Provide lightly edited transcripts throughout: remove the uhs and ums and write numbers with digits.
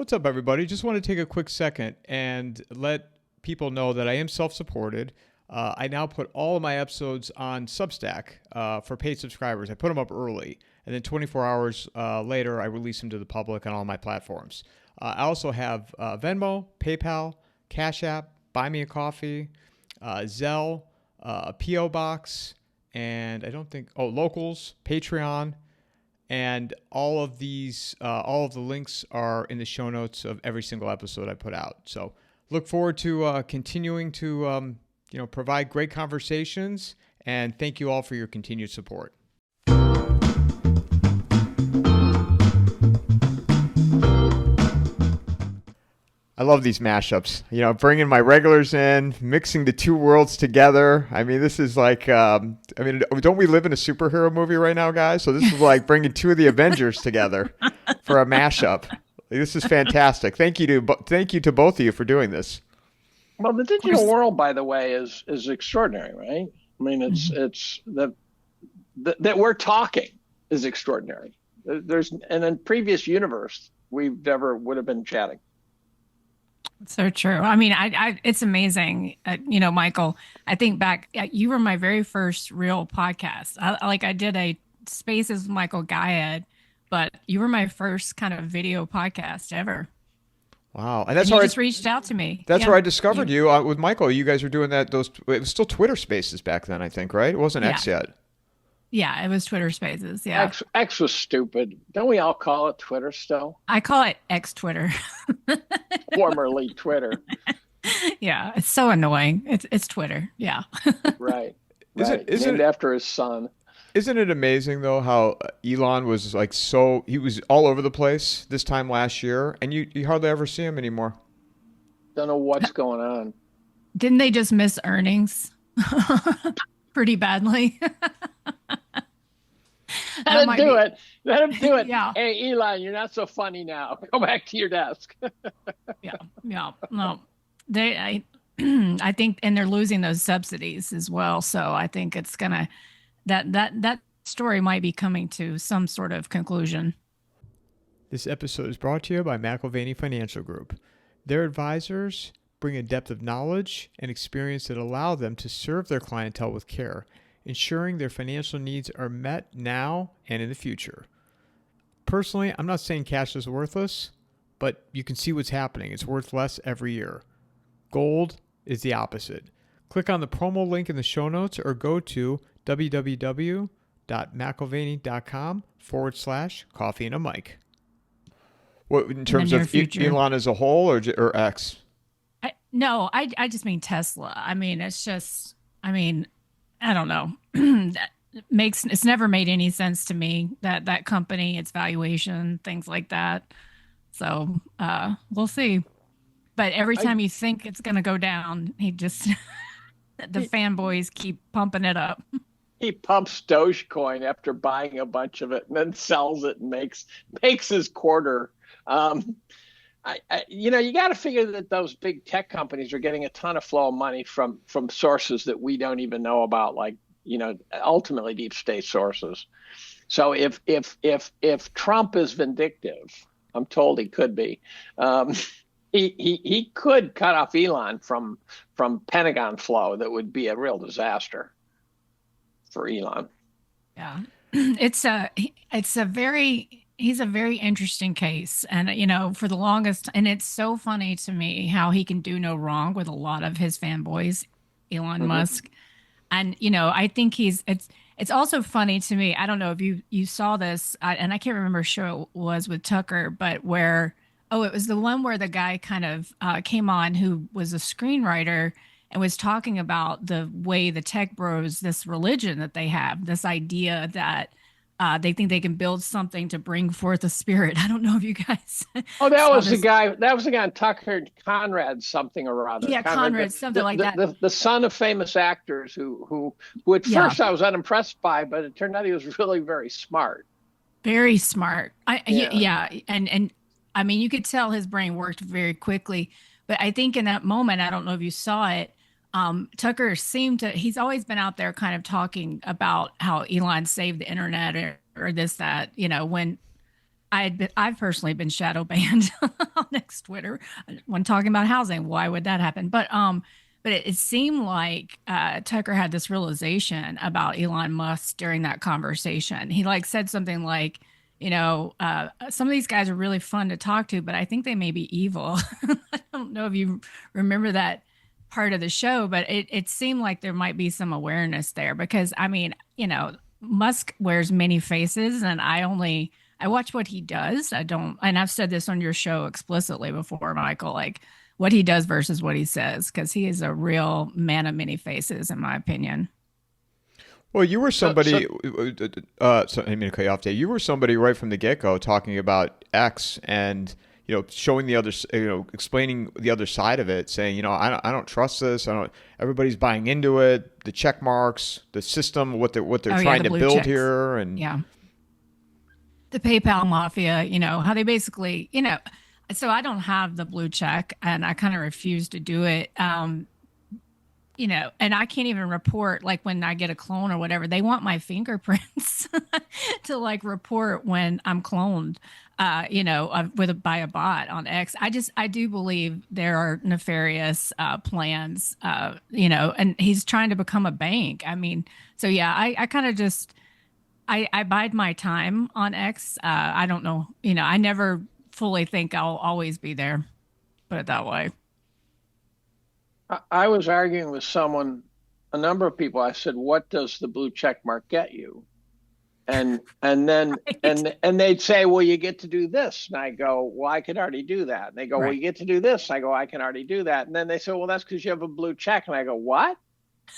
What's up, everybody? Just want to take a quick second and let people know that I am self-supported. I now put all of my episodes on Substack for paid subscribers. I put them up early, and then 24 hours later, I release them to the public on all my platforms. I also have Venmo, PayPal, Cash App, Buy Me a Coffee, Zelle, a P.O. Box, and Locals, Patreon. And all of these, all of the links are in the show notes of every single episode I put out. So look forward to continuing to, provide great conversations. And thank you all for your continued support. I love these mashups, bringing my regulars in, mixing the two worlds together. I mean, this is like, don't we live in a superhero movie right now, guys? So this is like bringing two of the Avengers together for a mashup. This is fantastic. Thank you to both of you for doing this. Well, the digital world, by the way, is extraordinary, right? I mean, it's that we're talking is extraordinary. And in previous universe, we never would have been chatting. So true. I mean, it's amazing. Michael, I think back, you were my very first real podcast. I did a Spaces with Michael Guyad, but you were my first kind of video podcast ever. Wow. And you just reached out to me. That's where I discovered you with Michael. You guys were doing that. It was still Twitter Spaces back then, I think, right? It wasn't X yet. Yeah, it was Twitter Spaces. Yeah. X was stupid. Don't we all call it Twitter still? I call it X Twitter. Formerly Twitter. Yeah, it's so annoying. It's Twitter. Yeah. Right. Named after his son. Isn't it amazing though how Elon was he was all over the place this time last year, and you hardly ever see him anymore. Don't know what's going on. Didn't they just miss earnings pretty badly? Let him do it. Yeah. Hey, Elon, you're not so funny now. Go back to your desk. Yeah. No, I think, and they're losing those subsidies as well. So I think it's gonna that story might be coming to some sort of conclusion. This episode is brought to you by McIlvaney Financial Group. Their advisors bring a depth of knowledge and experience that allow them to serve their clientele with care, ensuring their financial needs are met now and in the future. Personally, I'm not saying cash is worthless, but you can see what's happening. It's worth less every year. Gold is the opposite. Click on the promo link in the show notes or go to www.mcilvaney.com/coffeeandamike. What, in terms of Elon as a whole or X? I just mean Tesla. I mean, it's just, I don't know. It's never made any sense to me, that company, its valuation, things like that. So we'll see. But every time you think it's going to go down, the fanboys keep pumping it up. He pumps Dogecoin after buying a bunch of it and then sells it and makes his quarter. You got to figure that those big tech companies are getting a ton of flow of money from sources that we don't even know about, ultimately deep state sources. So if Trump is vindictive, I'm told he could be, he could cut off Elon from Pentagon flow. That would be a real disaster for Elon. Yeah, he's a very interesting case. And, for the longest, and it's so funny to me how he can do no wrong with a lot of his fanboys, Elon Musk. And, I think it's also funny to me. I don't know if you saw this, and I can't remember what show it was with Tucker, but it was the one where the guy kind of came on who was a screenwriter and was talking about the way the tech bros, this religion that they have, this idea that they think they can build something to bring forth a spirit. I don't know if you guys. Oh, that was the guy. That was the guy Tucker Conrad something or other. Yeah, Conrad something like that. The son of famous actors who at first I was unimpressed by, but it turned out he was really very smart. Very smart. And I mean, you could tell his brain worked very quickly. But I think in that moment, I don't know if you saw it, Tucker he's always been out there kind of talking about how Elon saved the internet or this, that, when I've personally been shadow banned on X, Twitter, when talking about housing. Why would that happen? But it seemed like Tucker had this realization about Elon Musk during that conversation. He like said something like, some of these guys are really fun to talk to, but I think they may be evil. I don't know if you remember that part of the show, but it seemed like there might be some awareness there because I mean, Musk wears many faces and I watch what he does. I don't, and I've said this on your show explicitly before, Michael, like what he does versus what he says, because he is a real man of many faces, in my opinion. Well, you were somebody, so I didn't mean to cut you off, Dave. You were somebody right from the get-go talking about X and, showing the other, explaining the other side of it, saying, I don't trust this. Everybody's buying into it. The check marks, the system, what they're trying to build checks here. And yeah. The PayPal mafia, how they basically, so I don't have the blue check and I kind of refuse to do it. And I can't even report, like when I get a clone or whatever, they want my fingerprints to like report when I'm cloned, by a bot on X. I do believe there are nefarious plans, and he's trying to become a bank. I mean, so yeah, I kind of just, I bide my time on X. I don't know, I never fully think I'll always be there, put it that way. I was arguing with a number of people. I said, what does the blue check mark get you? And then right. and they'd say, well, you get to do this. And I go, well, I could already do that. And they go, right. Well, you get to do this. I go, I can already do that. And then they say, well, that's because you have a blue check. And I go, what?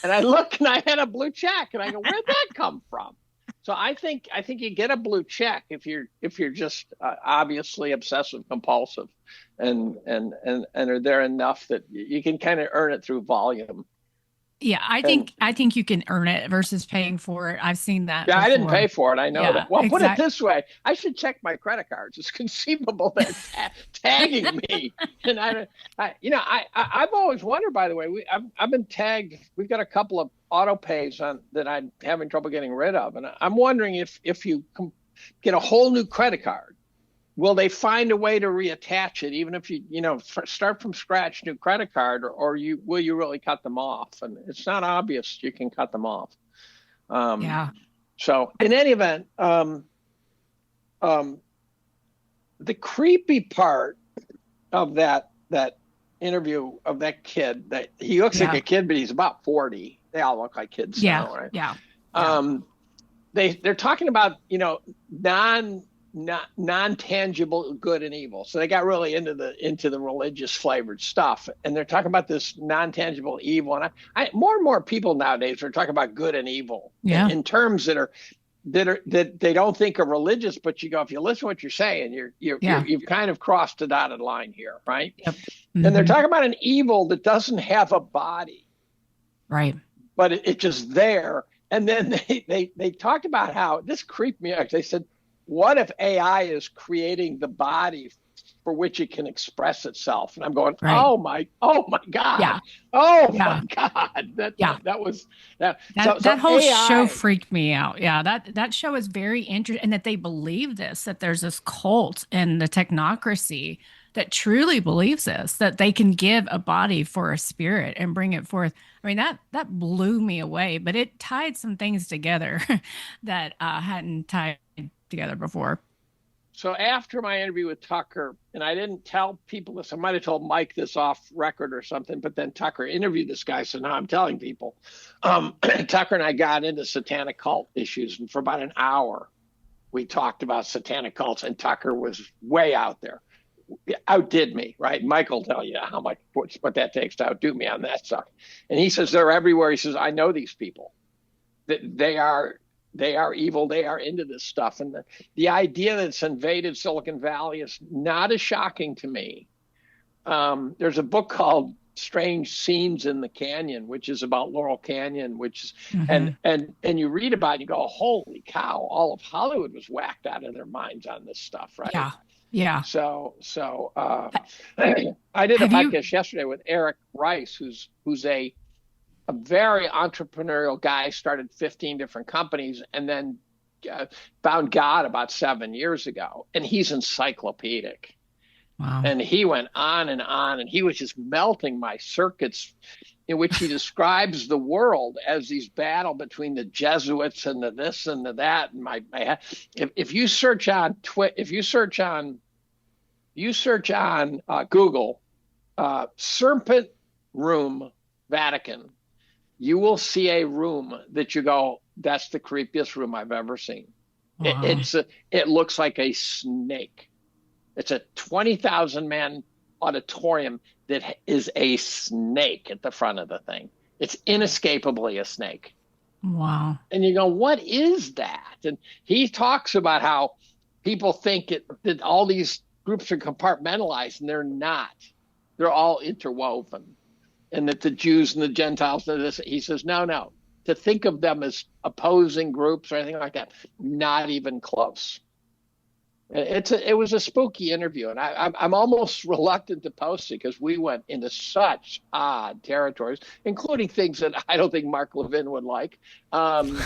And I look and I had a blue check and I go, where'd that come from? So I think you get a blue check if you're just obviously obsessive compulsive and are there enough that you can kind of earn it through volume. Yeah, I think you can earn it versus paying for it. I've seen that. Yeah, before. I didn't pay for it. I know that. Well, exactly. Put it this way: I should check my credit cards. It's conceivable they're tagging me, and I've always wondered. By the way, I've been tagged. We've got a couple of auto pays that I'm having trouble getting rid of, and I'm wondering if you get a whole new credit card, will they find a way to reattach it, even if you start from scratch, new credit card, or will you really cut them off? And it's not obvious you can cut them off. Yeah. So in any event, the creepy part of that interview of that kid, that he looks like a kid, but he's about 40. They all look like kids now, right? Yeah. They're talking about non-tangible good and evil. So they got really into the religious flavored stuff, and they're talking about this non-tangible evil. And I more and more people nowadays are talking about good and evil in terms that they don't think are religious, but you go, if you listen to what you're saying, you've kind of crossed a dotted line here, right? Yep. Mm-hmm. And they're talking about an evil that doesn't have a body, right? But it's just there. And then they talked about how this creeped me out. They said, what if AI is creating the body for which it can express itself? And I'm going, right. oh my God. Yeah. My God. That was that. That whole AI, show freaked me out. Yeah. That show is very interesting, and that they believe this, that there's this cult in the technocracy that truly believes this, that they can give a body for a spirit and bring it forth. I mean, that blew me away, but it tied some things together that hadn't tied together before. So after my interview with Tucker, and I didn't tell people this, I might have told Mike this off record or something, but then Tucker interviewed this guy, so now I'm telling people. Tucker and I got into satanic cult issues, and for about an hour, we talked about satanic cults, and Tucker was way out there. Outdid me, right? Mike will tell you how much what that takes to outdo me on that stuff. And he says they're everywhere. He says, I know these people. They are evil. They are into this stuff. And the idea that it's invaded Silicon Valley is not as shocking to me. There's a book called Strange Scenes in the Canyon, which is about Laurel Canyon, which is, and you read about it, you go, holy cow, all of Hollywood was whacked out of their minds on this stuff, right? Yeah. So I did a podcast yesterday with Eric Rice, who's a very entrepreneurial guy, started 15 different companies, and then found God about 7 years ago. And he's encyclopedic. Wow. And he went on, and he was just melting my circuits, in which he describes the world as these battle between the Jesuits and the this and the that. And if you search on Google, Serpent Room Vatican, you will see a room that you go, that's the creepiest room I've ever seen. Wow. It looks like a snake. It's a 20,000 man auditorium that is a snake at the front of the thing. It's inescapably a snake. Wow. And you go, what is that? And he talks about how people think that all these groups are compartmentalized, and they're not. They're all interwoven. And that the Jews and the Gentiles, he says, no. To think of them as opposing groups or anything like that, not even close. It was a spooky interview, and I'm almost reluctant to post it because we went into such odd territories, including things that I don't think Mark Levin would like. And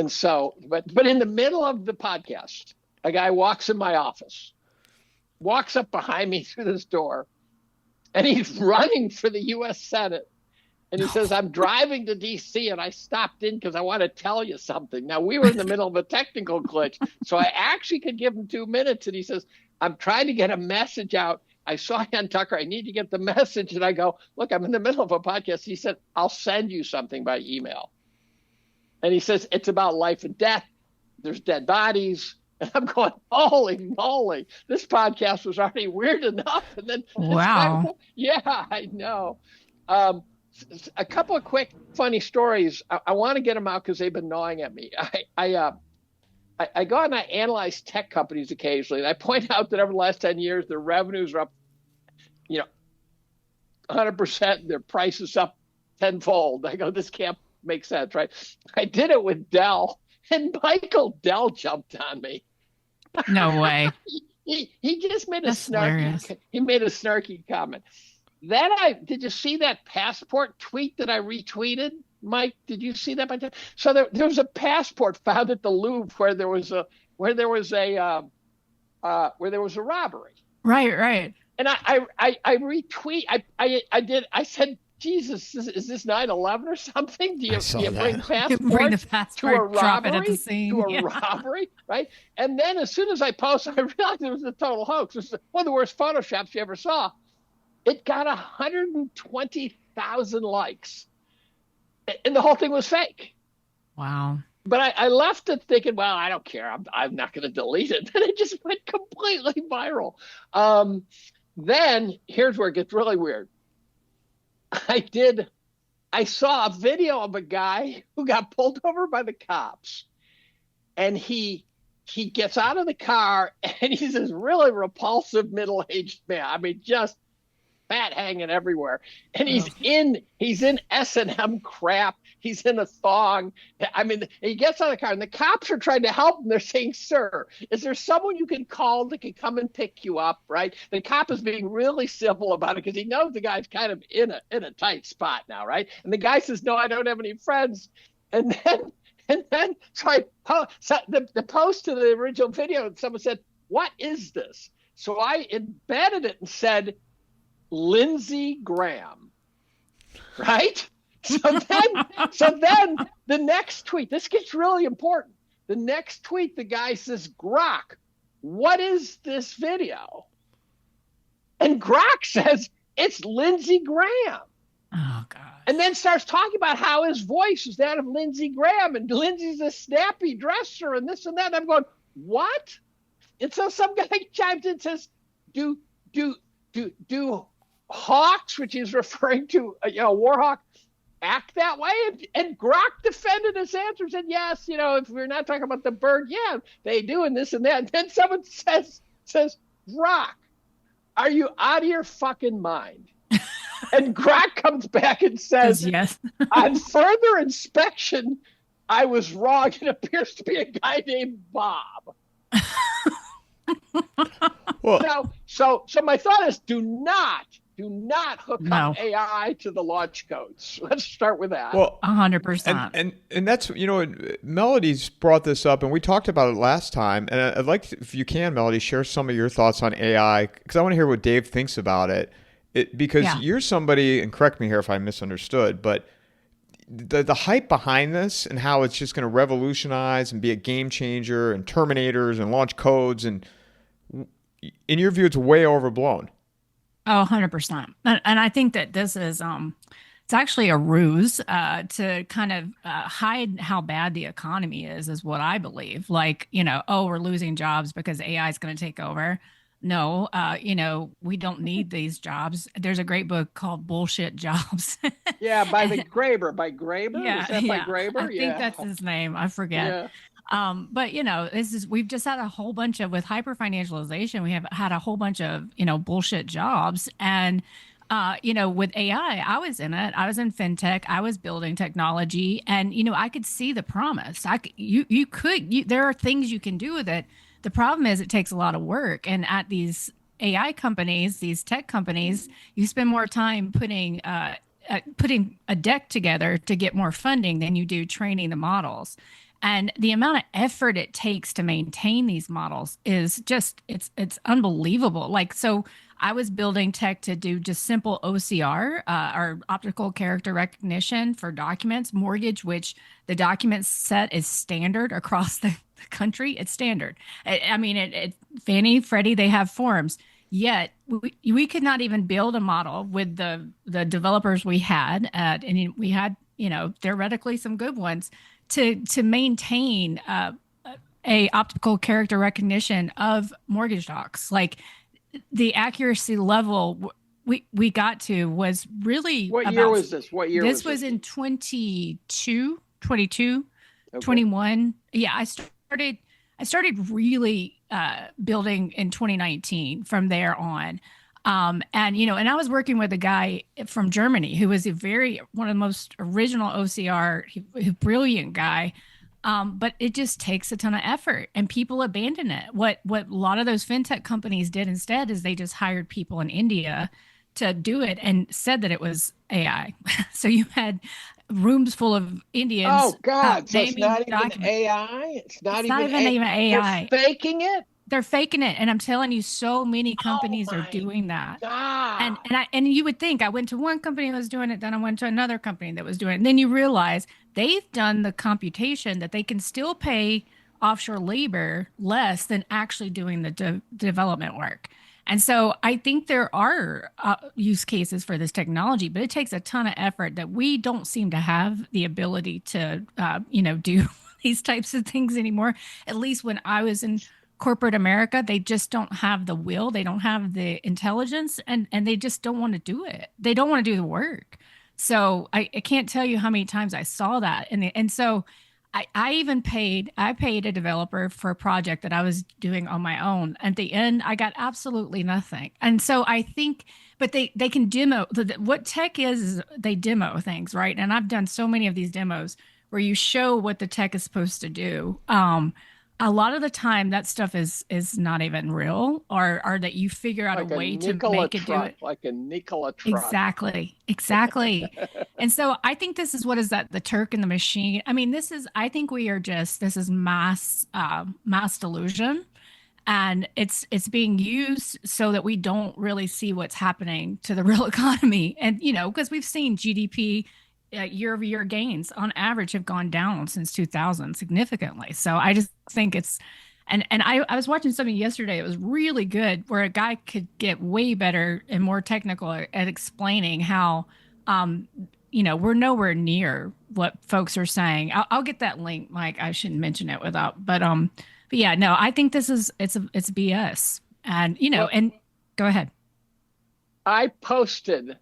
so, but in the middle of the podcast, a guy walks in my office, walks up behind me through this door, and he's running for the U.S. Senate. And he says, I'm driving to D.C. and I stopped in because I want to tell you something. Now, we were in the middle of a technical glitch, so I actually could give him 2 minutes. And he says, I'm trying to get a message out. I saw you on Tucker. I need to get the message. And I go, look, I'm in the middle of a podcast. He said, I'll send you something by email. And he says, it's about life and death. There's dead bodies. And I'm going, holy moly, this podcast was already weird enough. And then, wow. Yeah, I know. A couple of quick funny stories. I want to get them out because they've been gnawing at me. I go and I analyze tech companies occasionally, and I point out that over the last 10 years, their revenues are up, 100%. Their price is up tenfold. I go, this can't make sense, right? I did it with Dell, and Michael Dell jumped on me. No way. He just made That's hilarious. He made a snarky comment. Then did you see that passport tweet that I retweeted, Mike? Did you see that by chance? So there was a passport found at the Louvre where there was a robbery. Right. And I retweet. I said, Jesus, is this 9/11 or something? Do you bring the passport, to a robbery? drop it at the scene. To a robbery, right? And then as soon as I posted, I realized it was a total hoax. It was one of the worst Photoshops you ever saw. It got 120,000 likes, and the whole thing was fake. Wow. But I left it thinking, well, I don't care. I'm not going to delete it. And it just went completely viral. Then here's where it gets really weird. I saw a video of a guy who got pulled over by the cops, and he gets out of the car, and he's this really repulsive middle-aged man. I mean, just fat hanging everywhere, and he's in S&M crap. He's in a thong. I mean, he gets out of the car, and the cops are trying to help him. They're saying, "Sir, is there someone you can call that can come and pick you up?" Right? The cop is being really civil about it because he knows the guy's kind of in a tight spot now, right? And the guy says, "No, I don't have any friends." And then so the post to the original video, and someone said, "What is this?" So I embedded it and said, Lindsey Graham, right? So then the next tweet, this gets really important. The next tweet, the guy says, Grok, what is this video? And Grok says, it's Lindsey Graham. Oh, God. And then starts talking about how his voice is that of Lindsey Graham, and Lindsey's a snappy dresser and this and that. And I'm going, what? And so some guy chimes in and says, do hawks, which is referring to Warhawk, act that way? And Grok defended his answer, said, yes, if we're not talking about the bird, yeah, they do, and this and that. And then someone says, Grok, are you out of your fucking mind? And Grok comes back and says, yes. On further inspection, I was wrong. It appears to be a guy named Bob. Well, So my thought is, do not Do not hook No, up AI to the launch codes. Let's start with that. Well, and 100%. and that's Melody's brought this up, and we talked about it last time. And I'd like to, if you can, Melody, share some of your thoughts on AI because I want to hear what Dave thinks about it. Because Yeah. you're somebody, and correct me here if I misunderstood, but the hype behind this and how it's just going to revolutionize and be a game changer and Terminators and launch codes and in your view, it's way overblown. Oh, 100%. And I think that this is it's actually a ruse to kind of hide how bad the economy is what I believe. Like, oh, we're losing jobs because AI is going to take over. No, we don't need these jobs. There's a great book called Bullshit Jobs. Yeah, by the Graeber. By Graeber? Yeah, Is that by yeah. I Graeber? think Yeah. that's his name. I forget. Yeah. But we've just had a whole bunch of with hyper financialization, we have had a whole bunch of, bullshit jobs. And with AI, I was in it. I was in fintech. I was building technology, and I could see the promise. There are things you can do with it. The problem is it takes a lot of work. And at these AI companies, these tech companies, you spend more time putting a deck together to get more funding than you do training the models. And the amount of effort it takes to maintain these models is just it's unbelievable. Like, so I was building tech to do just simple OCR, or optical character recognition for documents, mortgage, which the document set is standard across the country. It's standard. I mean, Fannie, Freddie, they have forms. Yet we could not even build a model with the developers we had, and we had theoretically some good ones to maintain a optical character recognition of mortgage docs. Like, the accuracy level we got to was really What year was this? What year this was was this? in 22, Okay. 21. Yeah, I started really building in 2019 from there on. And I was working with a guy from Germany who was one of the most original OCR, brilliant guy. But it just takes a ton of effort and people abandon it. What a lot of those fintech companies did instead is they just hired people in India to do it and said that it was AI. So you had rooms full of Indians. Oh God! So it's naming not even documents. AI. It's not It's even not even AI. They're faking it. They're faking it, and I'm telling you, so many Oh companies are my doing that. And God! you would think I went to one company that was doing it, then I went to another company that was doing it. And then you realize they've done the computation that they can still pay offshore labor less than actually doing the development work. And so I think there are use cases for this technology, but it takes a ton of effort that we don't seem to have the ability to, do these types of things anymore. At least when I was in corporate America, they just don't have the will, they don't have the intelligence, and they just don't want to do it. They don't want to do the work. So I can't tell you how many times I saw that. And so I paid a developer for a project that I was doing on my own. At the end, I got absolutely nothing. And so I think, but they can demo. What tech is they demo things, right? And I've done so many of these demos where you show what the tech is supposed to do. A lot of the time that stuff is not even real, or that you figure out Like a a way to Nikola make it do it. Like a Nikola truck. Exactly. And so I think this is what is that the Turk and the machine. I mean, I think this is mass delusion, and it's being used so that we don't really see what's happening to the real economy. And because we've seen GDP year over year gains on average have gone down since 2000 significantly. So I just think and I was watching something yesterday. It was really good where a guy could get way better and more technical at explaining how, we're nowhere near what folks are saying. I'll get that link, Mike. I shouldn't mention it but yeah, no, I think it's BS. And, Well, and go ahead. I posted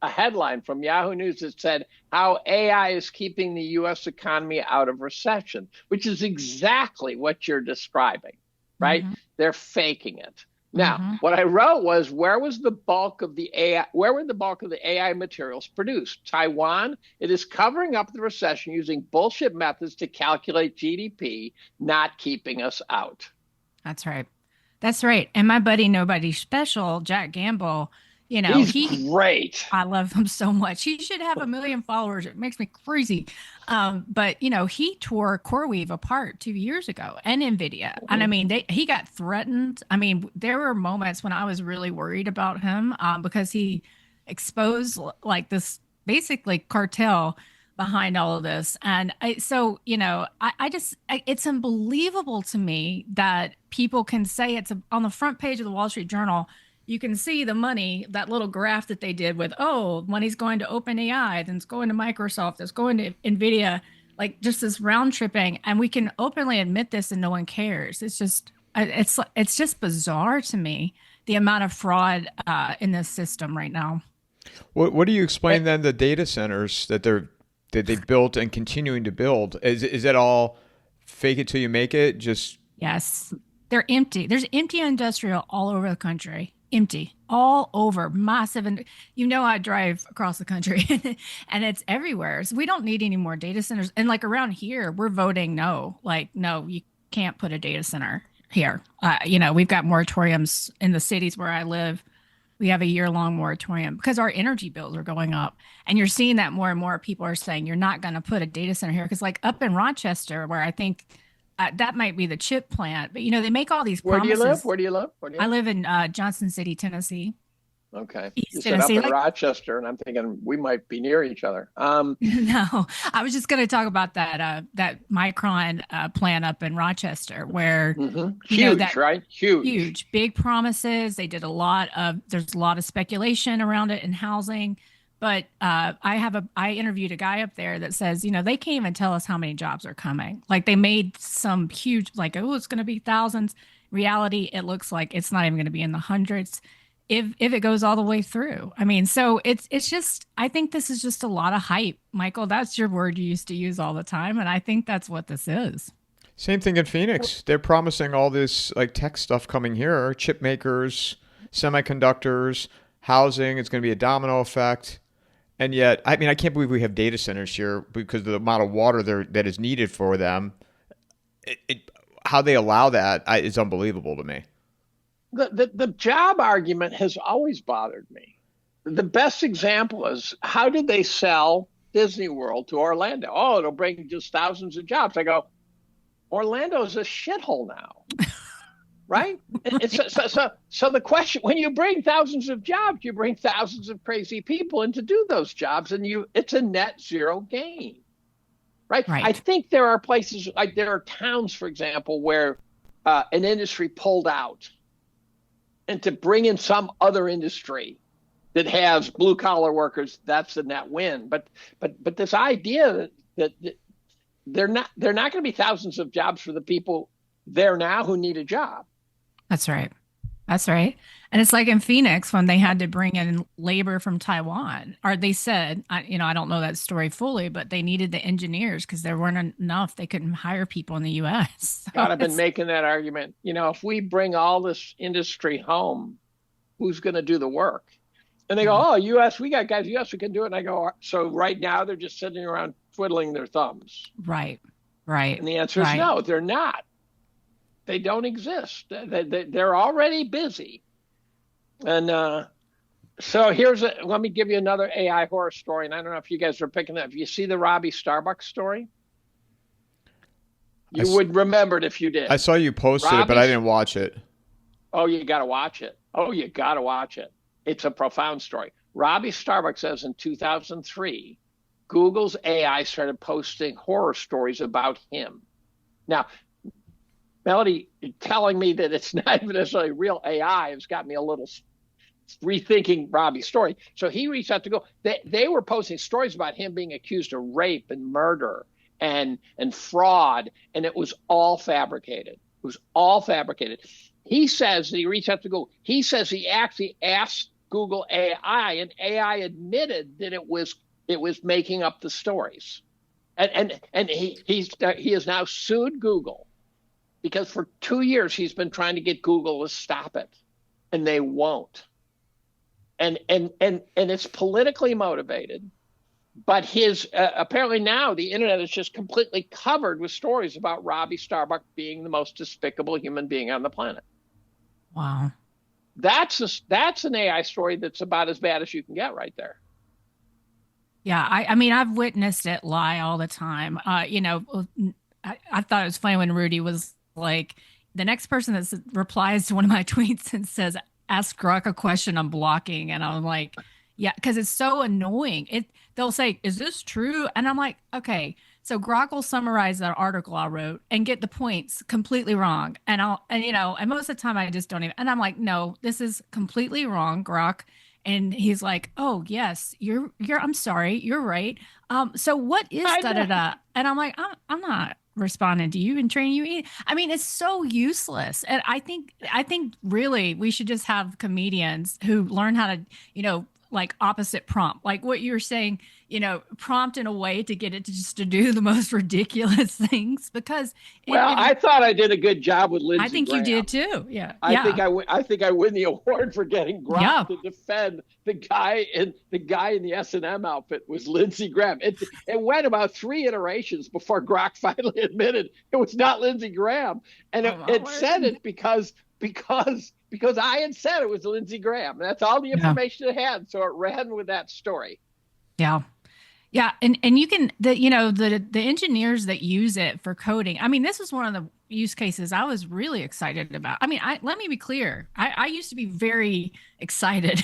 a headline from Yahoo News that said how AI is keeping the U.S. economy out of recession, which is exactly what you're describing, right? Mm-hmm. They're faking it. Now, Mm-hmm. what I wrote was, where was the bulk of the AI? Where were the bulk of the AI materials produced? Taiwan. It is covering up the recession using bullshit methods to calculate GDP, not keeping us out. That's right. That's right. And my buddy, Nobody Special, Jack Gamble, You know, He's great. I love him so much. He should have 1 million followers. It makes me crazy. But you know, he tore CoreWeave apart 2 years ago and NVIDIA. And I mean, he got threatened. I mean, there were moments when I was really worried about him because he exposed like this basically cartel behind all of this. And so, you know, it's unbelievable to me that people can say on the front page of the Wall Street Journal. You can see the money, that little graph that they did with, oh, money's going to OpenAI, then it's going to Microsoft, it's going to NVIDIA, like just this round tripping. And we can openly admit this and no one cares. It's just bizarre to me, the amount of fraud in this system right now. What do you explain then the data centers that they built and continuing to build? Is that all fake it till you make it? Just yes, they're empty. There's empty industrial all over the country. Empty all over, massive. And you know, I drive across the country and it's everywhere. So we don't need any more data centers. And like around here, we're voting no. Like, no, you can't put a data center here. You know, we've got moratoriums in the cities where I live. We have a year-long moratorium because our energy bills are going up. And you're seeing that more and more people are saying you're not going to put a data center here. Because like up in Rochester, where I think that might be the chip plant, but you know, they make all these promises. Where do you live? I live in Johnson City, Tennessee. Okay. East you said Tennessee, up in Rochester, and I'm thinking we might be near each other. No, I was just going to talk about that Micron plant up in Rochester, where huge, right? Huge, big promises. They did there's a lot of speculation around it in housing. But I interviewed a guy up there that says, you know, they can't even tell us how many jobs are coming. Like they made some huge, like, oh, it's going to be thousands. Reality, it looks like it's not even going to be in the hundreds if it goes all the way through. I mean, so it's just, I think this is just a lot of hype. Michael, that's your word you used to use all the time. And I think that's what this is. Same thing in Phoenix. They're promising all this like tech stuff coming here, chip makers, semiconductors, housing. It's going to be a domino effect. And yet, I mean, I can't believe we have data centers here because of the amount of water that is needed for them. How they allow that is unbelievable to me. The job argument has always bothered me. The best example is, how did they sell Disney World to Orlando? Oh, it'll bring just thousands of jobs. I go, Orlando's a shithole now. Right? So the question, when you bring thousands of jobs, you bring thousands of crazy people in to do those jobs, and it's a net zero gain. Right? I think there are places, like there are towns, for example, where an industry pulled out, and to bring in some other industry that has blue collar workers, that's a net win. But this idea that they're not going to be thousands of jobs for the people there now who need a job. That's right. That's right. And it's like in Phoenix when they had to bring in labor from Taiwan, or they said, I don't know that story fully, but they needed the engineers because there weren't enough. They couldn't hire people in the U.S. So God, I've been making that argument. You know, if we bring all this industry home, who's going to do the work? And they go, oh, U.S., we got guys, U.S., we can do it. And I go, so right now they're just sitting around twiddling their thumbs. Right. And the answer is no, they're not. They don't exist. They're already busy. And so let me give you another AI horror story. And I don't know if you guys are picking up. You see the Robbie Starbucks story? You would remember it if you did. I saw you posted it, but I didn't watch it. Oh, you got to watch it. It's a profound story. Robbie Starbucks says in 2003, Google's AI started posting horror stories about him. Now, Melody telling me that it's not even necessarily real AI has got me a little rethinking Robbie's story. So he reached out to Google. They were posting stories about him being accused of rape and murder and fraud, and it was all fabricated. He says that he reached out to Google. He says he actually asked Google AI, and AI admitted that it was making up the stories. And he has now sued Google because for 2 years he's been trying to get Google to stop it, and they won't. And it's politically motivated, but his apparently now the internet is just completely covered with stories about Robbie Starbuck being the most despicable human being on the planet. Wow. that's an AI story that's about as bad as you can get right there. Yeah, I mean, I've witnessed it lie all the time. I thought it was funny when Rudy was like, the next person that replies to one of my tweets and says, "Ask Grok a question, I'm blocking," and I'm like, yeah, because it's so annoying. They'll say, "Is this true?" And I'm like, okay. So Grok will summarize that article I wrote and get the points completely wrong, and and most of the time I just don't even. And I'm like, no, this is completely wrong, Grok. And he's like, "Oh yes, you're. I'm sorry, you're right. So what is da da da?" And I'm like, I'm not responding to you and training you. I mean, it's so useless. And I think really we should just have comedians who learn how to, like opposite prompt, like what you're saying, prompt in a way to get it to do the most ridiculous things because. I thought I did a good job with Lindsey. I think Graham. you did too. Yeah. I think I win the award for getting Grok to defend the guy in the S&M outfit was Lindsey Graham. It went about 3 iterations before Grok finally admitted it was not Lindsey Graham, and it said it because I had said it was Lindsey Graham. That's all the information it had, so it ran with that story. Yeah. Yeah, and you can the engineers that use it for coding. I mean, this is one of the use cases I was really excited about. I mean, let me be clear. I used to be very excited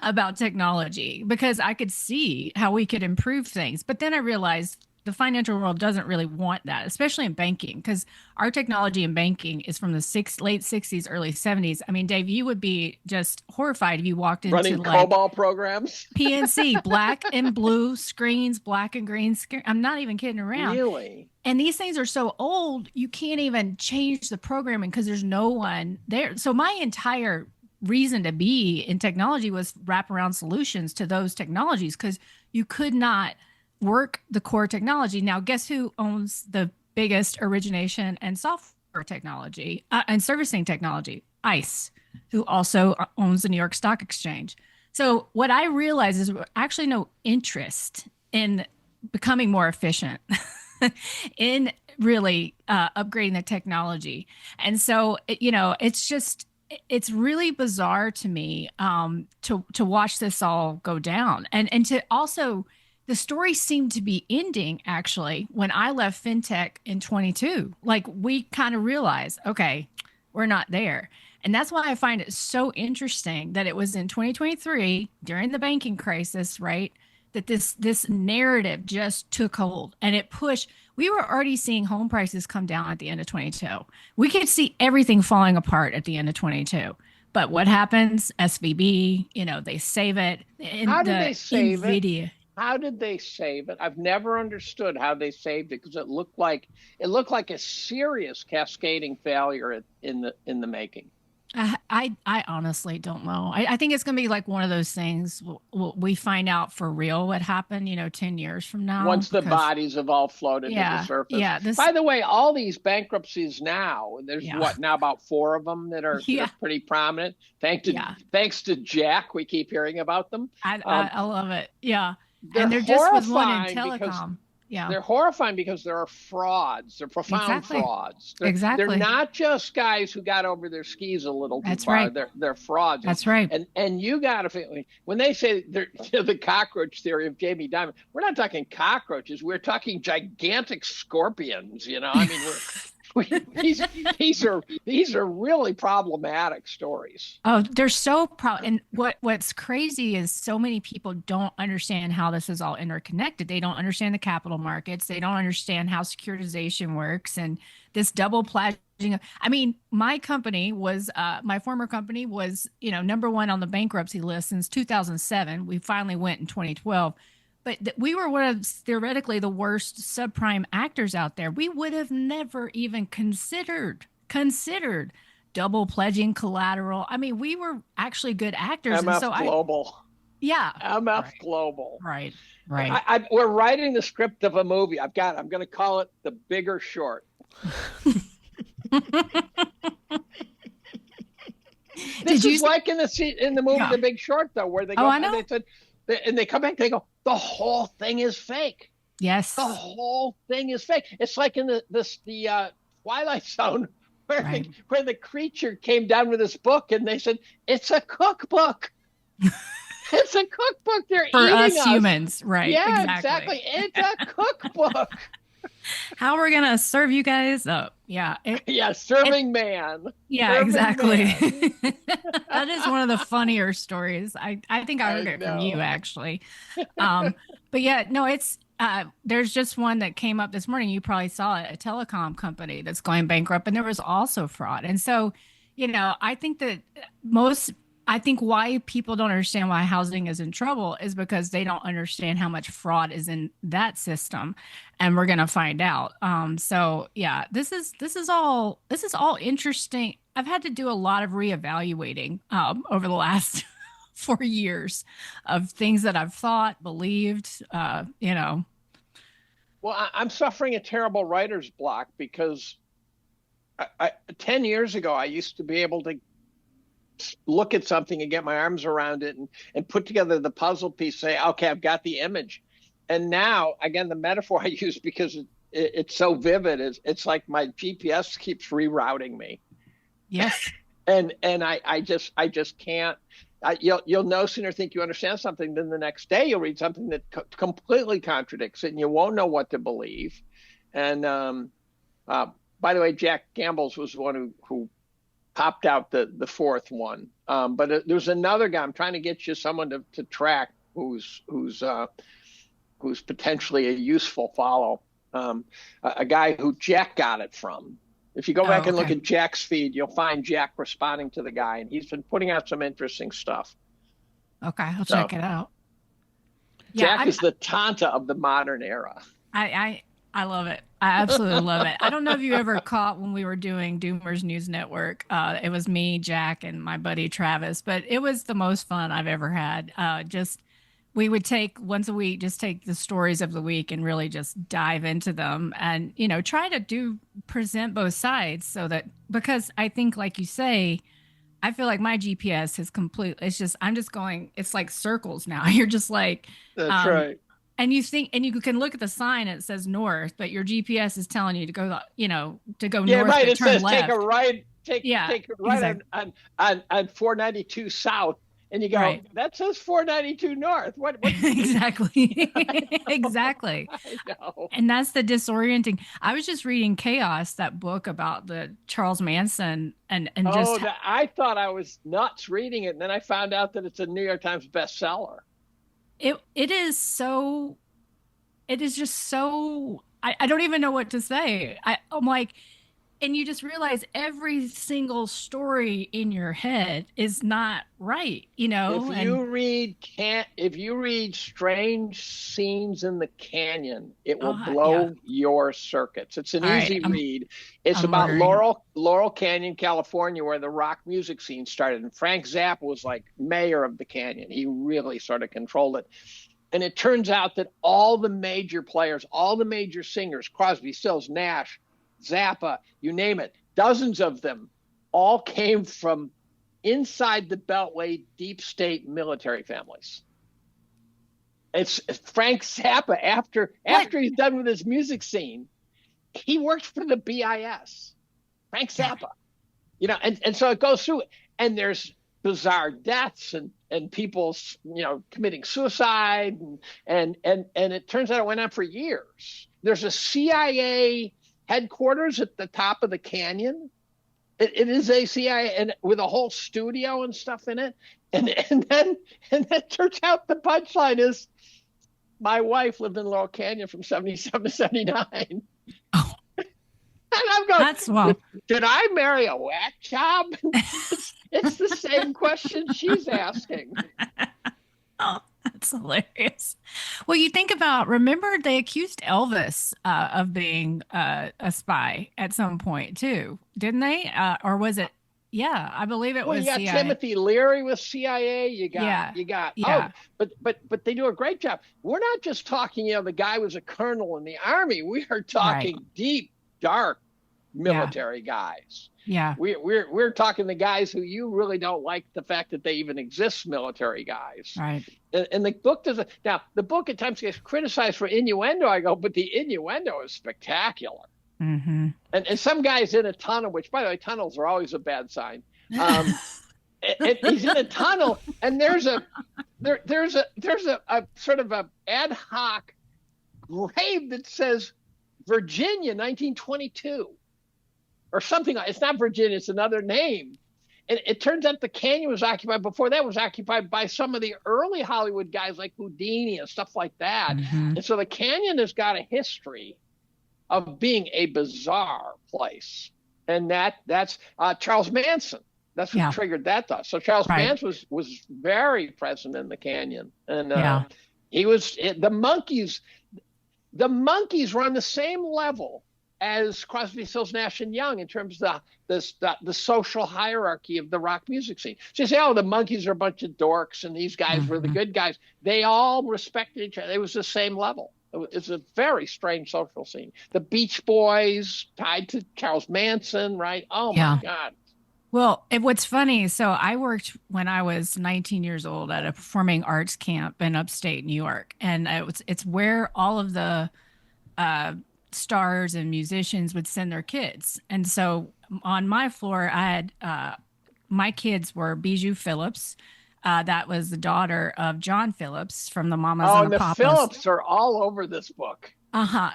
about technology because I could see how we could improve things. But then I realized the financial world doesn't really want that, especially in banking, because our technology in banking is from the late 60s, early 70s. I mean, Dave, you would be just horrified if you walked into running COBOL programs, PNC, black and blue screens, black and green screen. I'm not even kidding around. Really? And these things are so old, you can't even change the programming because there's no one there. So my entire reason to be in technology was wraparound solutions to those technologies because you could not work the core technology. Now, guess who owns the biggest origination and software technology and servicing technology? ICE, who also owns the New York Stock Exchange. So what I realized is actually no interest in becoming more efficient in really upgrading the technology. And so, it's really bizarre to me to watch this all go down and to also. The story seemed to be ending actually when I left FinTech in 22. Like we kind of realized, okay, we're not there. And that's why I find it so interesting that it was in 2023 during the banking crisis, right? That this narrative just took hold and it pushed. We were already seeing home prices come down at the end of 22. We could see everything falling apart at the end of 22. But what happens? SVB, they save it. How did they save NVIDIA. it? How did they save it? I've never understood how they saved it because it looked like a serious cascading failure in the making. I honestly don't know. I think it's going to be like one of those things we find out for real what happened, 10 years from now. Once the bodies have all floated to the surface. Yeah. By the way, all these bankruptcies now, there's now about 4 of them that are pretty prominent. Thanks to Jack, we keep hearing about them. I love it. Yeah. And they're just with one in telecom. Yeah. They're horrifying because there are frauds. They're profound frauds. They're not just guys who got over their skis a little too far. Right. They're frauds. That's right. And you got to feel when they say the cockroach theory of Jamie Dimon, we're not talking cockroaches. We're talking gigantic scorpions. I mean, these are really problematic stories. Oh, they're so and what's crazy is so many people don't understand how this is all interconnected. They don't understand the capital markets. They don't understand how securitization works and this double pledging. I mean, my company was my former company was, number 1 on the bankruptcy list since 2007. We finally went in 2012. But we were one of theoretically the worst subprime actors out there. We would have never even considered double pledging collateral. I mean, we were actually good actors. MF Global. MF Global. Right. We're writing the script of a movie. I'm going to call it The Bigger Short. This is like in the movie The Big Short, though, where they go and they said, and they come back, they go, the whole thing is fake. Yes. The whole thing is fake. It's like in the Twilight Zone where the creature came down with this book and they said, it's a cookbook. It's a cookbook. They're For eating us humans, right? Yeah, exactly. It's a cookbook. How we're going to serve you guys up. Yeah. Serving man. Yeah, Serving exactly. Man. That is one of the funnier stories. I think I heard it from you, actually. But yeah, no, it's there's just one that came up this morning. You probably saw it, a telecom company that's going bankrupt, and there was also fraud. And so, I think that I think why people don't understand why housing is in trouble is because they don't understand how much fraud is in that system, and we're going to find out. So yeah, this is all interesting. I've had to do a lot of reevaluating over the last 4 years of things that I've thought, believed. Well, I'm suffering a terrible writer's block because 10 years ago I used to be able to look at something and get my arms around it and put together the puzzle piece, say, okay, I've got the image. And now, again, the metaphor I use because it's so vivid is it's like my GPS keeps rerouting me. Yes. and I just can't. You'll no sooner think you understand something than the next day you'll read something that completely contradicts it, and you won't know what to believe. And by the way, Jack Gambles was the one who popped out the fourth one. But there's another guy. I'm trying to get you someone to track who's potentially a useful follow. A guy who Jack got it from. If you go back and look at Jack's feed, you'll find Jack responding to the guy, and he's been putting out some interesting stuff. Okay, I'll check it out. Jack is the Tanta of the modern era. I love it. I absolutely love it. I don't know if you ever caught when we were doing Doomers News Network. It was me, Jack, and my buddy Travis, but it was the most fun I've ever had. We would take once a week, just take the stories of the week and really just dive into them and, try to present both sides so that, because I think, like you say, I feel like my GPS is I'm just going, it's like circles now. You're just like, that's right. And you can look at the sign and it says north, but your GPS is telling you to go, to go north. Right. It says left. Take a right, take a right exactly. on 492 south. And you go, right. That says 492 north. What? Exactly. Exactly. I know. And that's the disorienting. I was just reading Chaos, that book about the Charles Manson and just. I thought I was nuts reading it. And then I found out that it's a New York Times bestseller. It is just so, I don't even know what to say. I'm like, and you just realize every single story in your head is not right, If you read Strange Scenes in the Canyon, it will blow your circuits. It's an easy read. It's about Laurel Canyon, California, where the rock music scene started. And Frank Zappa was like mayor of the canyon. He really sort of controlled it. And it turns out that all the major players, all the major singers, Crosby, Stills, Nash, Zappa, you name it, dozens of them all came from inside the Beltway deep state military families. It's Frank Zappa after he's done with his music scene, he worked for the BIS. Frank Zappa. And so it goes through, and there's bizarre deaths and people committing suicide and it turns out it went on for years. There's a CIA headquarters at the top of the canyon. It is a CIA and with a whole studio and stuff in it. And then it turns out the punchline is my wife lived in Laurel Canyon from 77 to 79. Oh. And I'm going, that's well. Did I marry a whack job? It's the same question she's asking. Oh, that's hilarious. Well, you think remember they accused Elvis of being a spy at some point too, didn't they? Or was it? Yeah, I believe it was. You got CIA. Timothy Leary with CIA. You got. But they do a great job. We're not just talking. The guy was a colonel in the army. We are talking deep, dark military guys. Yeah, we're talking the guys who you really don't like the fact that they even exist, military guys. Right. And the book doesn't. Now the book at times gets criticized for innuendo. I go, but the innuendo is spectacular. Mm-hmm. And some guy's in a tunnel, which by the way, tunnels are always a bad sign. Um, and he's in a tunnel, and there's a sort of a ad hoc grave that says Virginia 1922 or something. It's not Virginia, it's another name. And it turns out the canyon was occupied before that, was occupied by some of the early Hollywood guys like Houdini and stuff like that. Mm-hmm. And so the canyon has got a history of being a bizarre place. And that's Charles Manson. That's what triggered that thought. So Charles Manson was very present in the canyon. And he was the monkeys. The monkeys were on the same level as Crosby, Stills, Nash and Young in terms of the social hierarchy of the rock music scene. So you say, oh, the monkeys are a bunch of dorks and these guys were the good guys. They all respected each other. It was the same level. It's a very strange social scene. The Beach Boys tied to Charles Manson, right? Oh my God. Well, what's funny, so I worked when I was 19 years old at a performing arts camp in upstate New York, and it's where all of the stars and musicians would send their kids. And so on my floor, I had my kids were Bijou Phillips. That was the daughter of John Phillips from the Mamas and the Papas. Phillips are all over this book.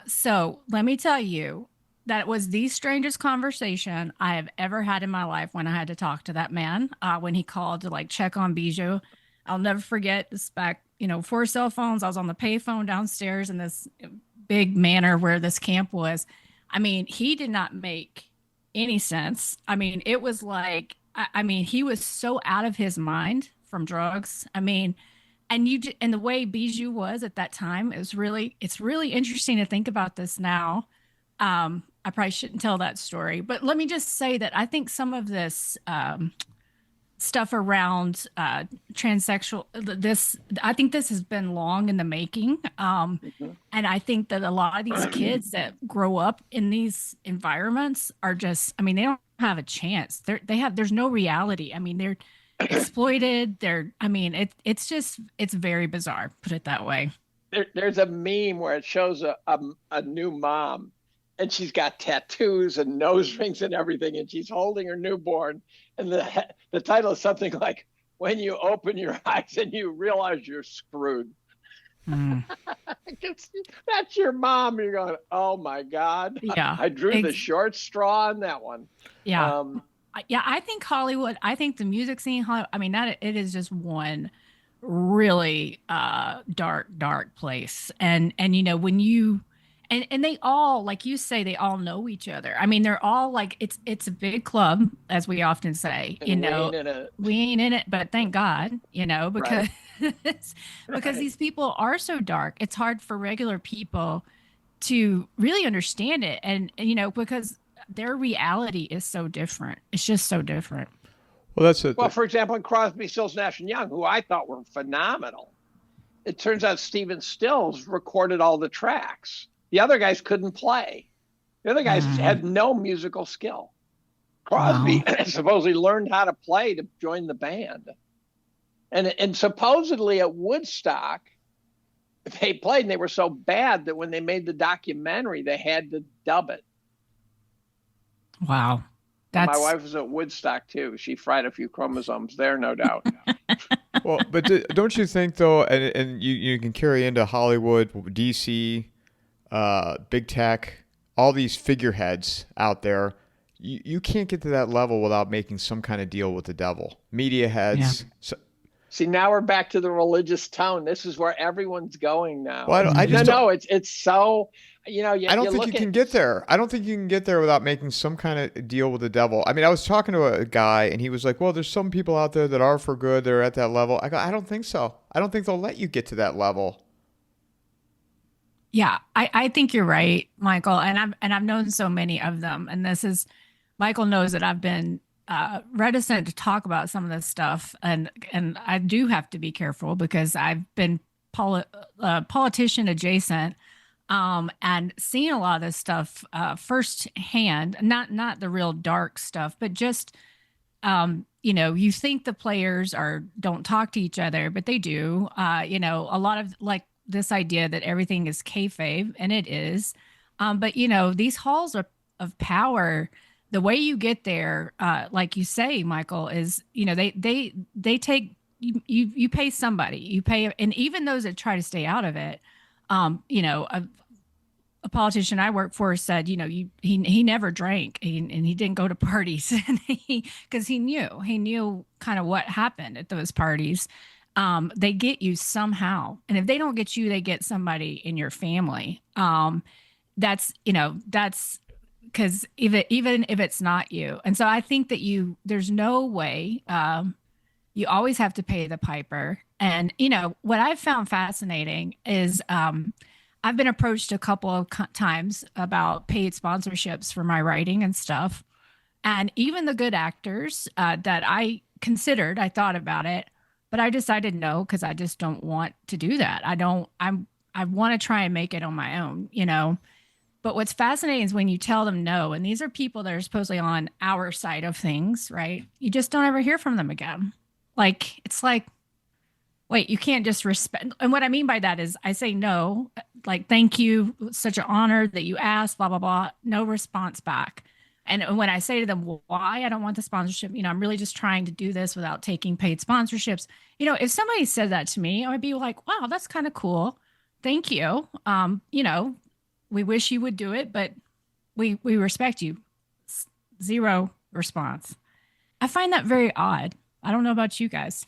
So let me tell you, that was the strangest conversation I have ever had in my life when I had to talk to that man when he called to like check on Bijou. I'll never forget this back, before cell phones. I was on the payphone downstairs in this big manor where this camp was. I mean, he did not make any sense. I mean, it was like, he was so out of his mind from drugs. I mean, and the way Bijou was at that time, it's really interesting to think about this now. I probably shouldn't tell that story, but let me just say that I think some of this stuff around transsexual, I think this has been long in the making. And I think that a lot of these kids that grow up in these environments are just, they don't have a chance. There's no reality. They're exploited. It's very bizarre, put it that way. There's a meme where it shows a new mom, and she's got tattoos and nose rings and everything, and she's holding her newborn. And the title is something like, "When you open your eyes and you realize you're screwed." That's your mom. You're going, oh my God. Yeah, I drew the short straw on that one. Yeah. I think Hollywood, I think the music scene, that it is just one really dark place. And when you, and they all, like you say, they all know each other. They're all like, it's a big club, as we often say, we ain't in it, but thank God, because, because these people are so dark. It's hard for regular people to really understand it. And because their reality is so different. It's just so different. Well, that's it. Well, for example, in Crosby, Stills, Nash and Young, who I thought were phenomenal, it turns out Stephen Stills recorded all the tracks. The other guys couldn't play. The other guys had no musical skill. Crosby supposedly learned how to play to join the band. And supposedly at Woodstock, they played and they were so bad that when they made the documentary, they had to dub it. Wow. My wife was at Woodstock too. She fried a few chromosomes there, no doubt. Well, but don't you think though, and you can carry into Hollywood, DC, big tech, all these figureheads out there, you can't get to that level without making some kind of deal with the devil. Media heads. Yeah. See, now we're back to the religious tone. This is where everyone's going now. Well, it's so, I don't think you can get there. I don't think you can get there without making some kind of deal with the devil. I was talking to a guy and he was like, well, there's some people out there that are for good. They're at that level. I go, I don't think so. I don't think they'll let you get to that level. Yeah, I think you're right, Michael. And I've known so many of them. And Michael knows that I've been reticent to talk about some of this stuff. And I do have to be careful because I've been politician adjacent. And seeing a lot of this stuff firsthand, not the real dark stuff, but just, you think the players don't talk to each other, but they do. A lot of like this idea that everything is kayfabe, and it is. But these halls of power, the way you get there, like you say, Michael, is they take you pay somebody, you pay, and even those that try to stay out of it, a politician I work for said, he never drank, and he didn't go to parties, and because he knew kind of what happened at those parties. They get you somehow, and if they don't get you, they get somebody in your family. That's because even if it's not you, and so I think that there's no way. You always have to pay the piper, and what I've found fascinating is. I've been approached a couple of times about paid sponsorships for my writing and stuff. And even the good actors that I considered, I thought about it, but I decided no, because I just don't want to do that. I want to try and make it on my own. But what's fascinating is when you tell them no, and these are people that are supposedly on our side of things, right? You just don't ever hear from them again. It's like, wait, you can't just respect. And what I mean by that is I say no, like, thank you. Such an honor that you asked, blah, blah, blah. No response back. And when I say to them, why I don't want the sponsorship, I'm really just trying to do this without taking paid sponsorships. If somebody said that to me, I would be like, wow, that's kind of cool. Thank you. We wish you would do it, but we respect you. Zero response. I find that very odd. I don't know about you guys.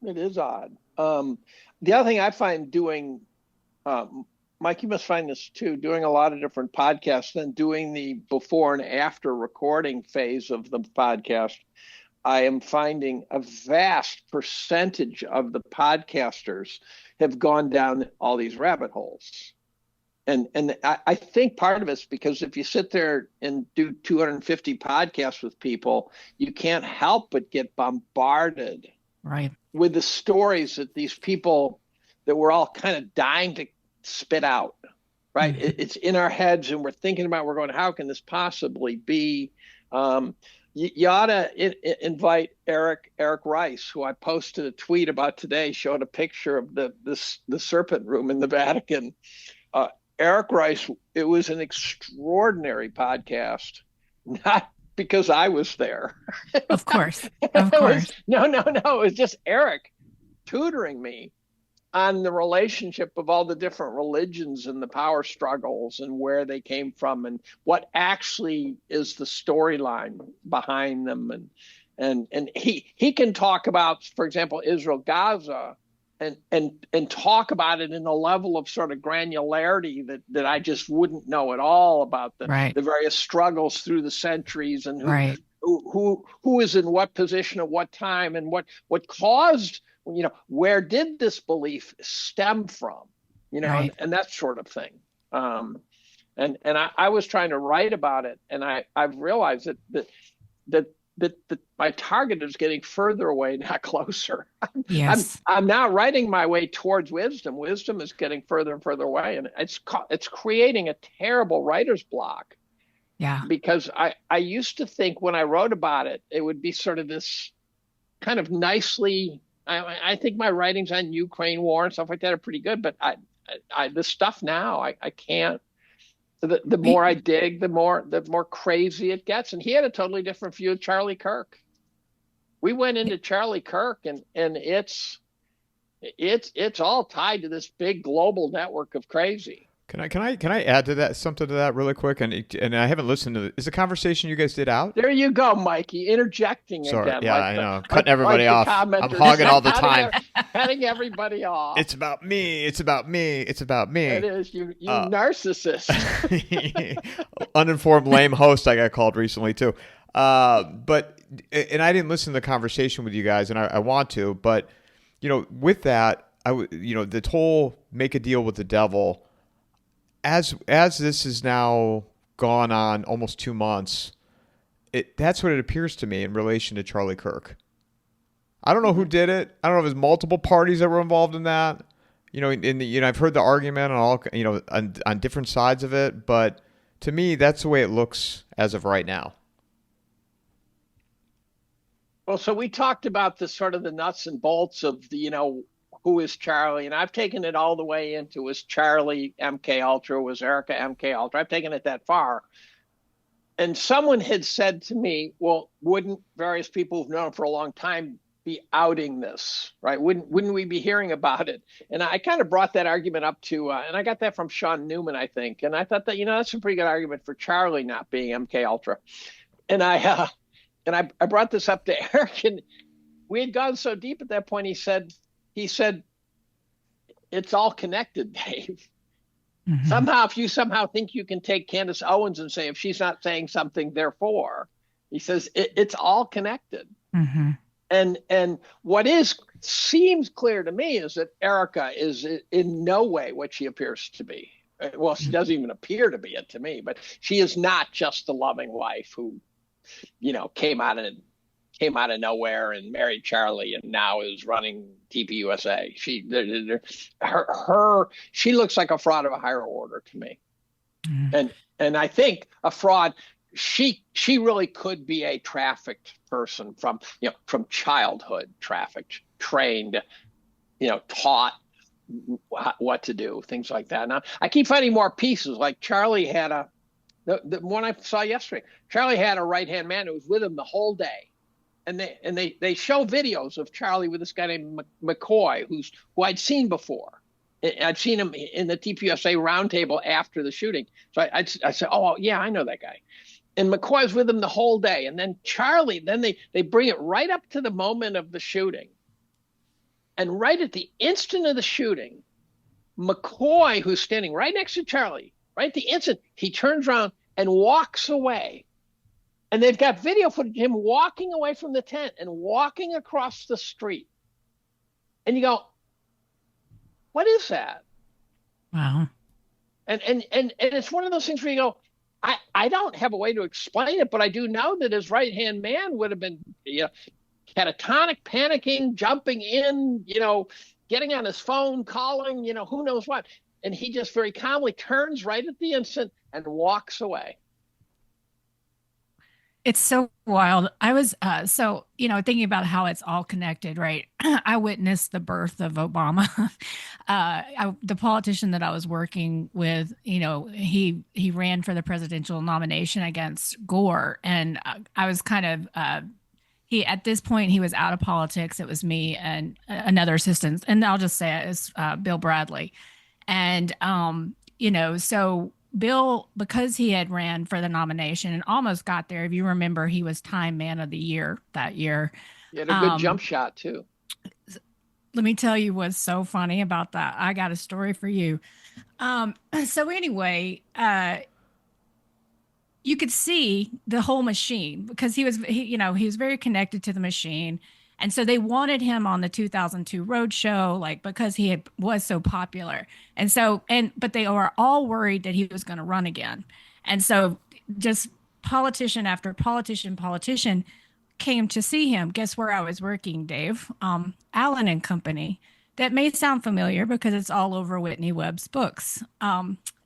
It is odd. The other thing I find doing, Mike, you must find this too, doing a lot of different podcasts, then doing the before and after recording phase of the podcast, I am finding a vast percentage of the podcasters have gone down all these rabbit holes. And I think part of it's because if you sit there and do 250 podcasts with people, you can't help but get bombarded. Right. With the stories that these people that we're all kind of dying to spit out, right? Mm-hmm. It's in our heads, and we're thinking about, we're going, how can this possibly be? You ought to invite Eric Rice, who I posted a tweet about today, showed a picture of the Serpent Room in the Vatican. Eric Rice, it was an extraordinary podcast, not because I was there. Of course. No. It was just Eric tutoring me on the relationship of all the different religions and the power struggles and where they came from and what actually is the storyline behind them. And he can talk about, for example, Israel, Gaza, and talk about it in a level of sort of granularity that I just wouldn't know at all about the various struggles through the centuries and who is in what position at what time and what caused, where did this belief stem from, and that sort of thing. And I was trying to write about it, and I've realized that my target is getting further away, not closer. Yes. I'm now writing my way towards wisdom. Wisdom is getting further and further away, and it's creating a terrible writer's block. Yeah. Because I used to think when I wrote about it, it would be sort of this kind of nicely. I think my writings on Ukraine war and stuff like that are pretty good, but the stuff now I can't. The more I dig, the more crazy it gets. And he had a totally different view of Charlie Kirk. We went into Charlie Kirk, and it's all tied to this big global network of crazy. Can I add to that something to that really quick? And I haven't listened to it. Is the conversation you guys did out? There you go, Mikey, interjecting Sorry, again. Yeah, I know. Cutting everybody off. I'm hogging all the time. Cutting everybody off. It's about me. It's about me. It's about me. It is. You narcissist. Uninformed lame host I got called recently too. But I didn't listen to the conversation with you guys, and I want to. But with that, the whole make a deal with the devil. As this is now gone on almost 2 months, that's what it appears to me in relation to Charlie Kirk. I don't know who did it. I don't know if there's multiple parties that were involved in that. I've heard the argument on all on different sides of it, but to me, that's the way it looks as of right now. Well, so we talked about the sort of the nuts and bolts of the who is Charlie, and I've taken it all the way into, was Charlie MK Ultra, was Erica MK Ultra. I've taken it that far. And someone had said to me, well, wouldn't various people who've known him for a long time be outing this, right? Wouldn't we be hearing about it? And I kind of brought that argument up to, and I got that from Sean Newman, I think. And I thought that, that's a pretty good argument for Charlie not being MK Ultra. And I brought this up to Eric, and we had gone so deep at that point. He said, it's all connected, Dave. Mm-hmm. Somehow, if you think you can take Candace Owens and say, if she's not saying something, therefore, he says it's all connected. Mm-hmm. And what seems clear to me is that Erica is in no way what she appears to be. Well, she doesn't even appear to be it to me, but she is not just the loving wife who, came out of nowhere and married Charlie and now is running TPUSA. She looks like a fraud of a higher order to me. Mm. And I think a fraud, she really could be a trafficked person from childhood, trafficked, trained, taught what to do, things like that. Now I keep finding more pieces. Like Charlie had the one I saw yesterday, Charlie had a right-hand man who was with him the whole day. And they show videos of Charlie with this guy named McCoy, who I'd seen before. I'd seen him in the TPUSA roundtable after the shooting. So I said, oh, yeah, I know that guy. And McCoy was with him the whole day. And then Charlie, they bring it right up to the moment of the shooting. And right at the instant of the shooting, McCoy, who's standing right next to Charlie, right at the instant, he turns around and walks away. And they've got video footage of him walking away from the tent and walking across the street. And you go, what is that? Wow. And it's one of those things where you go, I don't have a way to explain it, but I do know that his right-hand man would have been, catatonic, panicking, jumping in, getting on his phone, calling, who knows what. And he just very calmly turns right at the instant and walks away. It's so wild. I was thinking about how it's all connected, right? I witnessed the birth of Obama. The politician that I was working with, he ran for the presidential nomination against Gore, and I was kind of at this point he was out of politics. It was me and another assistant, and I'll just say it's Bill Bradley, and so. Bill, because he had ran for the nomination and almost got there, if you remember, he was Time Man of the Year that year. He had a good jump shot, too. Let me tell you what's so funny about that. I got a story for you. So anyway, you could see the whole machine because he was very connected to the machine. And so they wanted him on the 2002 roadshow, because he was so popular. And so, but they were all worried that he was going to run again. And so just politician after politician came to see him. Guess where I was working, Dave? Allen and Company. That may sound familiar because it's all over Whitney Webb's books.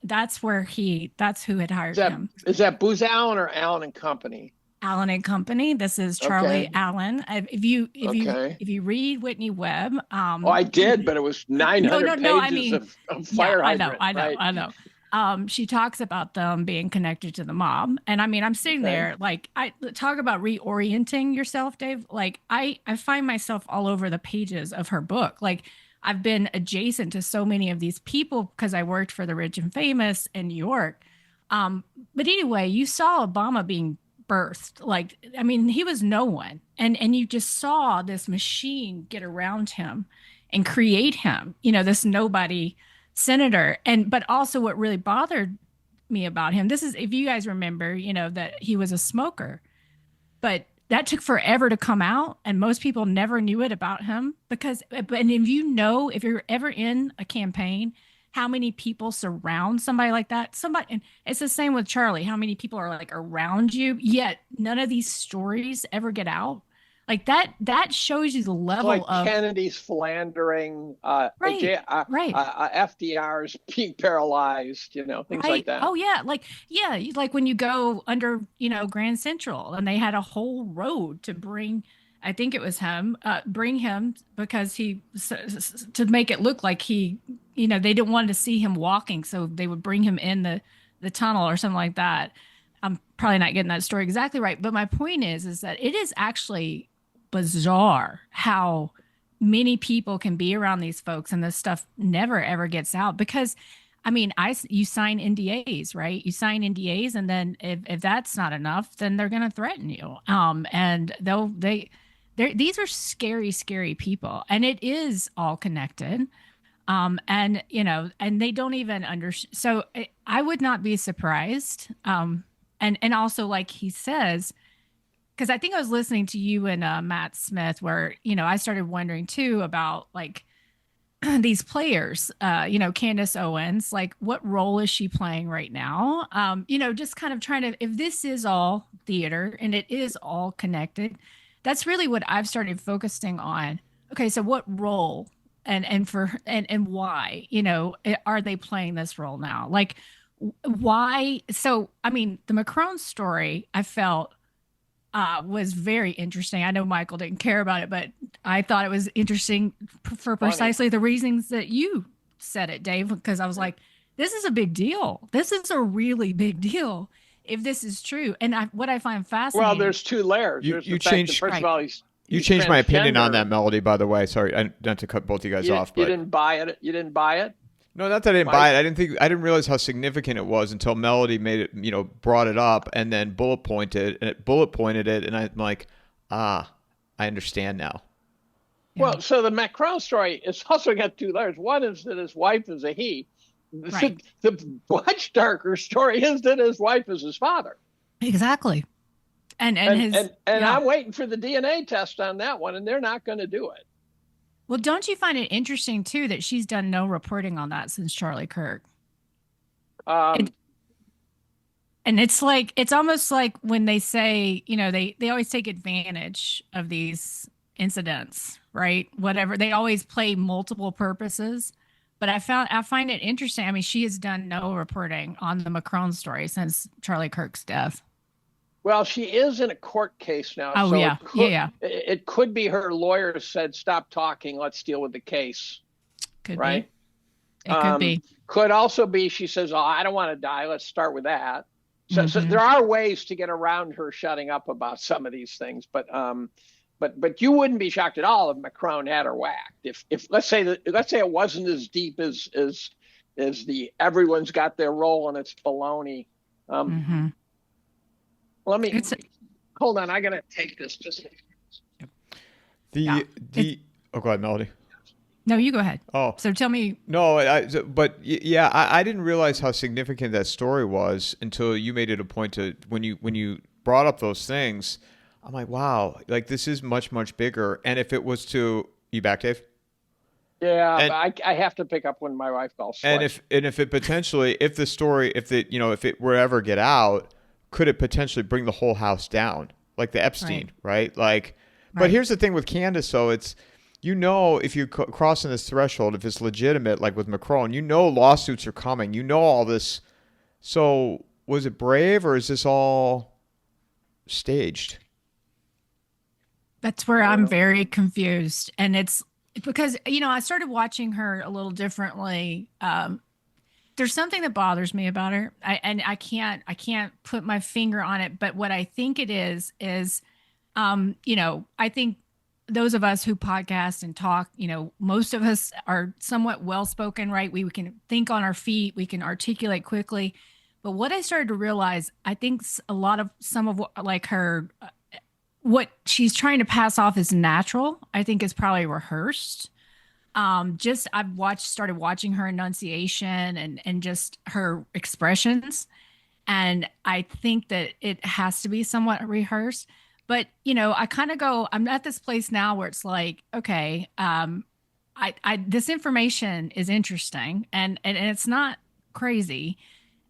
That's who had hired him. Is that Booz Allen or Allen and Company? Allen and Company. This is Charlie Allen. If you read Whitney Webb, I did, but it was 900 pages of fire hydrant. I know. She talks about them being connected to the mob, and I'm sitting there I talk about reorienting yourself, Dave. I find myself all over the pages of her book. I've been adjacent to so many of these people because I worked for the Rich and Famous in New York. But anyway, you saw Obama being birthed. He was no one. And you just saw this machine get around him and create him, this nobody senator. But also what really bothered me about him, this is, if you guys remember, that he was a smoker, but that took forever to come out. And most people never knew it about him if you're ever in a campaign, how many people surround somebody like that? And it's the same with Charlie. How many people are around you, yet none of these stories ever get out? That shows you the level of Kennedy's philandering, right. FDR's being paralyzed, things like that. Oh yeah. Like when you go under, Grand Central and they had a whole road to bring I think it was him, bring him because to make it look like he, they didn't want to see him walking. So they would bring him in the tunnel or something like that. I'm probably not getting that story exactly right. But my point is that it is actually bizarre how many people can be around these folks and this stuff never ever gets out because I mean, you sign NDAs, right? You sign NDAs, and then if that's not enough, then they're going to threaten you. And these are scary, scary people, and it is all connected. And they don't even understand. So I would not be surprised. And also, like he says, because I think I was listening to you and Matt Smith, where I started wondering too about like these players, Candace Owens, like what role is she playing right now? Just kind of trying to, if this is all theater and it is all connected, that's really what I've started focusing on. Okay, so what role and why, are they playing this role now? Like why? So, I mean, the Macron story, I felt was very interesting. I know Michael didn't care about it, but I thought it was interesting for precisely the reasons that you said it, Dave, because I was like, this is a big deal. This is a really big deal if this is true. And what I find fascinating. Well, there's two layers. You changed, first of all, you changed my opinion on that, Melody, by the way. Sorry, not to cut both of you guys off. But you didn't buy it. You didn't buy it? No, not that I didn't buy it. I didn't realize how significant it was until Melody made it, brought it up and then bullet pointed it, and I'm like, I understand now. Yeah. Well, so the Macron story is also got two layers. One is that his wife is a he. Right. The much darker story is that his wife is his father. Exactly. And I'm waiting for the DNA test on that one, and they're not going to do it. Well, don't you find it interesting, too, that she's done no reporting on that since Charlie Kirk? And it's like, it's almost like when they say, they always take advantage of these incidents, right? Whatever. They always play multiple purposes. But I find it interesting. I mean, she has done no reporting on the Macron story since Charlie Kirk's death. Well, she is in a court case now. Oh, so yeah. It could be her lawyer said, stop talking. Let's deal with the case. Could right? Be. It could be. Could also be she says, oh, I don't want to die. Let's start with that. So there are ways to get around her shutting up about some of these things. But you wouldn't be shocked at all if Macron had her whacked. If let's say it wasn't as deep as the everyone's got their role and it's baloney. Let me hold on. I gotta take this. Just go ahead, Melody. No, you go ahead. Oh, so tell me. No, I didn't realize how significant that story was until you made it a point to when you brought up those things. I'm like, wow, like this is much, much bigger. And if it was to you back, Dave? Yeah, and, I have to pick up when my wife calls. And if it potentially, if it were ever get out, could it potentially bring the whole house down, like the Epstein, right? Like, but here's the thing with Candace, though, it's if you're crossing this threshold, if it's legitimate, like with Macron, lawsuits are coming, all this. So was it brave or is this all staged? That's where I'm very confused. And it's because, I started watching her a little differently. There's something that bothers me about her. I can't put my finger on it. But what I think it is, I think those of us who podcast and talk, most of us are somewhat well-spoken, right? We can think on our feet. We can articulate quickly. But what I started to realize, I think some of like her, what she's trying to pass off as natural, I think is probably rehearsed. I've started watching her enunciation and just her expressions. And I think that it has to be somewhat rehearsed. But, I kind of I'm at this place now where it's like, okay, this information is interesting and it's not crazy.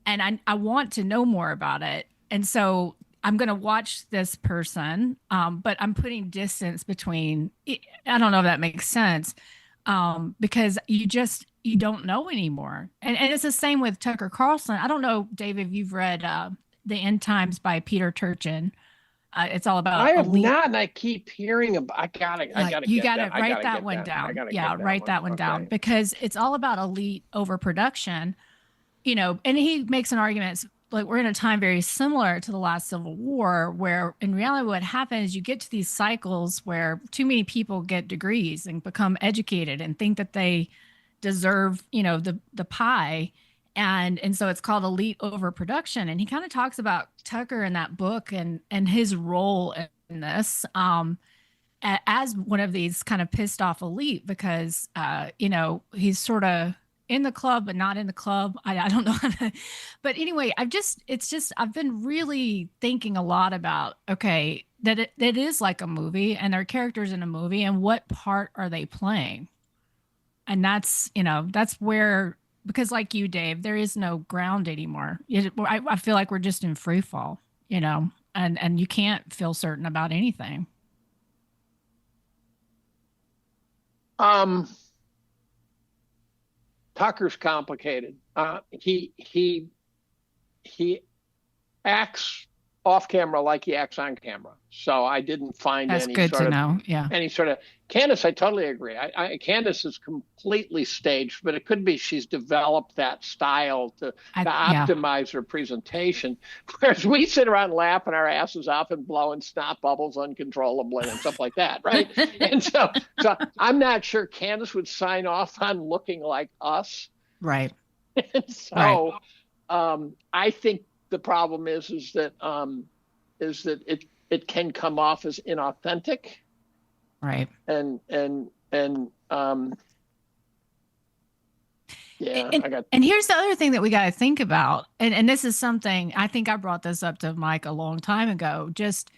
And I want to know more about it. And so I'm going to watch this person, but I'm putting distance between, I don't know if that makes sense, because you don't know anymore. And it's the same with Tucker Carlson. I don't know, Dave, if you've read The End Times by Peter Turchin. It's all about I have elite. not, and I keep hearing about. I gotta You get gotta that. I write gotta that get one that. I down. gotta Yeah, get that write one. that one down Okay. because it's all about elite overproduction. And he makes an argument like we're in a time very similar to the last Civil War, where in reality, what happens is you get to these cycles where too many people get degrees and become educated and think that they deserve, the pie. And so it's called elite overproduction. And he kind of talks about Tucker in that book and his role in this. As one of these kind of pissed off elite because he's sort of in the club but not in the club. I don't know how to, but anyway, I've been really thinking a lot about okay that it is like a movie and there are characters in a movie and what part are they playing, and that's where, because like you, Dave, there is no ground anymore. I feel like we're just in free fall, and you can't feel certain about anything. Tucker's complicated. He acts off camera like he acts on camera. So I didn't find That's good to know. Yeah. any sort of Candace. I totally agree. Candace is completely staged, but it could be she's developed that style to optimize her presentation. Whereas we sit around laughing our asses off and blowing snot bubbles uncontrollably and stuff like that, right? And so I'm not sure Candace would sign off on looking like us. Right. And so I think the problem is that it can come off as inauthentic. Right. And here's the other thing that we got to think about. And this is something I think I brought this up to Mike a long time ago, just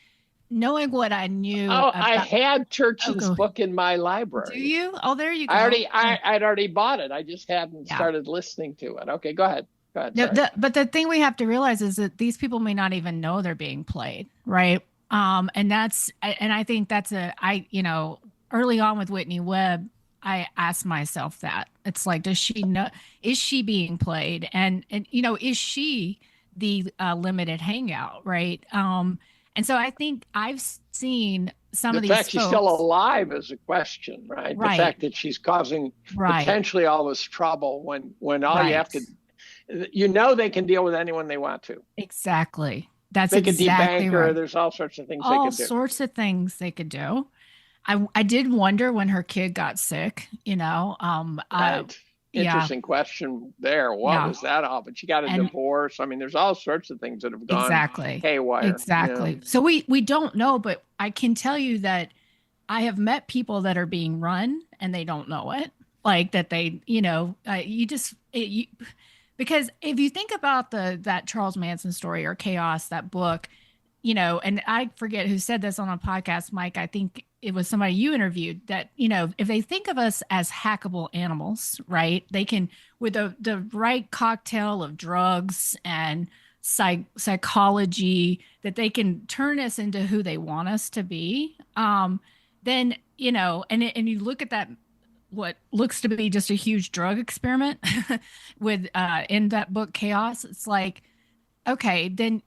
knowing what I knew. I had Turchin's book in my library. Do you? Oh, there you go. I'd already bought it. I just hadn't started listening to it. Okay, go ahead. No, but the thing we have to realize is that these people may not even know they're being played, right? And I think that's early on with Whitney Webb, I asked myself that. It's like, does she know? Is she being played? And is she the limited hangout, right? And so I think I've seen some of these. The fact she's still alive is a question, right? The fact that she's causing potentially all this trouble when all you have to. They can deal with anyone they want to. Exactly. They could debank her. There's all sorts of things they could do. All sorts of things they could do. I did wonder when her kid got sick, Interesting question there. What was that all? But she got a divorce. I mean, there's all sorts of things that have gone haywire. Exactly. Yeah. So we don't know, but I can tell you that I have met people that are being run and they don't know it. Like that they, because if you think about that Charles Manson story or Chaos, that book, and I forget who said this on a podcast, Mike, I think it was somebody you interviewed, that, if they think of us as hackable animals, right, they can, with the right cocktail of drugs and psychology, that they can turn us into who they want us to be. Then, and you look at that, what looks to be just a huge drug experiment with in that book Chaos. It's like, okay, then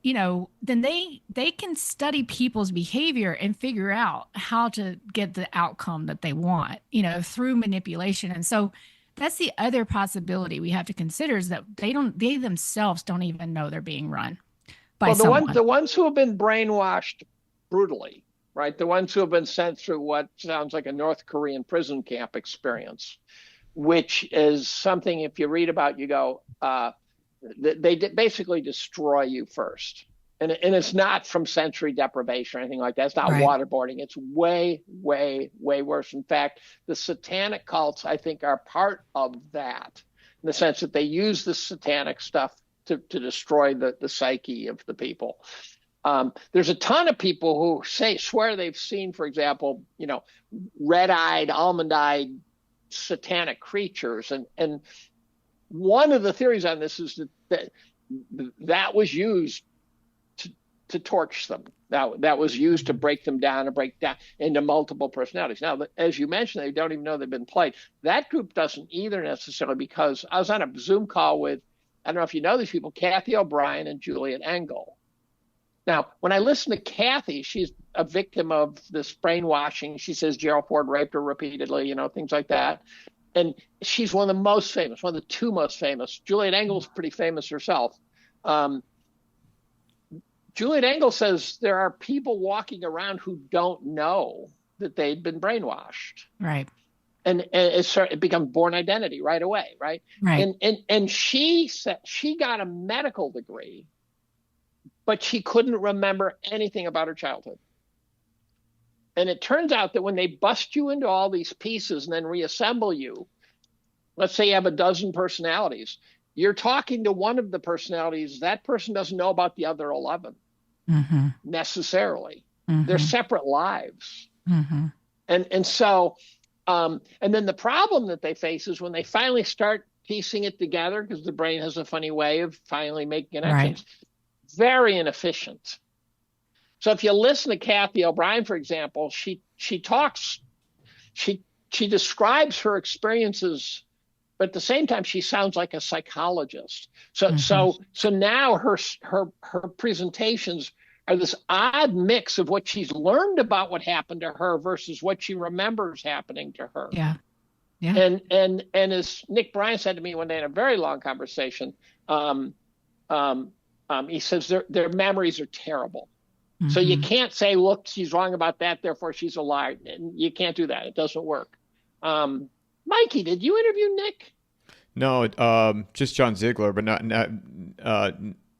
they can study people's behavior and figure out how to get the outcome that they want, through manipulation. And so that's the other possibility we have to consider, is that they themselves don't even know they're being run by someone. The ones who have been brainwashed brutally, right? The ones who have been sent through what sounds like a North Korean prison camp experience, which is something, if you read about, you go, they basically destroy you first. And it's not from sensory deprivation or anything like that. It's not waterboarding. It's way, way, way worse. In fact, the satanic cults, I think, are part of that, in the sense that they use the satanic stuff to destroy the psyche of the people. There's a ton of people who swear they've seen, for example, red-eyed, almond-eyed satanic creatures. And one of the theories on this is that was used to torch them. That was used to break them down and break down into multiple personalities. Now, as you mentioned, they don't even know they've been played. That group doesn't either, necessarily, because I was on a Zoom call with, I don't know if you know these people, Kathy O'Brien and Juliet Engel. Now, when I listen to Kathy, she's a victim of this brainwashing. She says Gerald Ford raped her repeatedly, things like that. And she's one of the most famous, one of the two most famous. Juliet Engel's pretty famous herself. Juliet Engel says there are people walking around who don't know that they'd been brainwashed. Right. And it becomes born identity right away, right? Right. And she said she got a medical degree, but she couldn't remember anything about her childhood. And it turns out that when they bust you into all these pieces and then reassemble you, let's say you have a dozen personalities, you're talking to one of the personalities. That person doesn't know about the other 11 necessarily. They're separate lives. And so, and then the problem that they face is when they finally start piecing it together, because the brain has a funny way of finally making connections, very inefficient. So if you listen to Kathy O'Brien, for example, she describes her experiences, but at the same time, she sounds like a psychologist. So now her presentations are this odd mix of what she's learned about what happened to her versus what she remembers happening to her. Yeah. And as Nick Bryan said to me one day in a very long conversation, he says their memories are terrible. So you can't say, look, she's wrong about that, therefore she's a liar. You can't do that. It doesn't work. Mikey, did you interview Nick? No, just John Ziegler, but not you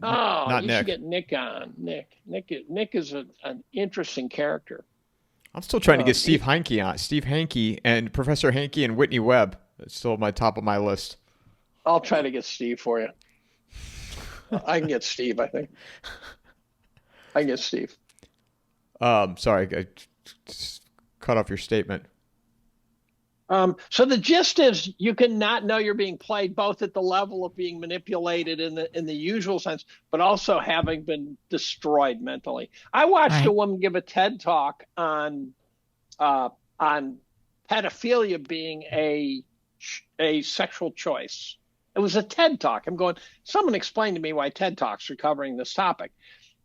Nick. Should get Nick on. Nick is an interesting character. I'm still trying to get Steve Hanke on. Steve Hanke and Professor Hanke and Whitney Webb. It's still at my top of my list. I'll try to get Steve for you. I can get Steve, I think. I can get Steve. Sorry, I just cut off your statement. So the gist is you can not know you're being played, both at the level of being manipulated in the usual sense, but also having been destroyed mentally. I watched a woman give a TED talk on pedophilia being a sexual choice. It was a TED talk. I'm going, someone explain to me why TED Talks are covering this topic.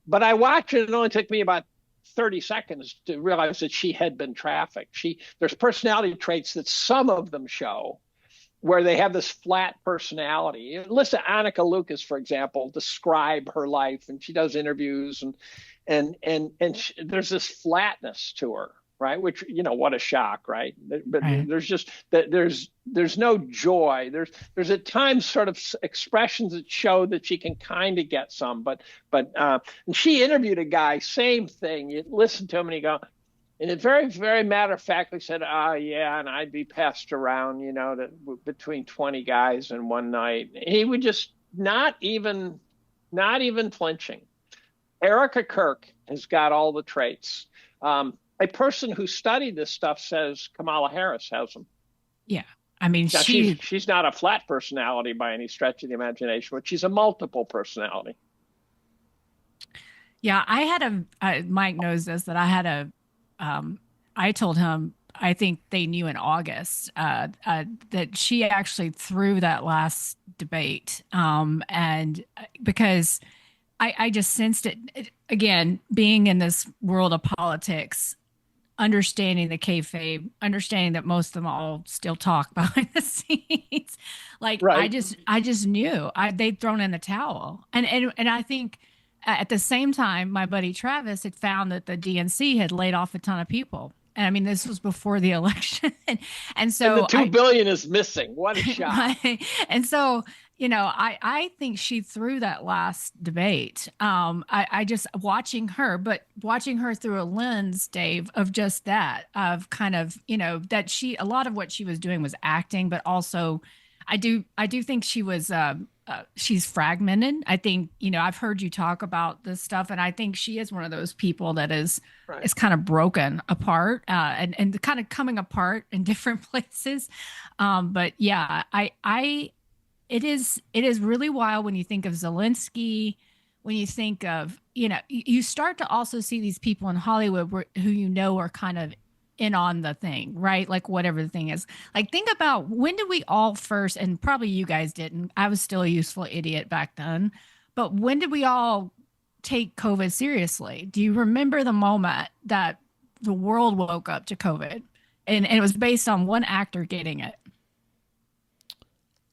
But I watched it. It only took me about 30 seconds to realize that she had been trafficked. There's personality traits that some of them show where they have this flat personality. Listen, Annika Lucas, for example, describe her life, and she does interviews, and there's this flatness to her, right? Which, what a shock, right? But there's just there's no joy. There's at times sort of expressions that show that she can kind of get some, but and she interviewed a guy, same thing. You listen to him and you go, and it very, very matter of factly said, yeah, and I'd be passed around, between 20 guys in one night. He would just not even flinching. Erica Kirk has got all the traits. A person who studied this stuff says Kamala Harris has them. Yeah. I mean, now, she's not a flat personality by any stretch of the imagination, but she's a multiple personality. Yeah. I had Mike knows this, that I had I told him, I think they knew in August that she actually threw that last debate. And because I just sensed it, again, being in this world of politics, understanding the kayfabe, understanding that most of them all still talk behind the scenes. I just knew they'd thrown in the towel. And I think at the same time, my buddy Travis had found that the DNC had laid off a ton of people. And I mean, this was before the election. and so the $2 billion is missing. What a shot. And so, I think she threw that last debate. I just watching her through a lens, Dave, of just that, of kind of, that a lot of what she was doing was acting, but also I do think she was, she's fragmented. I think, I've heard you talk about this stuff, and I think she is one of those people that is kind of broken apart, and kind of coming apart in different places. But yeah, it is really wild when you think of Zelensky, when you think of, you start to also see these people in Hollywood who are kind of in on the thing, right? Like whatever the thing is. Like think about, when did we all first, and probably you guys didn't, I was still a useful idiot back then, but when did we all take COVID seriously. Do you remember the moment that the world woke up to COVID? And it was based on one actor getting it.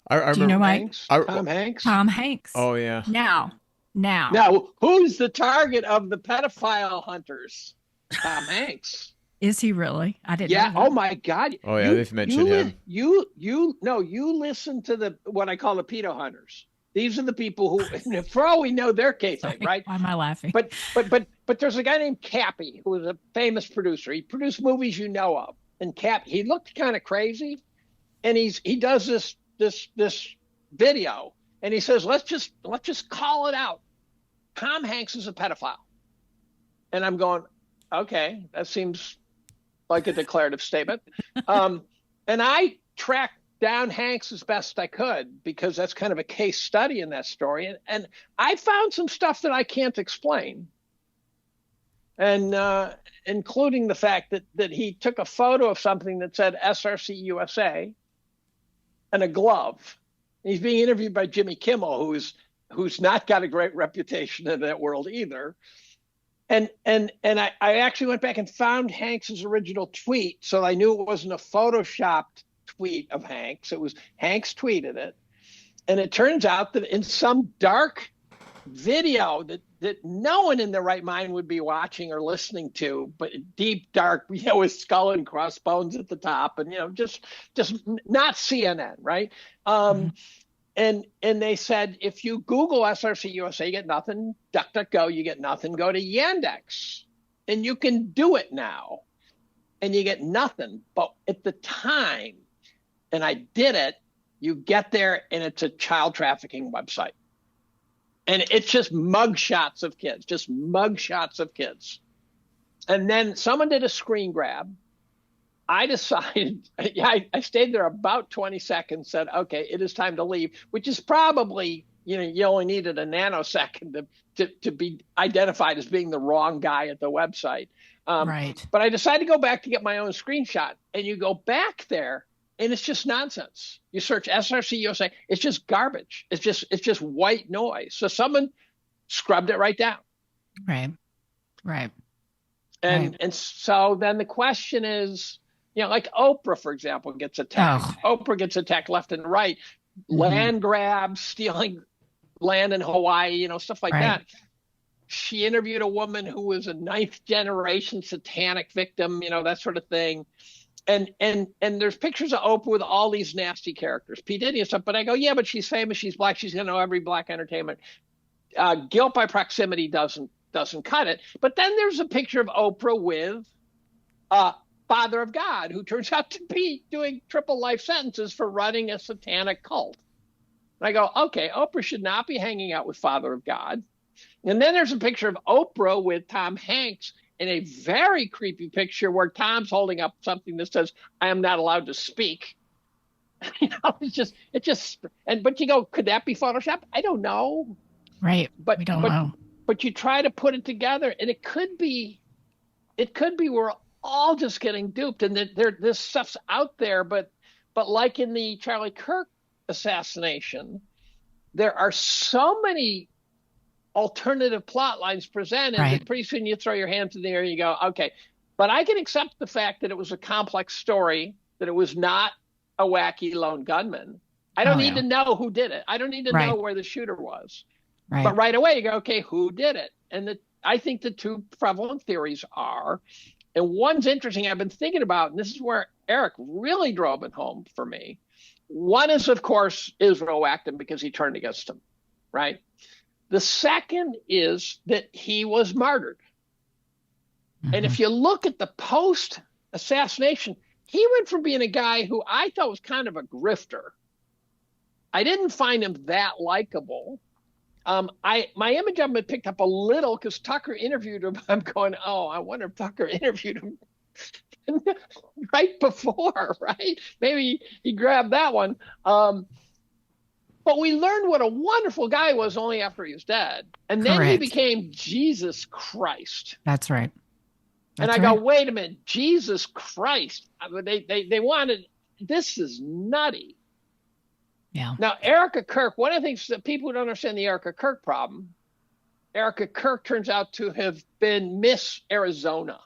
I Do you know, Mike? Hanks? Tom Hanks? Tom Hanks. Oh, yeah. Now. Now, who's the target of the pedophile hunters? Tom Hanks. Is he really? I didn't know Yeah. that. Oh my God. Oh, yeah, they've mentioned him. You listen to what I call the pedo hunters. These are the people who, for all we know, they're kayfabe, right? Why am I laughing? But there's a guy named Cappy who was a famous producer. He produced movies you know of. And he looked kind of crazy, and he does this video, and he says, let's just call it out. Tom Hanks is a pedophile. And I'm going, okay, that seems like a declarative statement. And I tracked down Hanks as best I could, because that's kind of a case study in that story. And I found some stuff that I can't explain. And including the fact that he took a photo of something that said SRC USA and a glove. He's being interviewed by Jimmy Kimmel, who's not got a great reputation in that world either. And I actually went back and found Hanks's original tweet, so I knew it wasn't a photoshopped tweet of Hanks. It was Hanks tweeted it. And it turns out that in some dark video that no one in their right mind would be watching or listening to, but deep dark, with skull and crossbones at the top, and just not CNN, right? And they said, if you Google SRC USA, you get nothing. DuckDuckGo, you get nothing. Go to Yandex, and you can do it now, and you get nothing. But at the time, and I did it, you get there, and it's a child trafficking website. And it's just mugshots of kids, And then someone did a screen grab. I decided, I stayed there about 20 seconds, said, okay, it is time to leave, which is probably, you only needed a nanosecond to be identified as being the wrong guy at the website. Right. But I decided to go back to get my own screenshot. And you go back there, and it's just nonsense. You search SRC USA, it's just garbage. It's just white noise. So someone scrubbed it right down. Right. And so then the question is, like Oprah, for example, gets attacked. Oprah gets attacked left and right. Land grabs, stealing land in Hawaii, stuff like that. She interviewed a woman who was a 9th generation satanic victim, that sort of thing. And there's pictures of Oprah with all these nasty characters, P. Diddy and stuff. But I go, yeah, but she's famous. She's black. She's going to know every black entertainment. Guilt by proximity doesn't cut it. But then there's a picture of Oprah with Father of God, who turns out to be doing triple life sentences for running a satanic cult. And I go, okay, Oprah should not be hanging out with Father of God. And then there's a picture of Oprah with Tom Hanks in a very creepy picture where Tom's holding up something that says, I am not allowed to speak. But you go, could that be Photoshop? I don't know. Right. We don't know. But you try to put it together, and it could be we're all just getting duped, and this stuff's out there. But like in the Charlie Kirk assassination, there are so many alternative plot lines presented that pretty soon you throw your hands in the air and you go, okay. But I can accept the fact that it was a complex story, that it was not a wacky lone gunman. I don't need to know who did it. I don't need to know where the shooter was. Right. But right away you go, okay, who did it? And I think the two prevalent theories are, and one's interesting I've been thinking about, and this is where Eric really drove it home for me. One is, of course, Israel whacked him because he turned against him, right? The second is that he was martyred. Mm-hmm. And if you look at the post-assassination, he went from being a guy who I thought was kind of a grifter. I didn't find him that likable. My image of him had picked up a little because Tucker interviewed him. I'm going, oh, I wonder if Tucker interviewed him right before, right? Maybe he grabbed that one. But we learned what a wonderful guy was only after he was dead. And then he became Jesus Christ. That's right. And I go, wait a minute, Jesus Christ. They wanted, this is nutty. Yeah. Now, Erica Kirk, one of the things that people who don't understand the Erica Kirk problem, Erica Kirk turns out to have been Miss Arizona.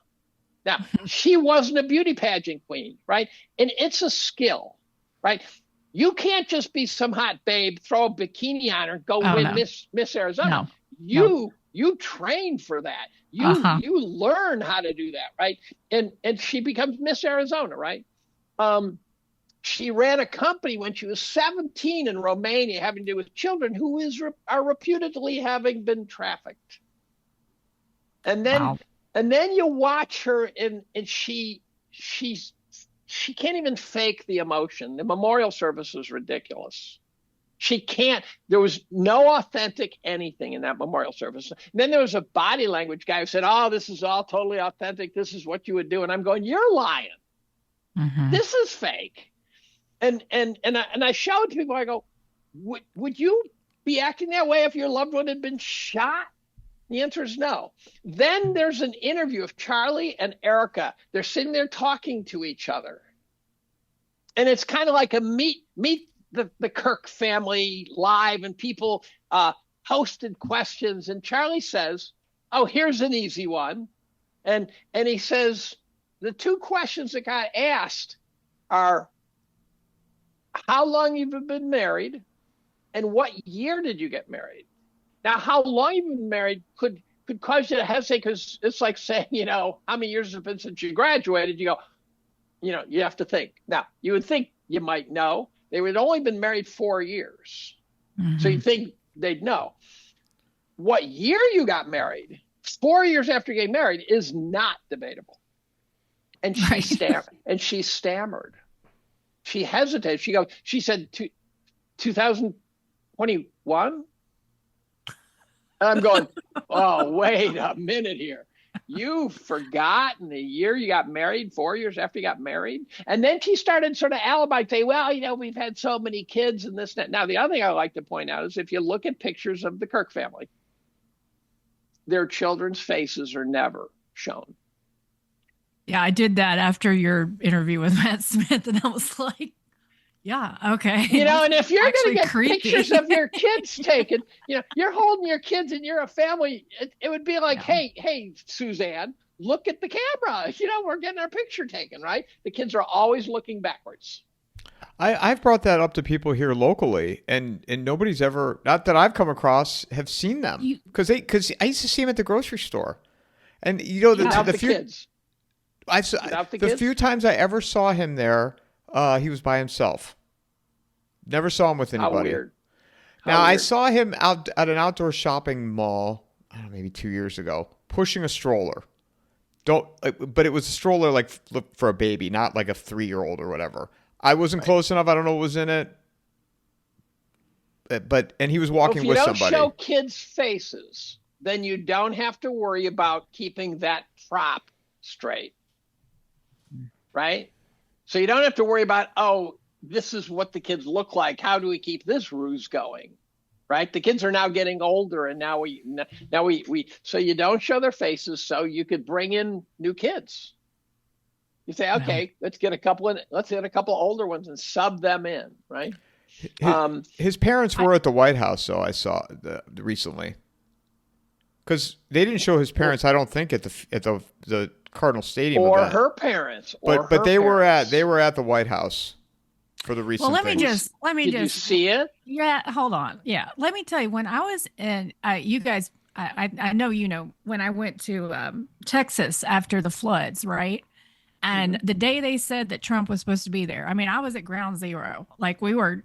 Now, she wasn't a beauty pageant queen, right? And it's a skill, right? You can't just be some hot babe, throw a bikini on her, go win no. Miss Arizona. No. You train for that. Uh-huh. You learn how to do that, right? And she becomes Miss Arizona, right? She ran a company when she was 17 in Romania, having to do with children who are reputedly having been trafficked. And then you watch her, and she can't even fake the emotion. The memorial service is ridiculous. She can't. There was no authentic anything in that memorial service. And then there was a body language guy who said, "Oh, this is all totally authentic. This is what you would do." And I'm going, "You're lying. Mm-hmm. This is fake." And I show it to people. I go, "Would you be acting that way if your loved one had been shot?" The answer is no. Then there's an interview of Charlie and Erica. They're sitting there talking to each other. And it's kind of like a meet the Kirk family live, and people posted questions. And Charlie says, "Oh, here's an easy one." And he says, the two questions that got asked are, how long you've been married and what year did you get married? Now, how long you've been married could cause you to hesitate, because it's like saying, how many years has it been since you graduated? You go, you have to think. Now, you would think you might know. They would only been married 4 years. Mm-hmm. So you think they'd know. What year you got married, 4 years after getting married, is not debatable. And she stammered. She hesitated. She said 2021. I'm going, oh, wait a minute here. You've forgotten the year you got married, 4 years after you got married? And then she started sort of alibi, say, well, we've had so many kids and this and that. Now, the other thing I like to point out is if you look at pictures of the Kirk family, their children's faces are never shown. Yeah, I did that after your interview with Matt Smith, and I was like, yeah, okay. And if you're going to get pictures of your kids taken, you're holding your kids and you're a family, it would be like, hey, Suzanne, look at the camera. We're getting our picture taken, right? The kids are always looking backwards. I've brought that up to people here locally, and nobody's ever, not that I've come across, have seen them. Because I used to see them at the grocery store. And, the few times I ever saw him there, he was by himself. Never saw him with anybody. How weird. I saw him out at an outdoor shopping mall, I don't know, maybe 2 years ago, pushing a stroller. But it was a stroller like for a baby, not like a 3-year-old or whatever. I wasn't close enough. I don't know what was in it. And he was walking with somebody. If you don't show kids' faces, then you don't have to worry about keeping that prop straight. Right? So you don't have to worry about, this is what the kids look like. How do we keep this ruse going? Right? The kids are now getting older, and now we so you don't show their faces, so you could bring in new kids. You say, okay, let's get a couple older ones and sub them in, right? His parents were at the White House, though, I saw recently. Because they didn't show his parents, I don't think, at the Cardinal Stadium or event. Her parents. But they were at the White House for the recent. Well, let me just. Did you see it? Yeah, hold on. Yeah, let me tell you. When I was in, you guys, I know when I went to Texas after the floods, right? And the day they said that Trump was supposed to be there, I mean, I was at ground zero. Like we were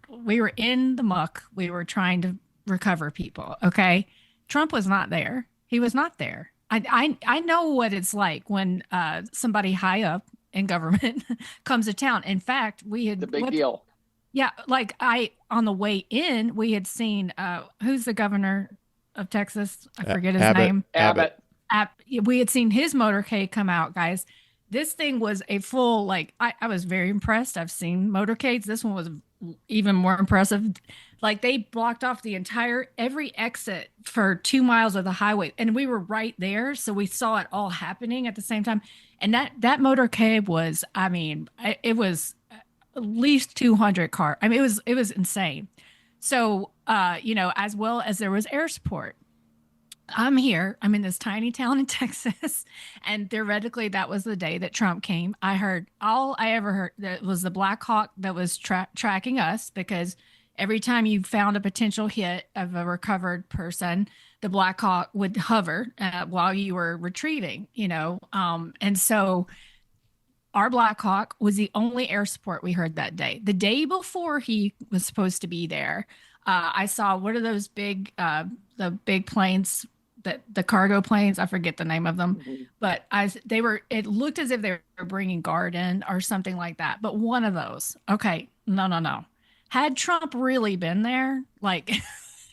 in the muck. We were trying to recover people. Okay, Trump was not there. He was not there. I know what it's like when somebody high up in government comes to town. In fact, we had the big deal. Yeah, like on the way in, we had seen who's the governor of Texas? I forget his name. Abbott. We had seen his motorcade come out, guys. This thing was a full, I was very impressed. I've seen motorcades. This one was even more impressive. Like they blocked off every exit for 2 miles of the highway. And we were right there. So we saw it all happening at the same time. And that motorcade was, it was at least 200 cars. I mean, it was insane. So, as well as there was air support. I'm here. I'm in this tiny town in Texas, and theoretically, that was the day that Trump came. I heard all I ever heard that was the Black Hawk that was tracking us because every time you found a potential hit of a recovered person, the Black Hawk would hover while you were retrieving. And so our Black Hawk was the only air support we heard that day. The day before he was supposed to be there, I saw what are those the big planes that the cargo planes? I forget the name of them, but it looked as if they were bringing guard in or something like that. But one of those, okay, no. Had Trump really been there, like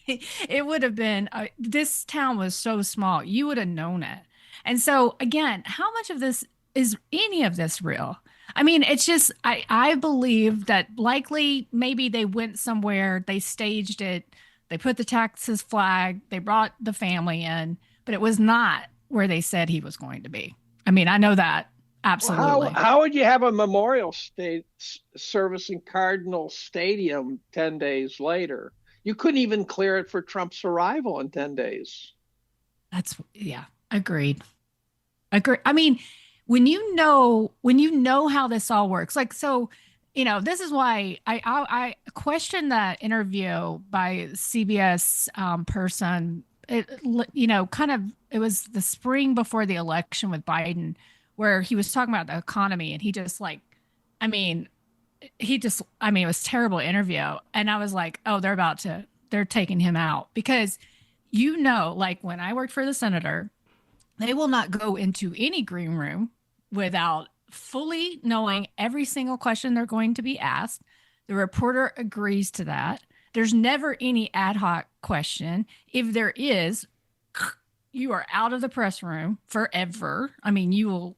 it would have been, this town was so small, you would have known it. And so again, how much of this is any of this real? I mean, it's just, I believe that likely maybe they went somewhere, they staged it, they put the Texas flag, they brought the family in, but it was not where they said he was going to be. I mean, I know that. Absolutely. Well, how would you have a memorial service in Cardinal Stadium 10 days later? You couldn't even clear it for Trump's arrival in 10 days. Yeah, agreed. I mean, when you know how this all works, like, so, this is why I questioned that interview by CBS person. It was the spring before the election with Biden, where he was talking about the economy, and it was a terrible interview. And I was like, oh, they're taking him out because, like when I worked for the senator, they will not go into any green room without fully knowing every single question they're going to be asked. The reporter agrees to that. There's never any ad hoc question. If there is, you are out of the press room forever. I mean, you will,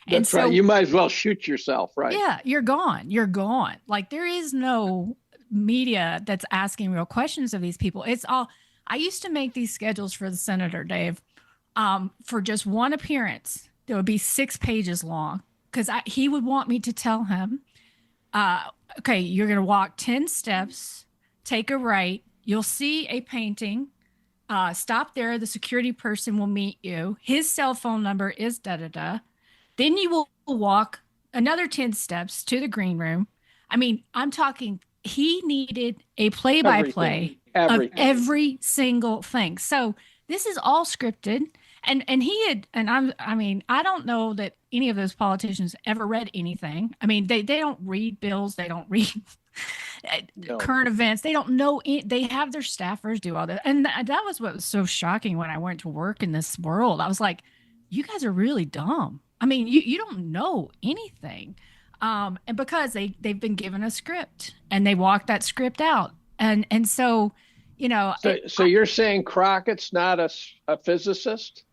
That's right. You might as well shoot yourself, right? Yeah, you're gone. You're gone. Like, there is no media that's asking real questions of these people. It's all, I used to make these schedules for the senator, Dave, for just one appearance. There would be 6 pages long because he would want me to tell him, okay, you're going to walk 10 steps, take a right. You'll see a painting. Stop there. The security person will meet you. His cell phone number is da-da-da. Then you will walk another 10 steps to the green room. I mean, I'm talking, he needed a play-by-play of every single thing. So this is all scripted. And he had, and I don't know that any of those politicians ever read anything. I mean, they don't read bills. They don't read current events. They don't know. They have their staffers do all that. And that was what was so shocking when I went to work in this world. I was like, you guys are really dumb. I mean, you don't know anything. And because they've been given a script and they walked that script out. And so, So you're saying Crockett's not a physicist?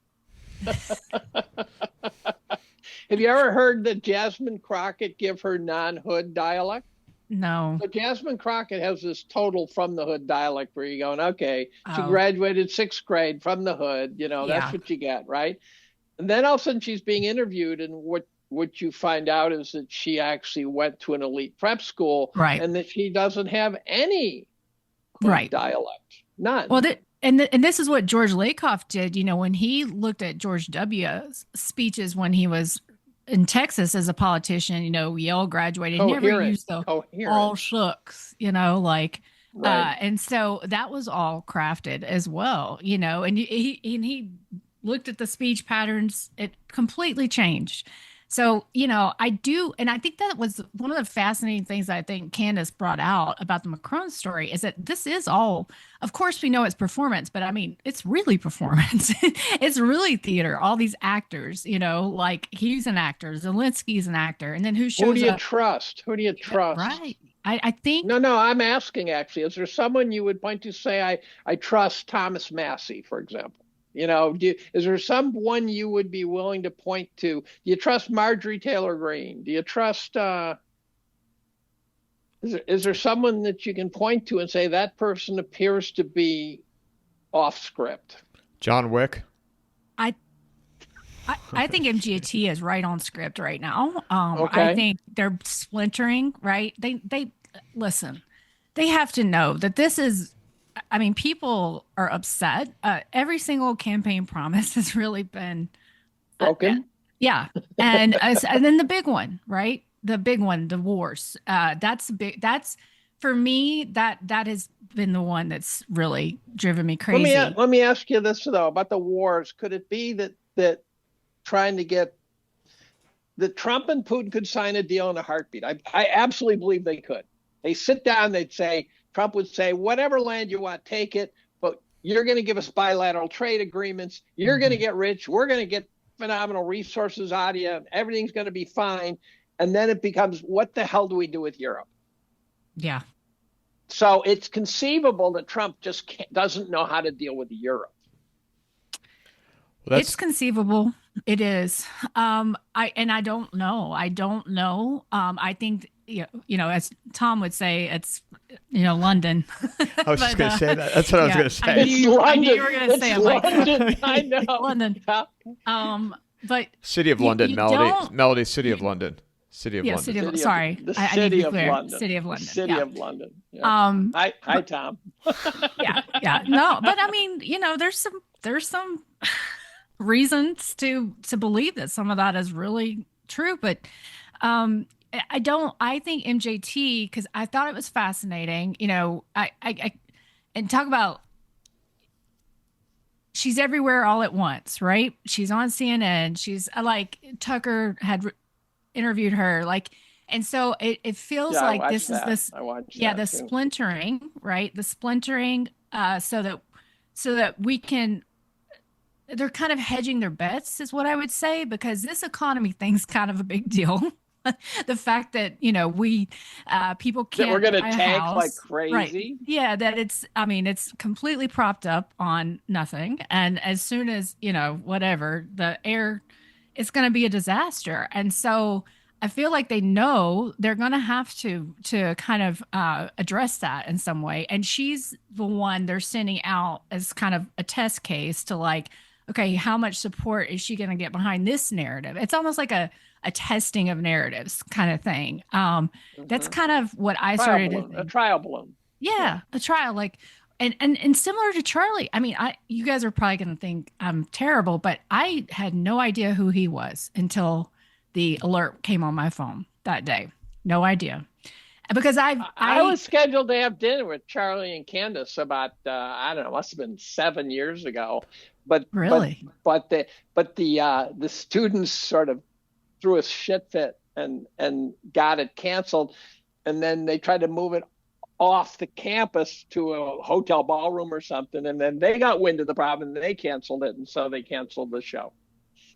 Have you ever heard that Jasmine Crockett give her non-hood dialect? No. So Jasmine Crockett has this total from the hood dialect where you're going, okay, she graduated 6th grade from the hood, that's what you get, right? And then all of a sudden she's being interviewed, and what you find out is that she actually went to an elite prep school, right, and that she doesn't have any hood dialect, none. Well, and this is what George Lakoff did, when he looked at George W.'s speeches when he was in Texas as a politician, Yale graduated, never used the all shucks, right. And so that was all crafted as well, and he looked at the speech patterns, it completely changed. So, I do, and I think that was one of the fascinating things that I think Candace brought out about the Macron story is that this is all, of course, we know it's performance, but I mean, it's really performance. It's really theater. All these actors, like he's an actor, Zelensky's an actor, and then who shows up? Who do you trust? Who do you trust? Right. I think. No, I'm asking actually, is there someone you would point to say, I trust Thomas Massey, for example? Is there someone you would be willing to point to? Do you trust Marjorie Taylor Greene? Do you trust, is there someone that you can point to and say that person appears to be off script? John Wick. I think MGT is right on script right now. Okay. I think they're splintering, right? They listen, they have to know that this is I mean, people are upset. Every single campaign promise has really been Broken. yeah. And then the big one, right? The big one, the wars. That's big. That's for me, that has been the one that's really driven me crazy. Let me ask you this though about the wars. Could it be that trying to get that Trump and Putin could sign a deal in a heartbeat? I absolutely believe they could. They sit down, they'd say, Trump would say, whatever land you want, take it, but you're going to give us bilateral trade agreements. You're going to get rich. We're going to get phenomenal resources out of you. Everything's going to be fine. And then it becomes, what the hell do we do with Europe? Yeah. So it's conceivable that Trump just doesn't know how to deal with Europe. Well, it's conceivable. It is. I don't know. I think, as Tom would say, it's, London. I was just going to say that. That's what I was going to say. I knew you were going to say it. London. I know. London. But City of London, Melody, City of London. City of London. City of, sorry. The city of London. City of London. City of London. Yeah. Hi, Tom. Yeah. No, but I mean, there's some reasons to believe that some of that is really true, but I think MJT, because I thought it was fascinating, I and talk about she's everywhere all at once, right? She's on CNN. She's like Tucker had interviewed her, and so it feels like this is this, the splintering, right? The splintering, so that we can. They're kind of hedging their bets, is what I would say, because this economy thing's kind of a big deal. The fact that we people can't, that we're going to tank house, like crazy, right? Yeah, that it's completely propped up on nothing, and as soon as whatever, the air, it's going to be a disaster. And so I feel like they know they're going to have to kind of address that in some way. And she's the one they're sending out as kind of a test case to okay, how much support is she going to get behind this narrative? It's almost like a testing of narratives kind of thing. That's kind of what I started to think. A trial balloon. Yeah, a trial, and similar to Charlie. I mean, you guys are probably going to think I'm terrible, but I had no idea who he was until the alert came on my phone that day. No idea. Because I was scheduled to have dinner with Charlie and Candace about I don't know, must have been 7 years ago. But really, but the students sort of threw a shit fit and got it canceled, and then they tried to move it off the campus to a hotel ballroom or something, and then they got wind of the problem and they canceled it, and so they canceled the show.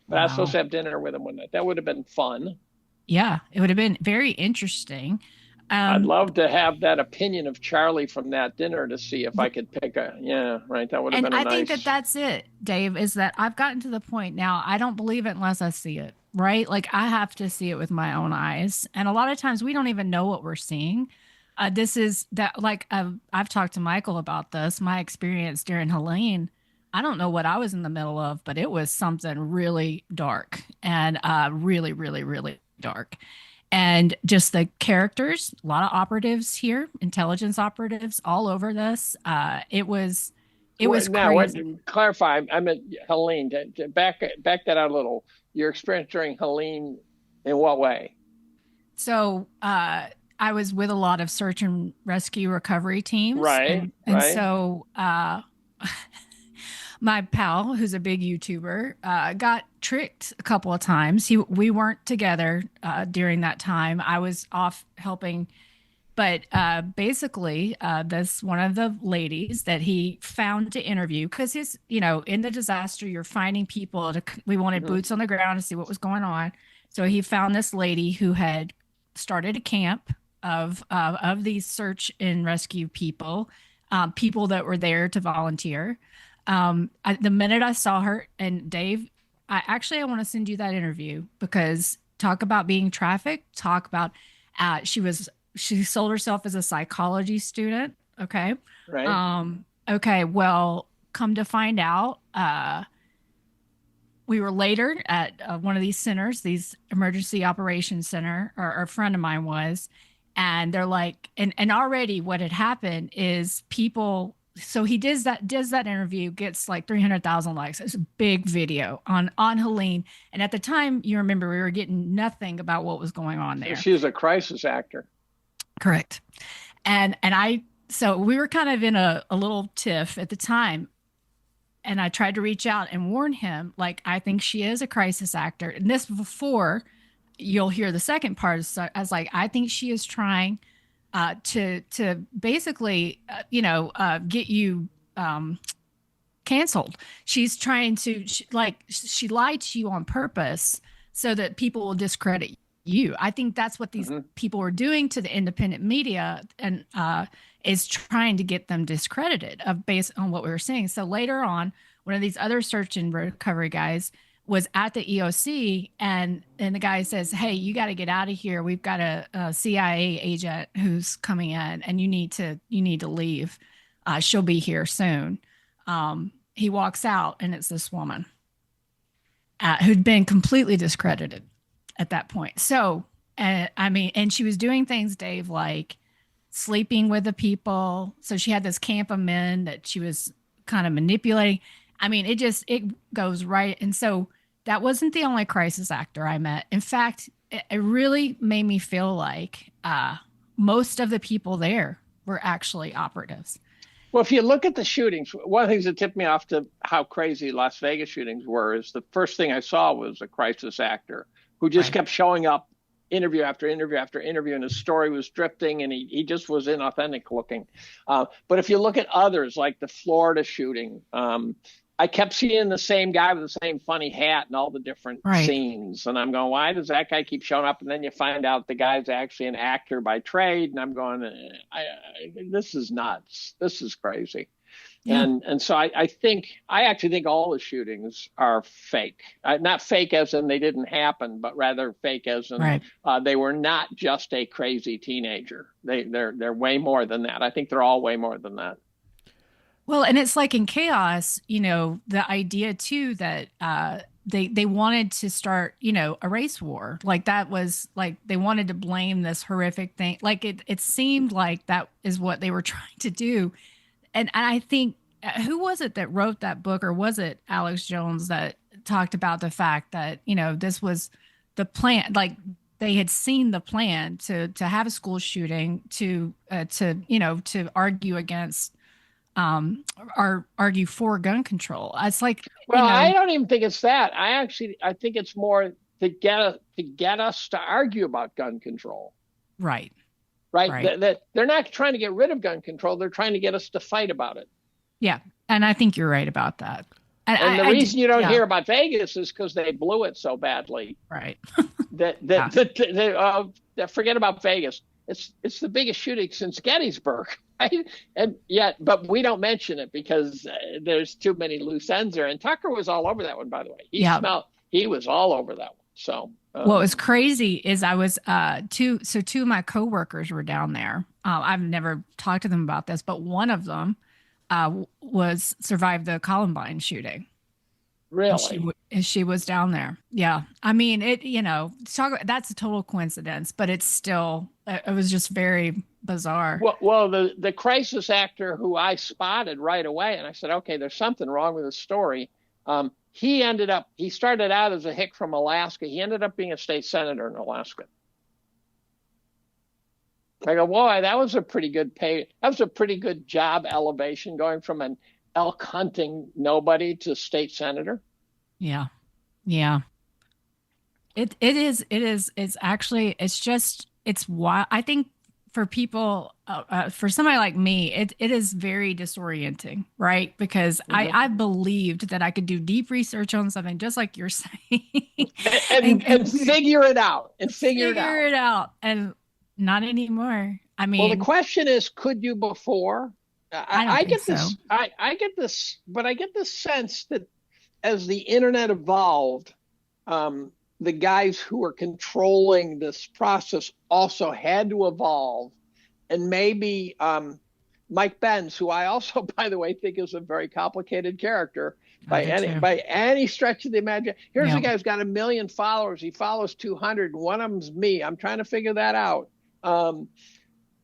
But I was supposed to have dinner with them one night. That would have been fun. Yeah, it would have been very interesting. I'd love to have that opinion of Charlie from that dinner to see if I could pick that would have been I think that's it, Dave, is that I've gotten to the point now, I don't believe it unless I see it, right? I have to see it with my own eyes. And a lot of times we don't even know what we're seeing. This is that, I've talked to Michael about this, my experience during Helene. I don't know what I was in the middle of, but it was something really dark and really, really, really dark. And just the characters, a lot of operatives here, intelligence operatives all over this. It was crazy. Clarify, I meant Helene. Back that out a little. Your experience during Helene, in what way? So I was with a lot of search and rescue recovery teams. Right. And so my pal, who's a big YouTuber, got tricked a couple of times. We weren't together during that time. I was off helping, but basically, this one of the ladies that he found to interview, because his, in the disaster, you're finding people. We wanted boots on the ground to see what was going on. So he found this lady who had started a camp of these search and rescue people, people that were there to volunteer. The minute I saw her, and Dave, I want to send you that interview, because talk about being trafficked, talk about, she sold herself as a psychology student. Okay. Right. Okay. Well, come to find out, we were later at one of these centers, these emergency operations center, or a friend of mine was, and they're like, and already what had happened is people so he does that interview, gets like 300,000 likes. It's a big video on Helene. And at the time, you remember, we were getting nothing about what was going on there. She was a crisis actor. Correct. So we were kind of in a little tiff at the time. And I tried to reach out and warn him, like, I think she is a crisis actor. And this before you'll hear the second part. So I was like, I think she is trying to basically, get you canceled. She's trying to, she lied to you on purpose so that people will discredit you. I think that's what these people are doing to the independent media, and is trying to get them discredited based on what we were seeing. So later on, one of these other search and recovery guys was at the EOC, and the guy says, "Hey, you got to get out of here. We've got a CIA agent who's coming in, and you need to leave. She'll be here soon." He walks out, and it's this woman who'd been completely discredited at that point. So, and she was doing things, Dave, like sleeping with the people. So she had this camp of men that she was kind of manipulating. I mean, it goes right. And so that wasn't the only crisis actor I met. In fact, it really made me feel like most of the people there were actually operatives. Well, if you look at the shootings, one of the things that tipped me off to how crazy Las Vegas shootings were is the first thing I saw was a crisis actor who just kept showing up interview after interview after interview, and his story was drifting, and he just was inauthentic looking. But if you look at others, like the Florida shooting, I kept seeing the same guy with the same funny hat and all the different scenes. And I'm going, why does that guy keep showing up? And then you find out the guy's actually an actor by trade. And I'm going, this is nuts. This is crazy. Yeah. And so I actually think all the shootings are fake. Not fake as in they didn't happen, but rather fake as in they were not just a crazy teenager. They're way more than that. I think they're all way more than that. Well, and it's like in Chaos, the idea too that they wanted to start, a race war. Like that was like they wanted to blame this horrific thing. Like it seemed like that is what they were trying to do. And I think, who was it that wrote that book, or was it Alex Jones that talked about the fact that, this was the plan, like they had seen the plan to have a school shooting, to argue against argue for gun control. It's like, well, I don't even think it's that. I think it's more to get us to argue about gun control. Right. That they're not trying to get rid of gun control. They're trying to get us to fight about it. Yeah. And I think you're right about that. And the reason you don't hear about Vegas is because they blew it so badly. Right. Forget about Vegas. It's the biggest shooting since Gettysburg. Right? And yet, but we don't mention it because there's too many loose ends there. And Tucker was all over that one, by the way. He was all over that one. So what was crazy is I was two of my coworkers were down there. I've never talked to them about this, but one of them survived the Columbine shooting. Really? She was down there. Yeah. I mean, that's a total coincidence, but it's still, it was just very bizarre. Well, the crisis actor who I spotted right away, and I said, okay, there's something wrong with the story. He started out as a hick from Alaska. He ended up being a state senator in Alaska. I go, boy, that was a pretty good pay. That was a pretty good job elevation, going from an elk hunting nobody to state senator. Yeah. Yeah. It's actually, it's wild. I think for people, for somebody like me, it is very disorienting, right? Because I believed that I could do deep research on something, just like you're saying, and figure it out, figure it out, and not anymore. I mean, well, the question is, could you before? I get this. So. I get this, but I get this sense that as the internet evolved, the guys who were controlling this process also had to evolve. And maybe Mike Benz, who I also, by the way, think is a very complicated character by any stretch of the imagination. Here's a guy who's got 1 million followers. He follows 200. One of them's me. I'm trying to figure that out.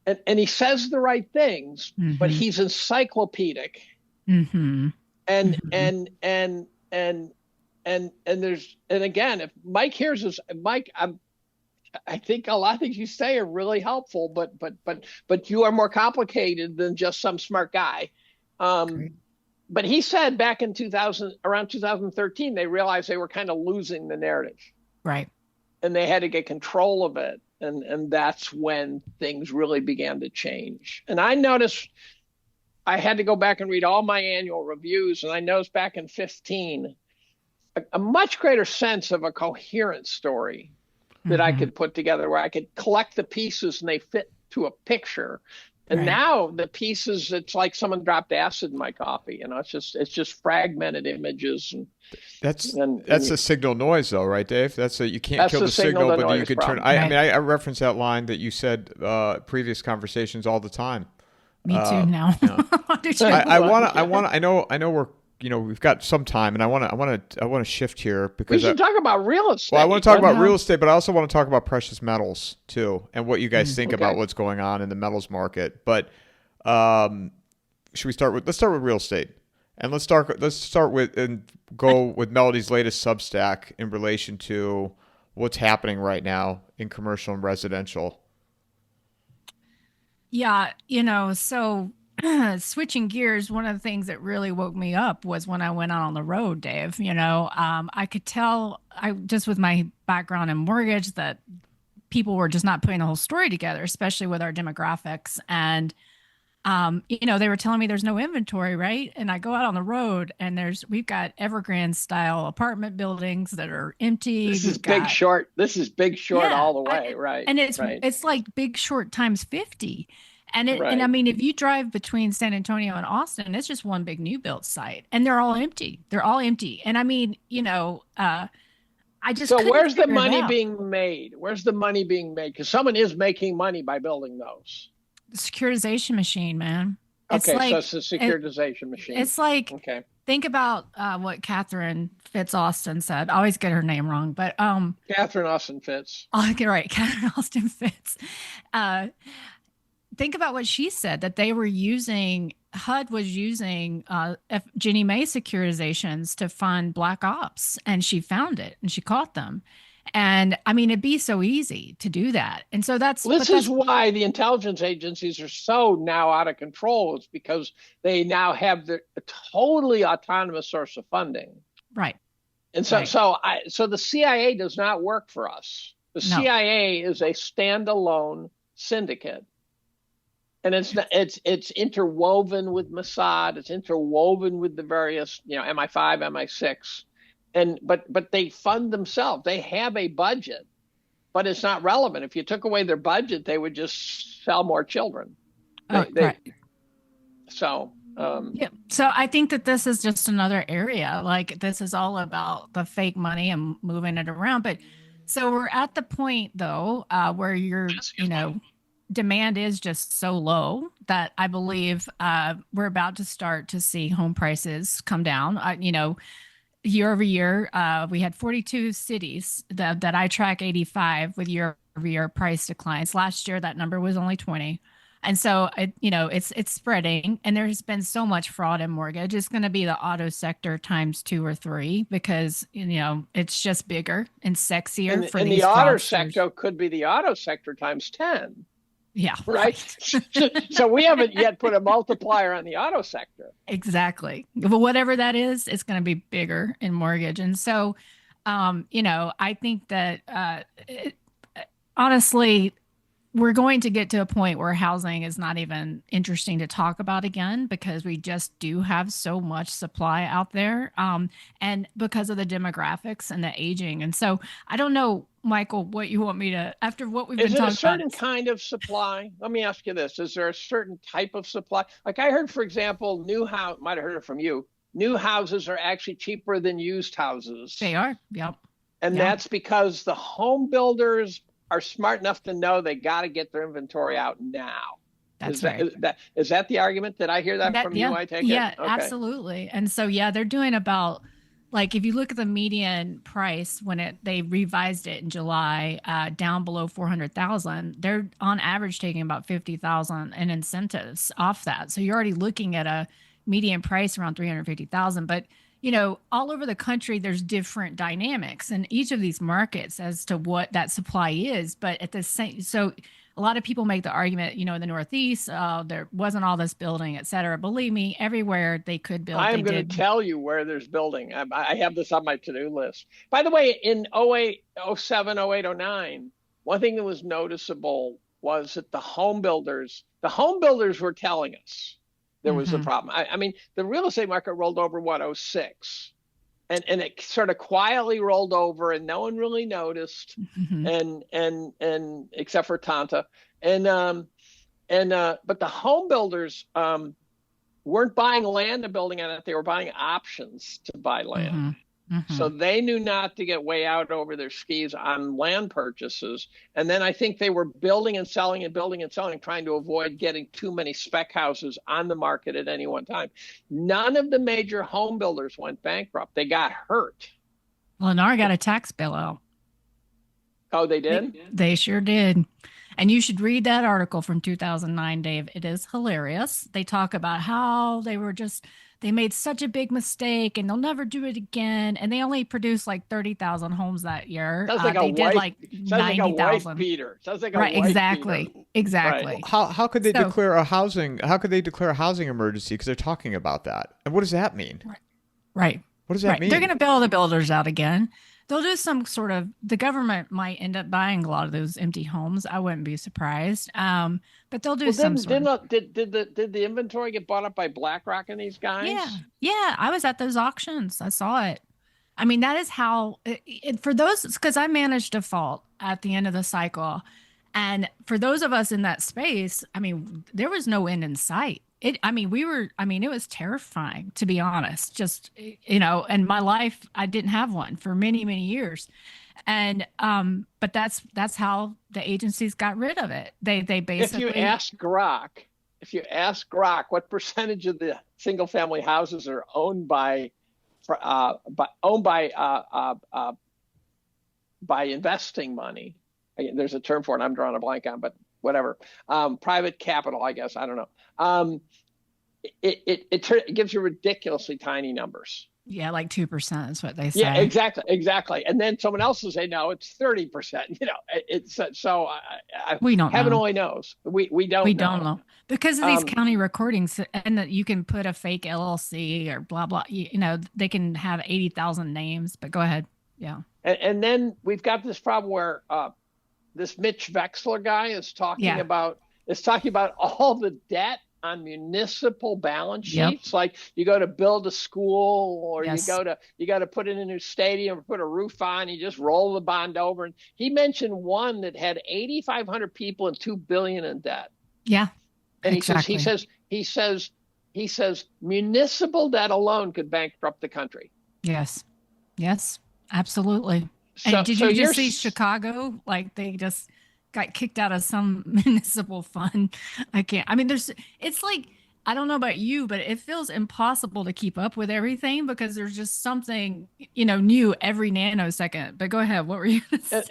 and he says the right things, but he's encyclopedic. Mm-hmm. And Mm-hmm. and there's, and again, if Mike hears this, Mike, I think a lot of things you say are really helpful, but you are more complicated than just some smart guy. But he said back in around 2013, they realized they were kind of losing the narrative. Right. And they had to get control of it. And that's when things really began to change. And I noticed, I had to go back and read all my annual reviews. And I noticed back in 15, a much greater sense of a coherent story that I could put together, where I could collect the pieces and they fit to a picture. And now the pieces, it's like someone dropped acid in my coffee. You know, it's just fragmented images. And that's a signal noise, though, right, Dave? You can't kill the signal, but you can turn. I mean, I reference that line that you said previous conversations all the time. Me too. Now, I want. I know we're. We've got some time, and I want to shift here because we should talk about real estate. Well, I want to talk about real estate, but I also want to talk about precious metals too, and what you guys think about what's going on in the metals market. But should we start with? Let's start with real estate, and let's start with and go with Melody's latest Substack in relation to what's happening right now in commercial and residential. Yeah, so. Switching gears, one of the things that really woke me up was when I went out on the road, Dave. I could tell, just with my background in mortgage, that people were just not putting the whole story together, especially with our demographics. And they were telling me there's no inventory, right? And I go out on the road, and we've got Evergrande style apartment buildings that are empty. This is Big Short. This is Big Short all the way, right? And it's like Big Short times 50. And and I mean, if you drive between San Antonio and Austin, it's just one big new build site, and they're all empty. And I mean, I just so where's the money being made? Where's the money being made? Because someone is making money by building those. The securitization machine, man. So it's a securitization machine. It's like, think about what Catherine Fitz Austin said. I always get her name wrong, but Catherine Austin Fitz. Oh, get right, Catherine Austin Fitz. Think about what she said, that they were using, HUD was using Ginnie Mae securitizations to fund black ops, and she found it and she caught them. And I mean, it'd be so easy to do that. And so this is why the intelligence agencies are so now out of control. It's because they now have a totally autonomous source of funding. Right. And so the CIA does not work for us. The CIA is a standalone syndicate. And it's interwoven with Mossad. It's interwoven with the various, MI5, MI6, but they fund themselves. They have a budget, but it's not relevant. If you took away their budget, they would just sell more children. Right. So So I think that this is just another area. Like, this is all about the fake money and moving it around. But so we're at the point though where you're, demand is just so low that I believe we're about to start to see home prices come down. Year over year, we had 42 cities that I track 85 with year over year price declines. Last year, that number was only 20. And so, it's spreading, and there's been so much fraud in mortgage. It's going to be the auto sector times 2 or 3 because, it's just bigger and sexier for these the auto fraudsters. sector could be the auto sector times 10. Yeah. Right. So we haven't yet put a multiplier on the auto sector. Exactly. But whatever that is, it's going to be bigger in mortgage. And so, I think that honestly, we're going to get to a point where housing is not even interesting to talk about again, because we just do have so much supply out there. And because of the demographics and the aging. And so I don't know, Michael, what you want me to, after what we've been talking about. Is it a certain kind of supply? Let me ask you this. Is there a certain type of supply? Like I heard, for example, might have heard it from you. New houses are actually cheaper than used houses. They are. Yep. And that's because the home builders are smart enough to know they got to get their inventory out now. That's right. Is that the argument? Did I hear that from you? I take it? Yeah, okay. Absolutely. And so, they're doing about like if you look at the median price when they revised it in July, down below 400,000, they're on average taking about 50,000 in incentives off that. So you're already looking at a median price around 350,000. But all over the country, there's different dynamics in each of these markets as to what that supply is. But at the same, so a lot of people make the argument, in the Northeast, there wasn't all this building, et cetera. Believe me, everywhere they could build. I'm going to tell you where there's building. I have this on my to-do list. By the way, in 08, 07, 08, 09, one thing that was noticeable was that the home builders were telling us there was a problem. I mean, the real estate market rolled over, 06? And it sort of quietly rolled over and no one really noticed, and except for Tanta. But the home builders weren't buying land and building on it. They were buying options to buy land. So they knew not to get way out over their skis on land purchases. And then I think they were building and selling and building and selling, trying to avoid getting too many spec houses on the market at any one time. None of the major home builders went bankrupt. They got hurt. Lennar got a tax bailout. Oh, they did? They sure did. And you should read that article from 2009, Dave. It is hilarious. They talk about how they made such a big mistake and they'll never do it again. And they only produced like 30,000 homes that year. Sounds like they did like 90,000. Peter. Sounds like a right, exactly. Peter. Exactly. Right. How could they declare a housing emergency? Because they're talking about that. And what does that mean? Right. What does that mean? They're going to bail the builders out again. They'll do some sort of, the government might end up buying a lot of those empty homes. I wouldn't be surprised. But they'll do some sort of. Did the inventory get bought up by BlackRock and these guys? Yeah. I was at those auctions. I saw it. I mean, that is how, for those, because I managed default at the end of the cycle. And for those of us in that space, I mean, there was no end in sight. It was terrifying, to be honest. Just, in my life, I didn't have one for many, many years. And, but that's how the agencies got rid of it. They basically. If you ask Grok, what percentage of the single family houses are owned by investing money? There's a term for it. I'm drawing a blank on, but whatever. Private capital, I guess. I don't know. It gives you ridiculously tiny numbers. Yeah, like 2% is what they say. Yeah, exactly. And then someone else will say, no, it's 30%. It's so. We don't know. Heaven only knows. We don't know because of these county recordings, and that you can put a fake LLC or blah blah. They can have 80,000 names. But go ahead. Yeah. And then we've got this problem where this Mitch Wexler guy is talking about all the debt on municipal balance sheets. Like you go to build a school, or you got to put in a new stadium or put a roof on, you just roll the bond over. And he mentioned one that had 8,500 people and $2 billion in debt. Yeah. And exactly. he says municipal debt alone could bankrupt the country. Yes, absolutely. And did you just see Chicago? Like they just got kicked out of some municipal fund. It's like, I don't know about you, but it feels impossible to keep up with everything because there's just something, new every nanosecond. But go ahead. What were you going to say?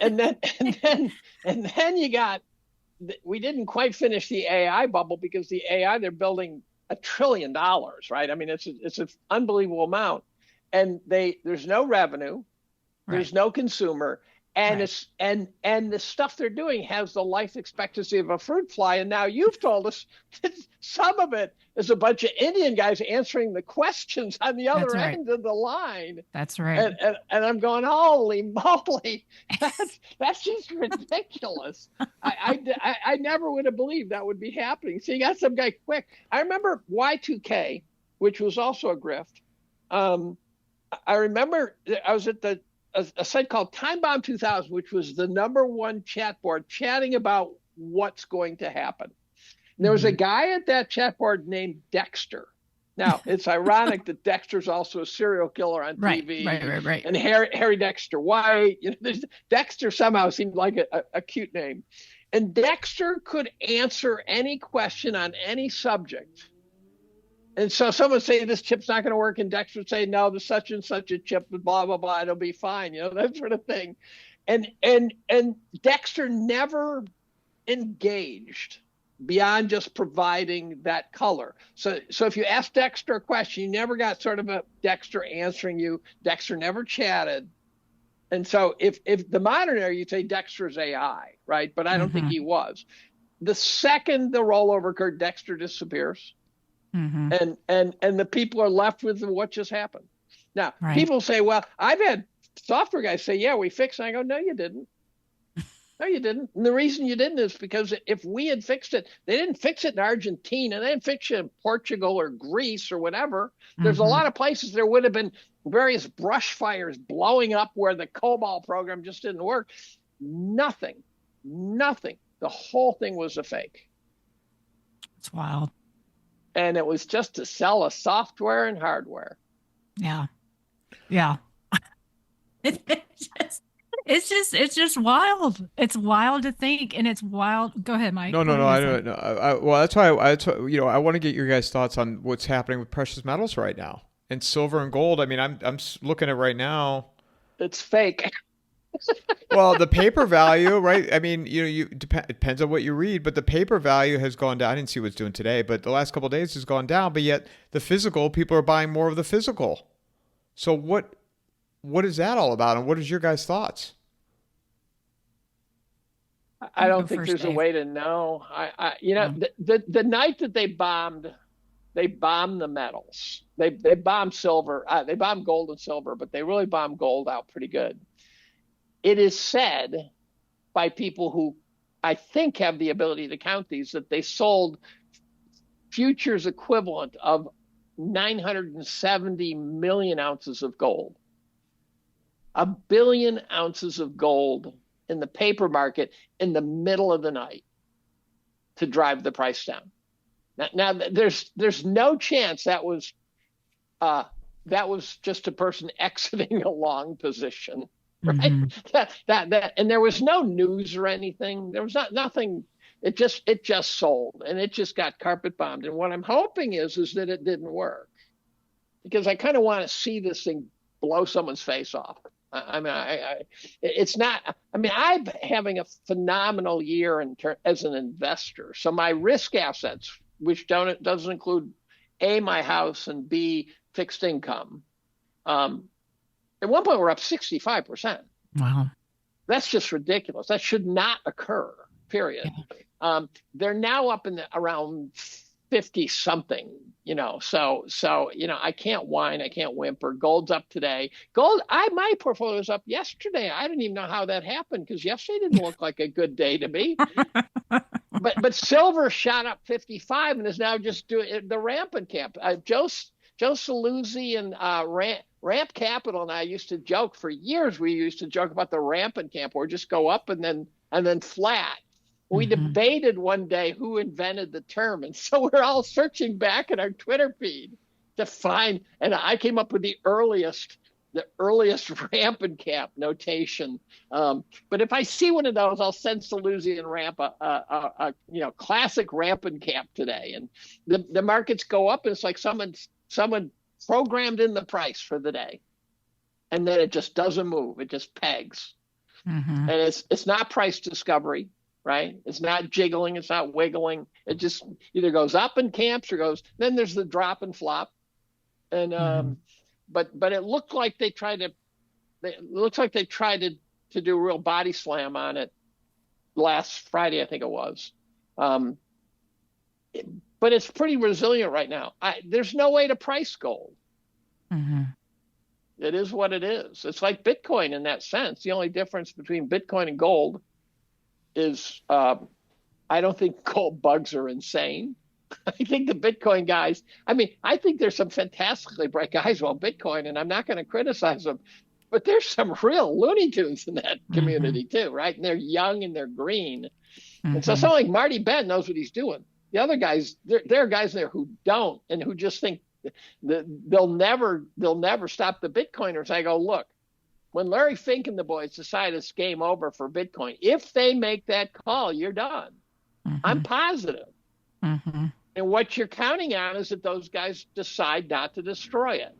And then you got, we didn't quite finish the AI bubble because the AI, they're building $1 trillion, right? I mean, it's an unbelievable amount. And there's no revenue. There's no consumer, and and the stuff they're doing has the life expectancy of a fruit fly. And now you've told us that some of it is a bunch of Indian guys answering the questions on the other end of the line. That's right. And I'm going, holy moly, that's just ridiculous. I never would have believed that would be happening. So you got some guy quick. I remember Y2K, which was also a grift. I remember I was at a site called Time Bomb 2000, which was the #1 chat board chatting about what's going to happen. And there was a guy at that chat board named Dexter. Now, it's ironic that Dexter's also a serial killer on TV. Right. And Harry Dexter White. Dexter somehow seemed like a cute name. And Dexter could answer any question on any subject And so someone say this chip's not going to work, and Dexter would say, no, there's such and such a chip, blah, blah, blah, it'll be fine, that sort of thing. And Dexter never engaged beyond just providing that color. So if you ask Dexter a question, you never got sort of a Dexter answering you. Dexter never chatted. And so if the modern era, you'd say Dexter's AI, right? But I don't think he was. The second the rollover occurred, Dexter disappears. And the people are left with what just happened. Now, people say, well, I've had software guys say, yeah, we fixed it. I go, no, you didn't. No, you didn't. And the reason you didn't is because if we had fixed it, they didn't fix it in Argentina. They didn't fix it in Portugal or Greece or whatever. There's a lot of places there would have been various brush fires blowing up where the COBOL program just didn't work. Nothing. The whole thing was a fake. It's wild. And it was just to sell a software and hardware. Yeah. It's just wild. It's wild to think, and it's wild. Go ahead, Mike. No. I don't know. Well, that's why I want to get your guys' thoughts on what's happening with precious metals right now, and silver and gold. I mean, I'm looking at right now. It's fake. Well, the paper value, right? I mean, it depends on what you read, but the paper value has gone down. I didn't see what it's doing today, but the last couple of days has gone down. But yet, the physical, people are buying more of the physical. So what is that all about, and what is your guys' thoughts? I don't think there's a way to know. The night that they bombed the metals. They bombed silver. They bombed gold and silver, but they really bombed gold out pretty good. It is said by people who I think have the ability to count these that they sold futures equivalent of 970 million ounces of gold. 1 billion ounces of gold in the paper market in the middle of the night to drive the price down. Now there's no chance that was just a person exiting a long position, right? That and there was no news or anything. There was nothing. It just sold, and it just got carpet bombed. And what I'm hoping is that it didn't work, because I kind of want to see this thing blow someone's face off. It's not. I mean, I'm having a phenomenal year as an investor. So my risk assets, which doesn't include A, my house, and B, fixed income, at one point we're up 65%. Wow, that's just ridiculous. That should not occur. Period. Yeah. They're now up in around 50 something, so I can't whine, I can't whimper. Gold's up today. My portfolio was up yesterday. I didn't even know how that happened, because yesterday didn't look like a good day to me. but silver shot up 55 and is now just doing the rampant cap. Joe Saluzzi and Ramp Capital and I used to joke for years. We used to joke about the rampant camp, where just go up and then flat. We debated one day who invented the term, and so we're all searching back in our Twitter feed to find, and I came up with the earliest rampant cap notation. But if I see one of those, I'll send Saluzzi and Ramp a classic rampant cap today, and the markets go up, and it's like someone programmed in the price for the day, and then it just doesn't move. It just pegs, and it's not price discovery. Right? It's not jiggling. It's not wiggling. It just either goes up in camps or goes. Then there's the drop and flop, and but it looked like they tried to do a real body slam on it last Friday, I think it was. But it's pretty resilient right now. There's no way to price gold. It is what it is. It's like Bitcoin in that sense. The only difference between Bitcoin and gold is I don't think gold bugs are insane. I think the Bitcoin guys, I think there's some fantastically bright guys on Bitcoin, and I'm not going to criticize them, but there's some real Looney Tunes in that community too, right? And they're young and they're green. And so someone like Marty Bent knows what he's doing. The other guys, there are guys there who don't, and who just think that they'll never stop the Bitcoiners. I go, look, when Larry Fink and the boys decide it's game over for Bitcoin, if they make that call, you're done. I'm positive. And what you're counting on is that those guys decide not to destroy it.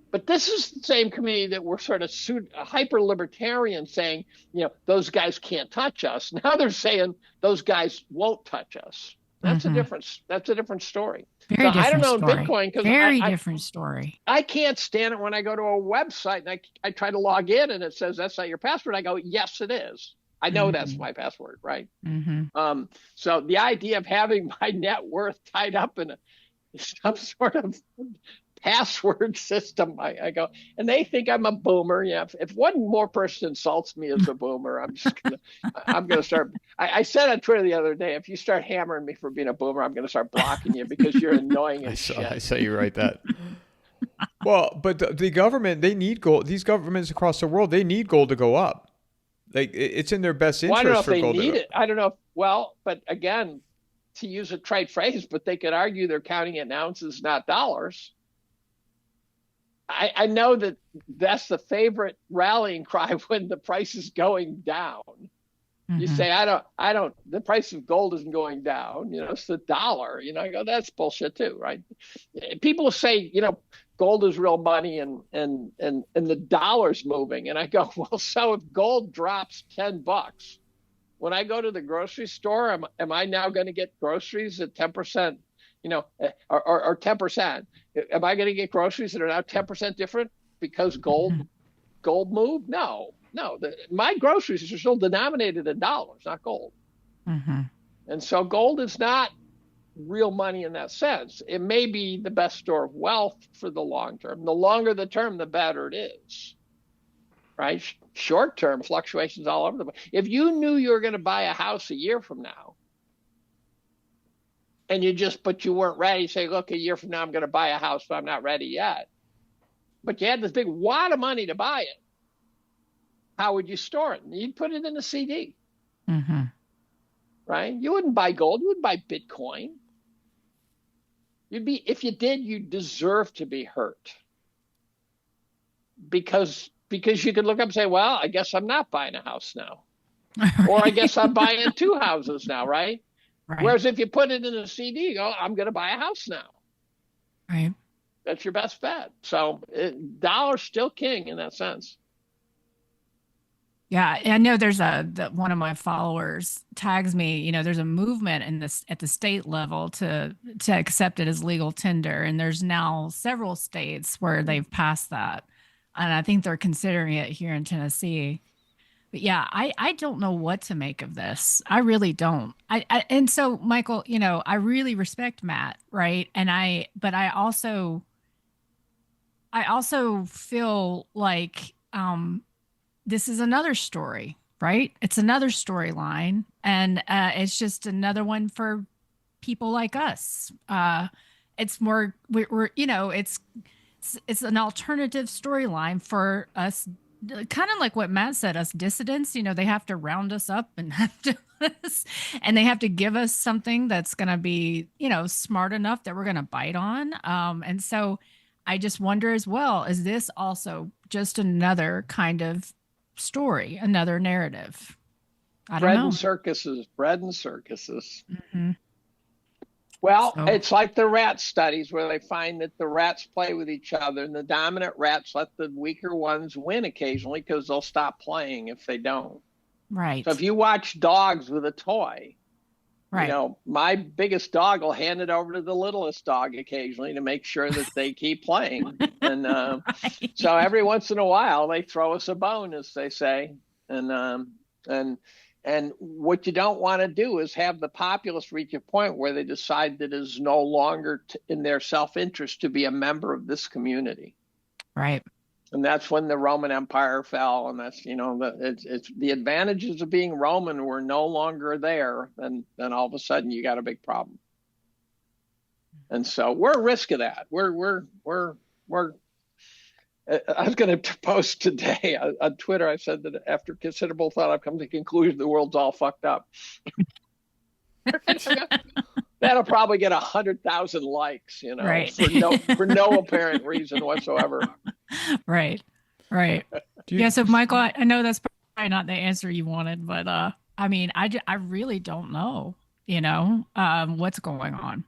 But this is the same community that were sort of hyper libertarian, saying, those guys can't touch us. Now they're saying those guys won't touch us. That's a different story. Very different I don't know story. Bitcoin because different story. I can't stand it when I go to a website and I try to log in and it says that's not your password. I go, yes, it is. I know that's my password, right? So the idea of having my net worth tied up in some sort of password system, I go, and they think I'm a boomer. Yeah, if one more person insults me as a boomer, I'm gonna start. I said on Twitter the other day, if you start hammering me for being a boomer, I'm gonna start blocking you because you're annoying as shit. I saw you write that. Well, but the government, they need gold. These governments across the world, they need gold to go up. Like, it's in their best interest. Well, I don't know for if gold they need it. I don't know. But again, to use a trite phrase, but they could argue they're counting it in ounces, not dollars. I know that's the favorite rallying cry when the price is going down. You say, I don't, the price of gold isn't going down, it's the dollar, I go, that's bullshit too, right? People say, gold is real money and the dollar's moving. And I go, well, so if gold drops $10, when I go to the grocery store, am I now going to get groceries at 10%, or 10%? Am I going to get groceries that are now 10% different because gold moved? No. My groceries are still denominated in dollars, not gold. And so gold is not real money in that sense. It may be the best store of wealth for the long term. The longer the term, the better it is, right? Short term fluctuations all over the place. If you knew you were going to buy a house a year from now, and but you weren't ready, say, look, a year from now I'm going to buy a house, but I'm not ready yet. But you had this big wad of money to buy it. How would you store it? You'd put it in a CD, right? You wouldn't buy gold. You wouldn't buy Bitcoin. If you did, you deserve to be hurt. Because you could look up and say, well, I guess I'm not buying a house now. Right. Or I guess I'm buying 2 houses now, right? Whereas if you put it in a CD, you go, I'm going to buy a house now. Right. That's your best bet. So dollar's still king in that sense. Yeah, I know there's one of my followers tags me, there's a movement at the state level to accept it as legal tender. And there's now several states where they've passed that. And I think they're considering it here in Tennessee. But yeah, I don't know what to make of this. I really don't. And so, Michael, I really respect Matt, right? But I also feel like this is another story, right? It's another storyline, and it's just another one for people like us. It's more it's an alternative storyline for us. Kind of like what Matt said, us dissidents, they have to round us up and they have to give us something that's going to be, smart enough that we're going to bite on. And so I just wonder as well, is this also just another kind of story, another narrative? I don't know. Bread and circuses. Well, it's like the rat studies where they find that the rats play with each other and the dominant rats let the weaker ones win occasionally because they'll stop playing if they don't. Right. So if you watch dogs with a toy, right. My biggest dog will hand it over to the littlest dog occasionally to make sure that they keep playing. And right. So every once in a while they throw us a bone, as they say. And what you don't want to do is have the populace reach a point where they decide that it is no longer in their self-interest to be a member of this community. Right. And that's when the Roman Empire fell. And that's, it's the advantages of being Roman were no longer there. And then all of a sudden you got a big problem. And so we're at risk of that. I was going to post today on Twitter. I said that after considerable thought, I've come to the conclusion the world's all fucked up. That'll probably get 100,000 likes, right. for no apparent reason whatsoever. Right. Yeah. So, Michael, I know that's probably not the answer you wanted, but I mean, I really don't know, what's going on.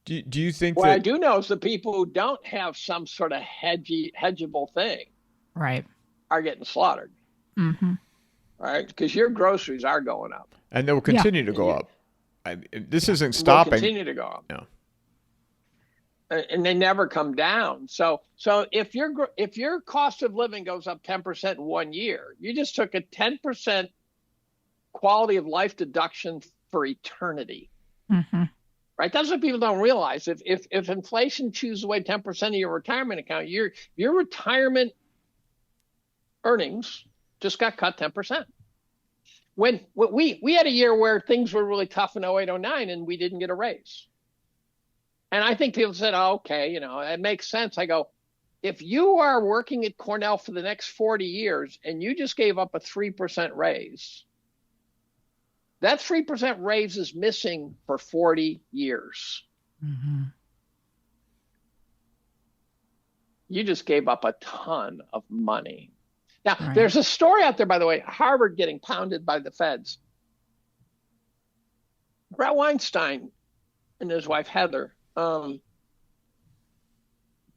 Do you think What I that do know is the people who don't have some sort of hedgeable thing Right. are getting slaughtered, Mm-hmm. right? Because your groceries are going up. and they will Yeah. continue to And go you up? This isn't will stopping. continue to go up. No. And they never come down. So if your cost of living goes up 10% in 1 year, you just took a 10% quality of life deduction for eternity. Mm-hmm. Right? That's what people don't realize. If inflation chews away 10% of your retirement account, your retirement earnings just got cut 10%. When we had a year where things were really tough in 08, 09, and we didn't get a raise. And I think people said, oh, okay, it makes sense. I go, if you are working at Cornell for the next 40 years and you just gave up a 3% raise, that 3% raise is missing for 40 years. Mm-hmm. You just gave up a ton of money. Now, Right. There's a story out there, by the way, Harvard getting pounded by the feds. Brett Weinstein and his wife, Heather,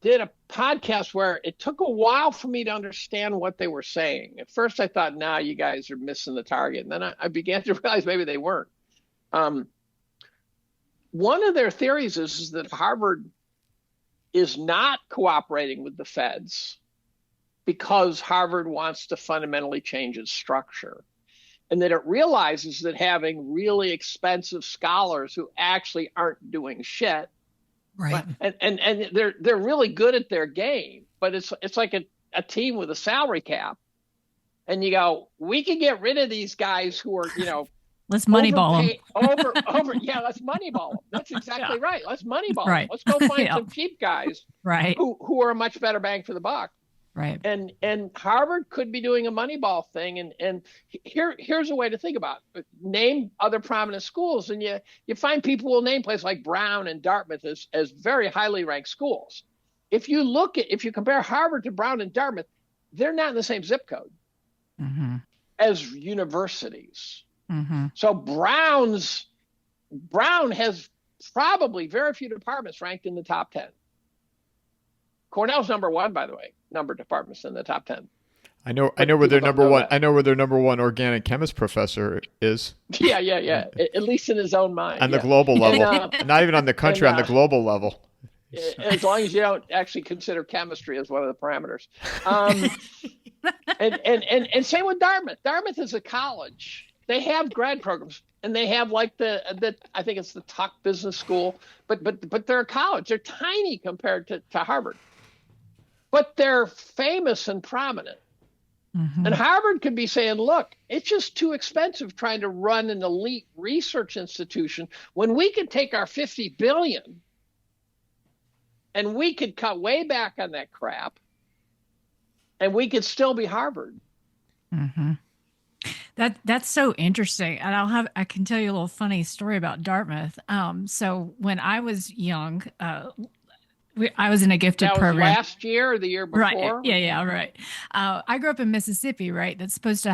did a podcast where it took a while for me to understand what they were saying. At first, I thought, nah, you guys are missing the target. And then I began to realize maybe they weren't. One of their theories is that Harvard is not cooperating with the feds because Harvard wants to fundamentally change its structure. And that it realizes that having really expensive scholars who actually aren't doing shit, Right. and they're really good at their game, but it's like a team with a salary cap. And you go, we can get rid of these guys who are, Let's moneyball them. Let's moneyball them. That's exactly right. Let's moneyball Right. them. Let's go find Yeah. some cheap guys Right. who are a much better bang for the buck. Right. And Harvard could be doing a moneyball thing. And here's a way to think about it. Name other prominent schools, and you find people will name places like Brown and Dartmouth as very highly ranked schools. If you compare Harvard to Brown and Dartmouth, they're not in the same zip code Mm-hmm. as universities. Mm-hmm. So Brown has probably very few departments ranked in the top 10. Cornell's number one, by the way, number of departments in the top 10. I know where their number one. I know where their number one organic chemist professor is. Yeah. At least in his own mind. On the global level, not even on the country, on the global level. As long as you don't actually consider chemistry as one of the parameters. And same with Dartmouth. Dartmouth is a college. They have grad programs, and they have like the I think it's the Tuck Business School, but they're a college. They're tiny compared to Harvard, but they're famous and prominent. Mm-hmm. And Harvard could be saying, look, it's just too expensive trying to run an elite research institution when we could take our $50 billion and we could cut way back on that crap and we could still be Harvard. Mm-hmm. That's so interesting. And I can tell you a little funny story about Dartmouth. So when I was young, I was in a gifted that was program last year or the year before. Right. Yeah. Right. I grew up in Mississippi, right? Was supposed to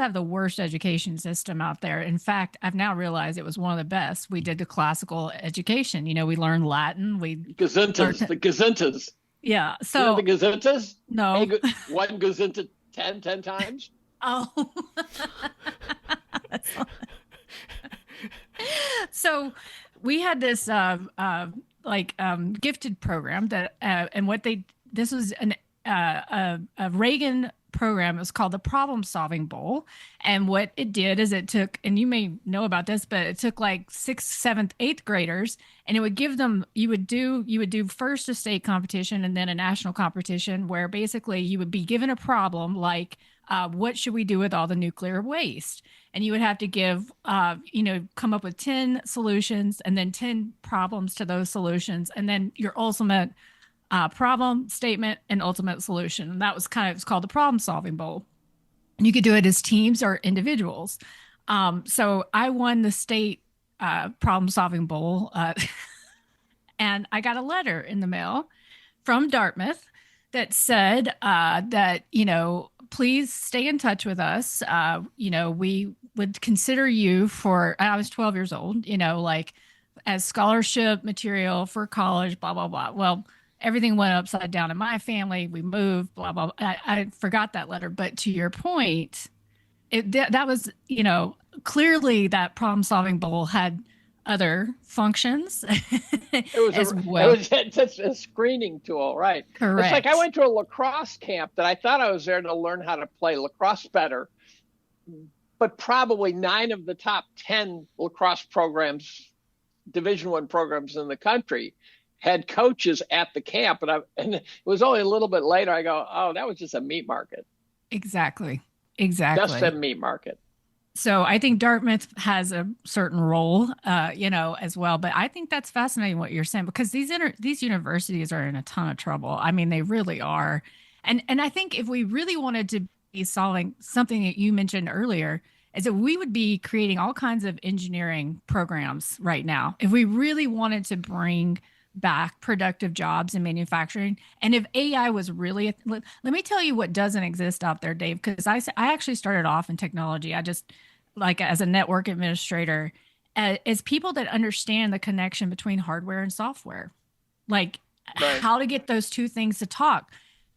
have the worst education system out there. In fact, I've now realized it was one of the best. We did the classical education. We learned Latin. The gazintas. Yeah. So the gazintas? No. One gazinta 10 times. Oh. So we had this gifted program that and this was a Reagan program. It was called the Problem Solving Bowl, and what it did is it took, and you may know about this, but it took like 6th, 7th, 8th graders, and it would give them, you would do first a state competition and then a national competition, where basically you would be given a problem like what should we do with all the nuclear waste? And you would have to give, come up with 10 solutions and then 10 problems to those solutions. And then your ultimate problem, statement, and ultimate solution. And that was it's called the Problem Solving Bowl. And you could do it as teams or individuals. So I won the state Problem Solving Bowl. And I got a letter in the mail from Dartmouth that said that, please stay in touch with us. We would consider you for, I was 12 years old, like as scholarship material for college, blah, blah, blah. Well, everything went upside down in my family. We moved, blah, blah, blah. I forgot that letter. But to your point, that was, clearly that problem solving bowl had other functions as well. It was just a screening tool, right? Correct. It's like I went to a lacrosse camp that I thought I was there to learn how to play lacrosse better, but probably 9 of the top 10 lacrosse programs, Division I programs in the country, had coaches at the camp, and it was only a little bit later I go, oh, that was just a meat market. Exactly. Just a meat market. So I think Dartmouth has a certain role, as well. But I think that's fascinating what you're saying, because these universities are in a ton of trouble. I mean, they really are. And I think if we really wanted to be solving something that you mentioned earlier, is that we would be creating all kinds of engineering programs right now. If we really wanted to bring back productive jobs in manufacturing. And if AI was really, let me tell you what doesn't exist out there, Dave, because I actually started off in technology. I just, like, as a network administrator, as people that understand the connection between hardware and software, like how to get those two things to talk.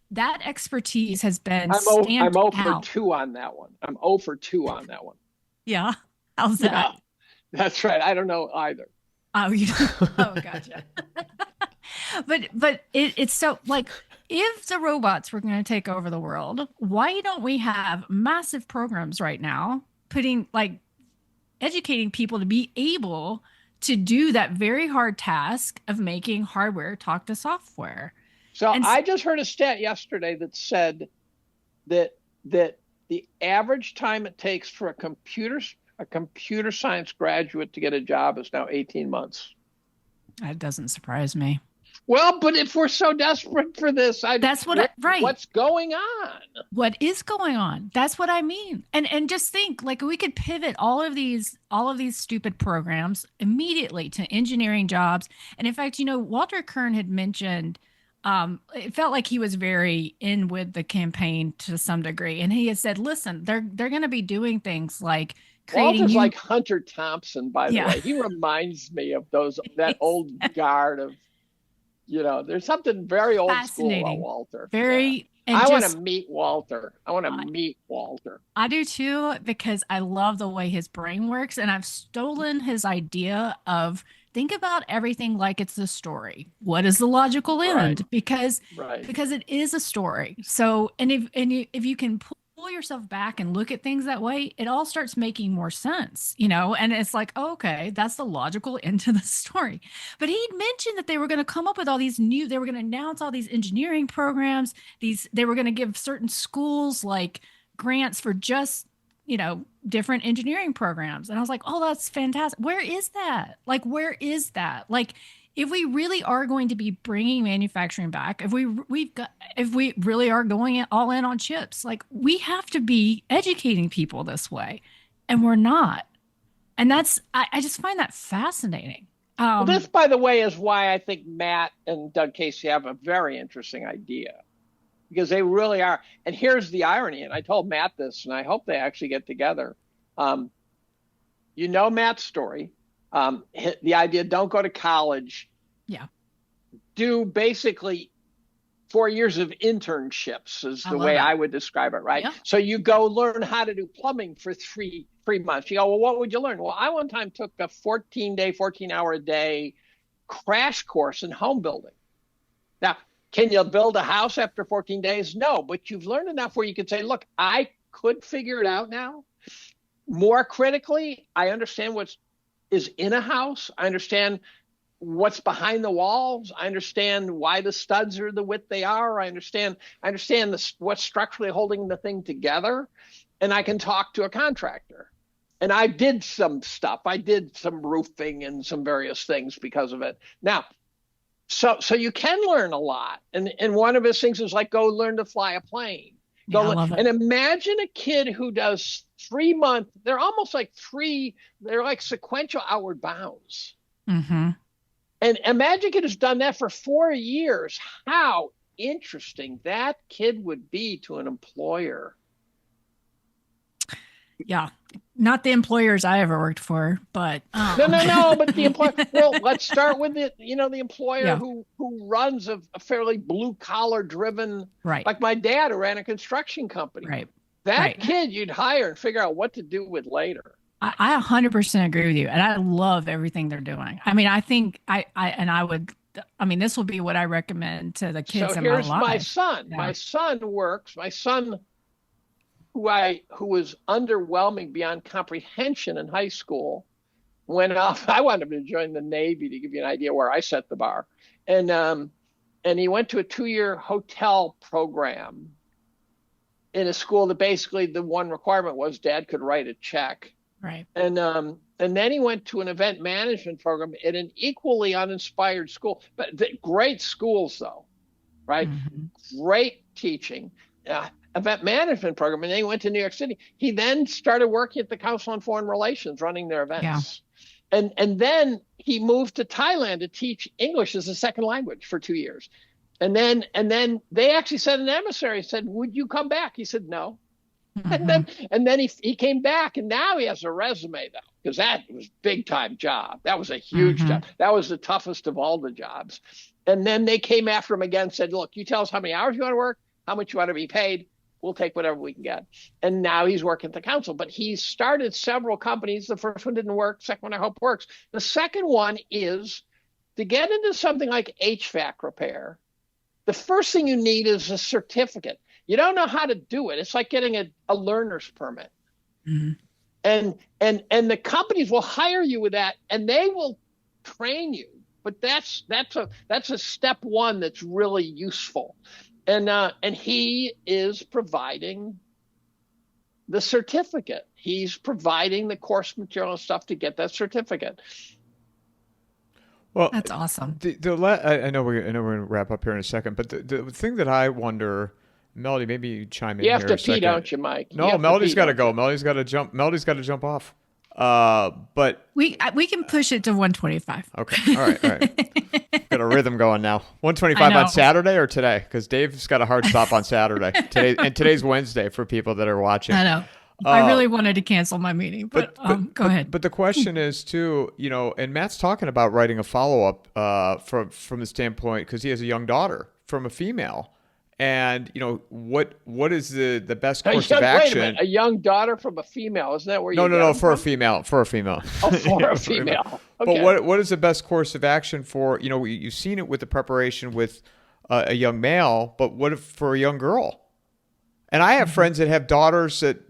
That expertise has been I'm 0 for out. 2 on that one. I'm 0 for 2 on that one. Yeah. How's that? Yeah, that's right. I don't know either. Oh, gotcha. but it's so, like, if the robots were going to take over the world, why don't we have massive programs right now educating people to be able to do that very hard task of making hardware talk to software? So I just heard a stat yesterday that said that the average time it takes for a computer science graduate to get a job is now 18 months. That doesn't surprise me. Well, but if we're so desperate for this, right. What's going on? What is going on? That's what I mean. And just think, like, we could pivot all of these stupid programs immediately to engineering jobs. And in fact, Walter Kern had mentioned, it felt like he was very in with the campaign to some degree. And he had said, listen, they're going to be doing things like Walter's like Hunter Thompson, by the way. He reminds me of that old guard of, there's something very old school about Walter. I want to meet Walter. I do too, because I love the way his brain works. And I've stolen his idea of, think about everything like it's a story. What is the logical end? Right. Because it is a story. So, and if you can pull yourself back and look at things that way, it all starts making more sense, and it's like, okay, that's the logical end to the story. But he'd mentioned that they were going to come up with all these they were going to announce all these engineering programs. They were going to give certain schools like grants for just, different engineering programs. And I was like, oh, that's fantastic. Where is that? Like, if we really are going to be bringing manufacturing back, if we really are going all in on chips, like, we have to be educating people this way, and we're not. And I just find that fascinating. Well, this, by the way, is why I think Matt and Doug Casey have a very interesting idea, because they really are. And here's the irony. And I told Matt this, and I hope they actually get together. Matt's story. The idea, don't go to college. Yeah. Do basically 4 years of internships is the way I would describe it, right? Yeah. So you go learn how to do plumbing for three months. You go, well, what would you learn? Well, I one time took a 14-hour-a-day crash course in home building. Now, can you build a house after 14 days? No, but you've learned enough where you can say, look, I could figure it out now. More critically, I understand what is in a house. I understand what's behind the walls. I understand why the studs are the width they are. I understand what's structurally holding the thing together. And I can talk to a contractor. And I did some stuff. I did some roofing and some various things because of it. Now, so you can learn a lot. And one of his things is like, go learn to fly a plane. And imagine a kid who does 3 months. They're almost like they're like sequential outward bounds. Mm-hmm. And imagine a kid who's done that for 4 years. How interesting that kid would be to an employer. Yeah. Not the employers I ever worked for, but no, but the employer. Well, let's start with it. The employer Yeah. who runs a fairly blue collar driven, Right. like my dad who ran a construction company. Right. That Right. kid you'd hire and figure out what to do with later. I 100% agree with you, and I love everything they're doing. I mean, I think this will be what I recommend to the kids So in my here's life. my son. Yeah. My son works. My son, who was underwhelming beyond comprehension in high school, went off. I wanted him to join the Navy, to give you an idea where I set the bar. And he went to a 2-year hotel program in a school that basically the one requirement was dad could write a check. Right. And then he went to an event management program at an equally uninspired school, but great schools though, right? Mm-hmm. Great teaching, event management program. And then he went to New York City. He then started working at the Council on Foreign Relations, running their events. Yeah. And then he moved to Thailand to teach English as a second language for 2 years. And then they actually sent an emissary, said, would you come back? He said, no. Mm-hmm. And then he came back, and now he has a resume though, because that was big time job. That was a huge job. That was the toughest of all the jobs. And then they came after him again, said, look, you tell us how many hours you want to work, how much you want to be paid. We'll take whatever we can get. And now he's working at the council, but he's started several companies. The first one didn't work. Second one I hope works. The second one is to get into something like HVAC repair. The first thing you need is a certificate. You don't know how to do it. It's like getting a learner's permit. Mm-hmm. And the companies will hire you with that, and they will train you. But that's a step one that's really useful. And he is providing the certificate. He's providing the course material and stuff to get that certificate. Well, that's awesome. I know we're going to wrap up here in a second, but the thing that I wonder, Melody, maybe you chime in here. You have to pee, don't you, Mike? No, Melody's got to go. Melody's got to jump. Melody's got to jump off. But we can push it to 125. Okay. All right. Got a rhythm going now. 125 on Saturday or today? Because Dave's got a hard stop on Saturday. Today's Wednesday for people that are watching. I know. I really wanted to cancel my meeting, but go ahead. But the question is too, and Matt's talking about writing a follow-up from the standpoint, because he has a young daughter from a female. And what is the best course of action? Wait a minute, a young daughter from a female, isn't that where you? No, for a female. Oh, for a female. Okay. But what is the best course of action for? You've seen it with the preparation with a young male, but what if for a young girl? And I have friends that have daughters that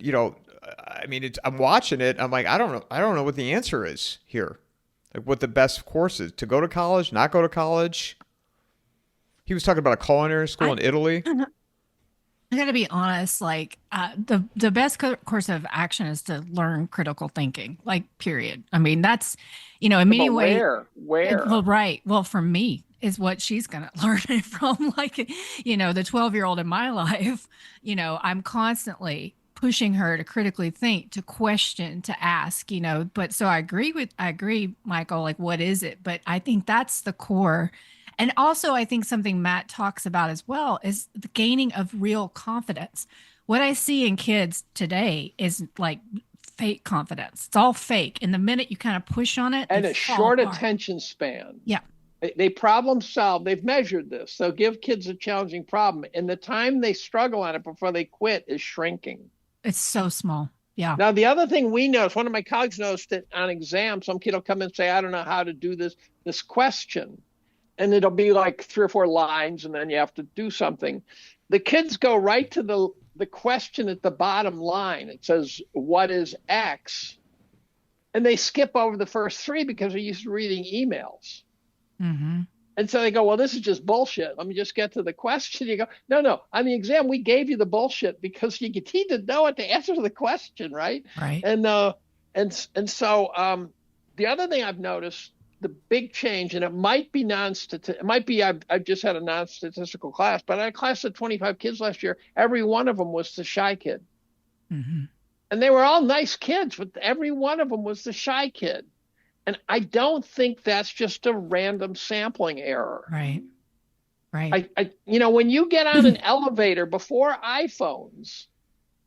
I'm watching it. I'm like, I don't know what the answer is here. Like what the best course is: to go to college, not go to college. He was talking about a culinary school in Italy. I got to be honest. Like the best course of action is to learn critical thinking. Like period. I mean, that's in many ways. Where? Well, right. Well, for me is what she's going to learn it from. Like the 12-year-old in my life. I'm constantly pushing her to critically think, to question, to ask. But so I agree, Michael. Like, what is it? But I think that's the core. And also, I think something Matt talks about as well is the gaining of real confidence. What I see in kids today is like fake confidence. It's all fake. And the minute you kind of push on it, and a short attention span. Yeah. They problem solve. They've measured this. So give kids a challenging problem. And the time they struggle on it before they quit is shrinking. It's so small. Yeah. Now, the other thing we noticed, one of my colleagues noticed that on exam, some kid will come and say, I don't know how to do this question. And it'll be like 3 or 4 lines, and then you have to do something. The kids go right to the question at the bottom line. It says, what is X? And they skip over the first 3 because they're used to reading emails. Mm-hmm. And so they go, well, this is just bullshit. Let me just get to the question. You go, no. On the exam, we gave you the bullshit because you need to know what the answer to the question, right? Right. And so the other thing I've noticed, the big change, and it might be I've just had a non-statistical class, but I had a class of 25 kids last year. Every one of them was the shy kid. Mm-hmm. And they were all nice kids, but every one of them was the shy kid. And I don't think that's just a random sampling error. Right. Right. When you get on an elevator before iPhones,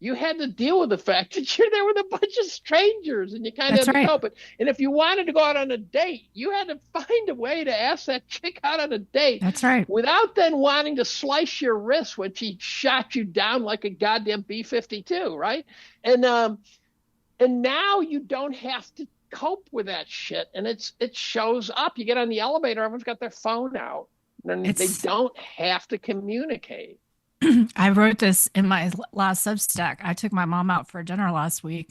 you had to deal with the fact that you're there with a bunch of strangers and you kind of That's had to right. cope. And if you wanted to go out on a date, you had to find a way to ask that chick out on a date That's right. without then wanting to slice your wrist when she shot you down like a goddamn B-52, right? And now you don't have to cope with that shit. And it shows up. You get on the elevator, everyone's got their phone out. And they don't have to communicate. I wrote this in my last Substack. I took my mom out for dinner last week,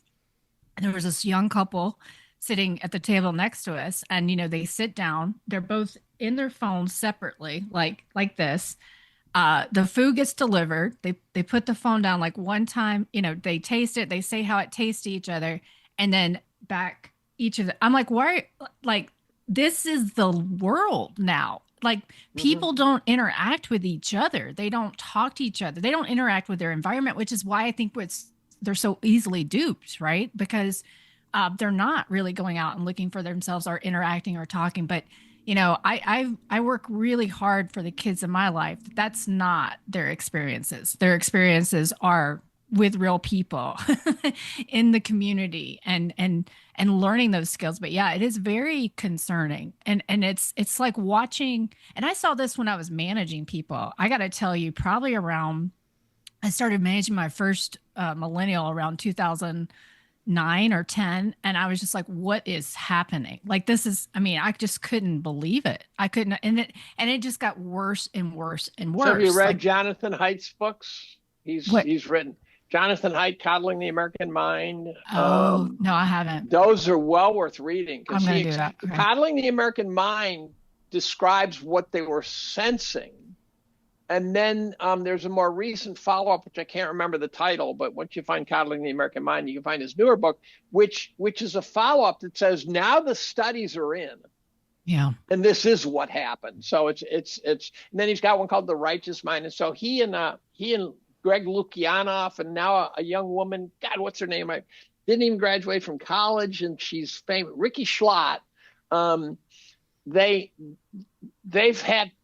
and there was this young couple sitting at the table next to us, and they sit down. They're both in their phones separately, like this. The food gets delivered. They put the phone down like one time. They taste it. They say how it tastes to each other, and then back each of them. I'm like, why? Like, this is the world now. Like, people don't interact with each other. They don't talk to each other. They don't interact with their environment, which is why I think they're so easily duped, right? Because they're not really going out and looking for themselves or interacting or talking. But I work really hard for the kids in my life. That's not their experiences. Their experiences are with real people in the community and learning those skills. But yeah, it is very concerning. And it's like watching, and I saw this when I was managing people. I got to tell you, probably I started managing my first millennial around 2009 or 10. And I was just like, what is happening? Like, I just couldn't believe it. I couldn't. And it just got worse and worse and worse. So have you read Jonathan Haidt's books? He's written Jonathan Haidt, Coddling the American Mind. Oh, no, I haven't. Those are well worth reading. I'm going to do that. Okay. Coddling the American Mind describes what they were sensing. And then there's a more recent follow-up, which I can't remember the title, but once you find Coddling the American Mind, you can find his newer book, which is a follow-up that says, now the studies are in. Yeah. And this is what happened. So it's and then he's got one called The Righteous Mind. And so he and Greg Lukianoff, and now a young woman, God, what's her name? I didn't even graduate from college, and she's famous, Ricky Schlott. They've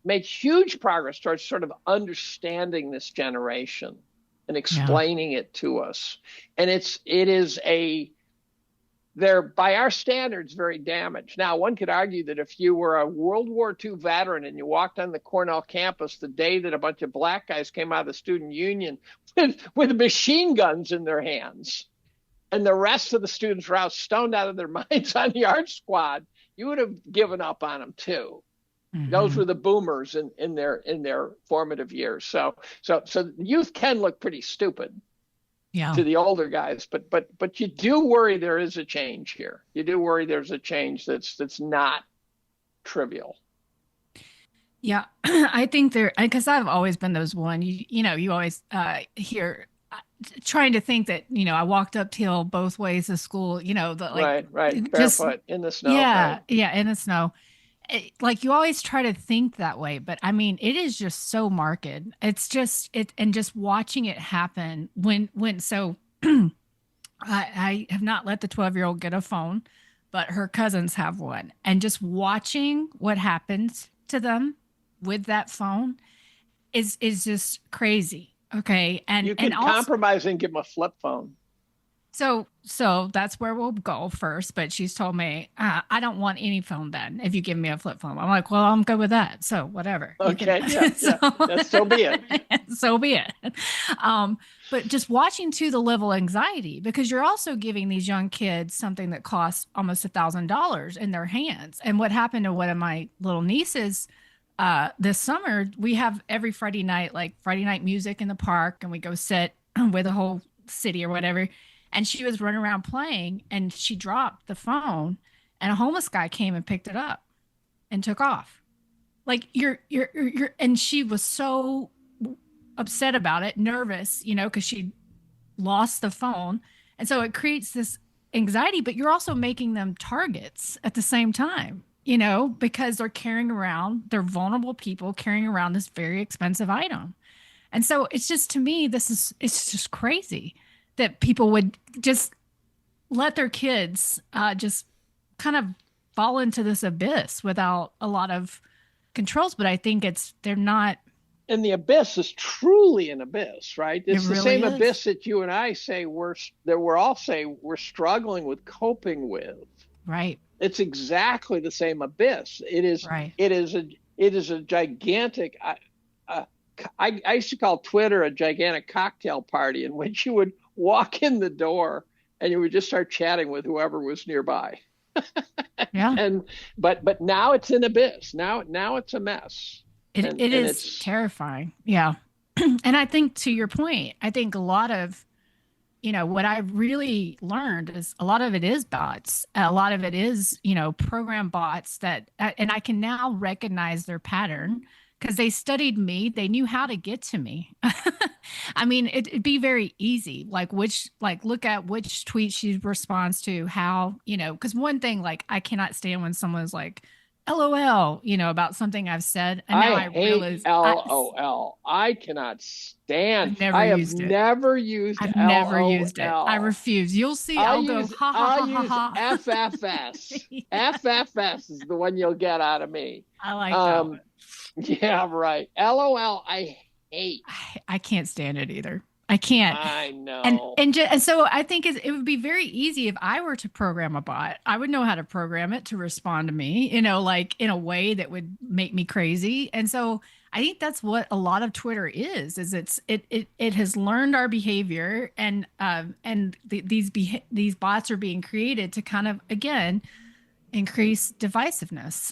made huge progress towards sort of understanding this generation and explaining it to us. And they're, by our standards, very damaged. Now, one could argue that if you were a World War II veteran and you walked on the Cornell campus the day that a bunch of black guys came out of the student union with machine guns in their hands, and the rest of the students were out stoned out of their minds on the art squad, you would have given up on them too. Mm-hmm. Those were the boomers in their formative years. So youth can look pretty stupid. Yeah. To the older guys, but you do worry there is a change here. You do worry there's a change that's not trivial. Yeah, I think because I've always been those one. You always hear trying to think that I walked uphill both ways to school. Right, barefoot in the snow. Yeah, right. Yeah, in the snow. Like, you always try to think that way, but I mean, it is just so marked. It's just and just watching it happen so I have not let the 12-year-old get a phone, but her cousins have one, and just watching what happens to them with that phone is just crazy. Okay. And you can compromise and give them a flip phone. So that's where we'll go first. But she's told me, I don't want any phone then if you give me a flip phone. I'm like, well, I'm good with that. So whatever. Okay. So be it. So be it. But just watching to the level of anxiety, because you're also giving these young kids something that costs almost $1,000 in their hands. And what happened to one of my little nieces this summer, we have every Friday night music in the park, and we go sit with the whole city or whatever. And she was running around playing, and she dropped the phone, and a homeless guy came and picked it up and took off. Like, and she was so upset about it, nervous, because she lost the phone. And so it creates this anxiety, but you're also making them targets at the same time, because they're vulnerable people carrying around this very expensive item. And so it's just, to me, it's just crazy that people would just let their kids just kind of fall into this abyss without a lot of controls, but I think they're not. And the abyss is truly an abyss, right? It's It the really same is. abyss that you and I say we're all saying we're struggling with coping with. Right. It's exactly the same abyss. Right. It is a gigantic. I used to call Twitter a gigantic cocktail party in which you would walk in the door and you would just start chatting with whoever was nearby. Yeah. But now it's an abyss. Now it's a mess. It is terrifying. Yeah. And I think, to your point, I think a lot of, what I really learned is a lot of it is bots. A lot of it is, program bots that, and I can now recognize their pattern because they studied me. They knew how to get to me. I mean, it'd be very easy. Look at which tweet she responds to, how, because one thing, I cannot stand when someone's like, LOL, about something I've said. And now I hate realize LOL. I cannot stand. I've never used it. I've never used it. I refuse. You'll see. I'll go ha ha ha ha. FFS. FFS is the one you'll get out of me. I like that one. Yeah, right. LOL. I hate. I can't stand it either. I can't. I know. And so I think it would be very easy if I were to program a bot. I would know how to program it to respond to me, in a way that would make me crazy. And so I think that's what a lot of Twitter is it has learned our behavior, and these bots are being created to kind of, again, increase divisiveness.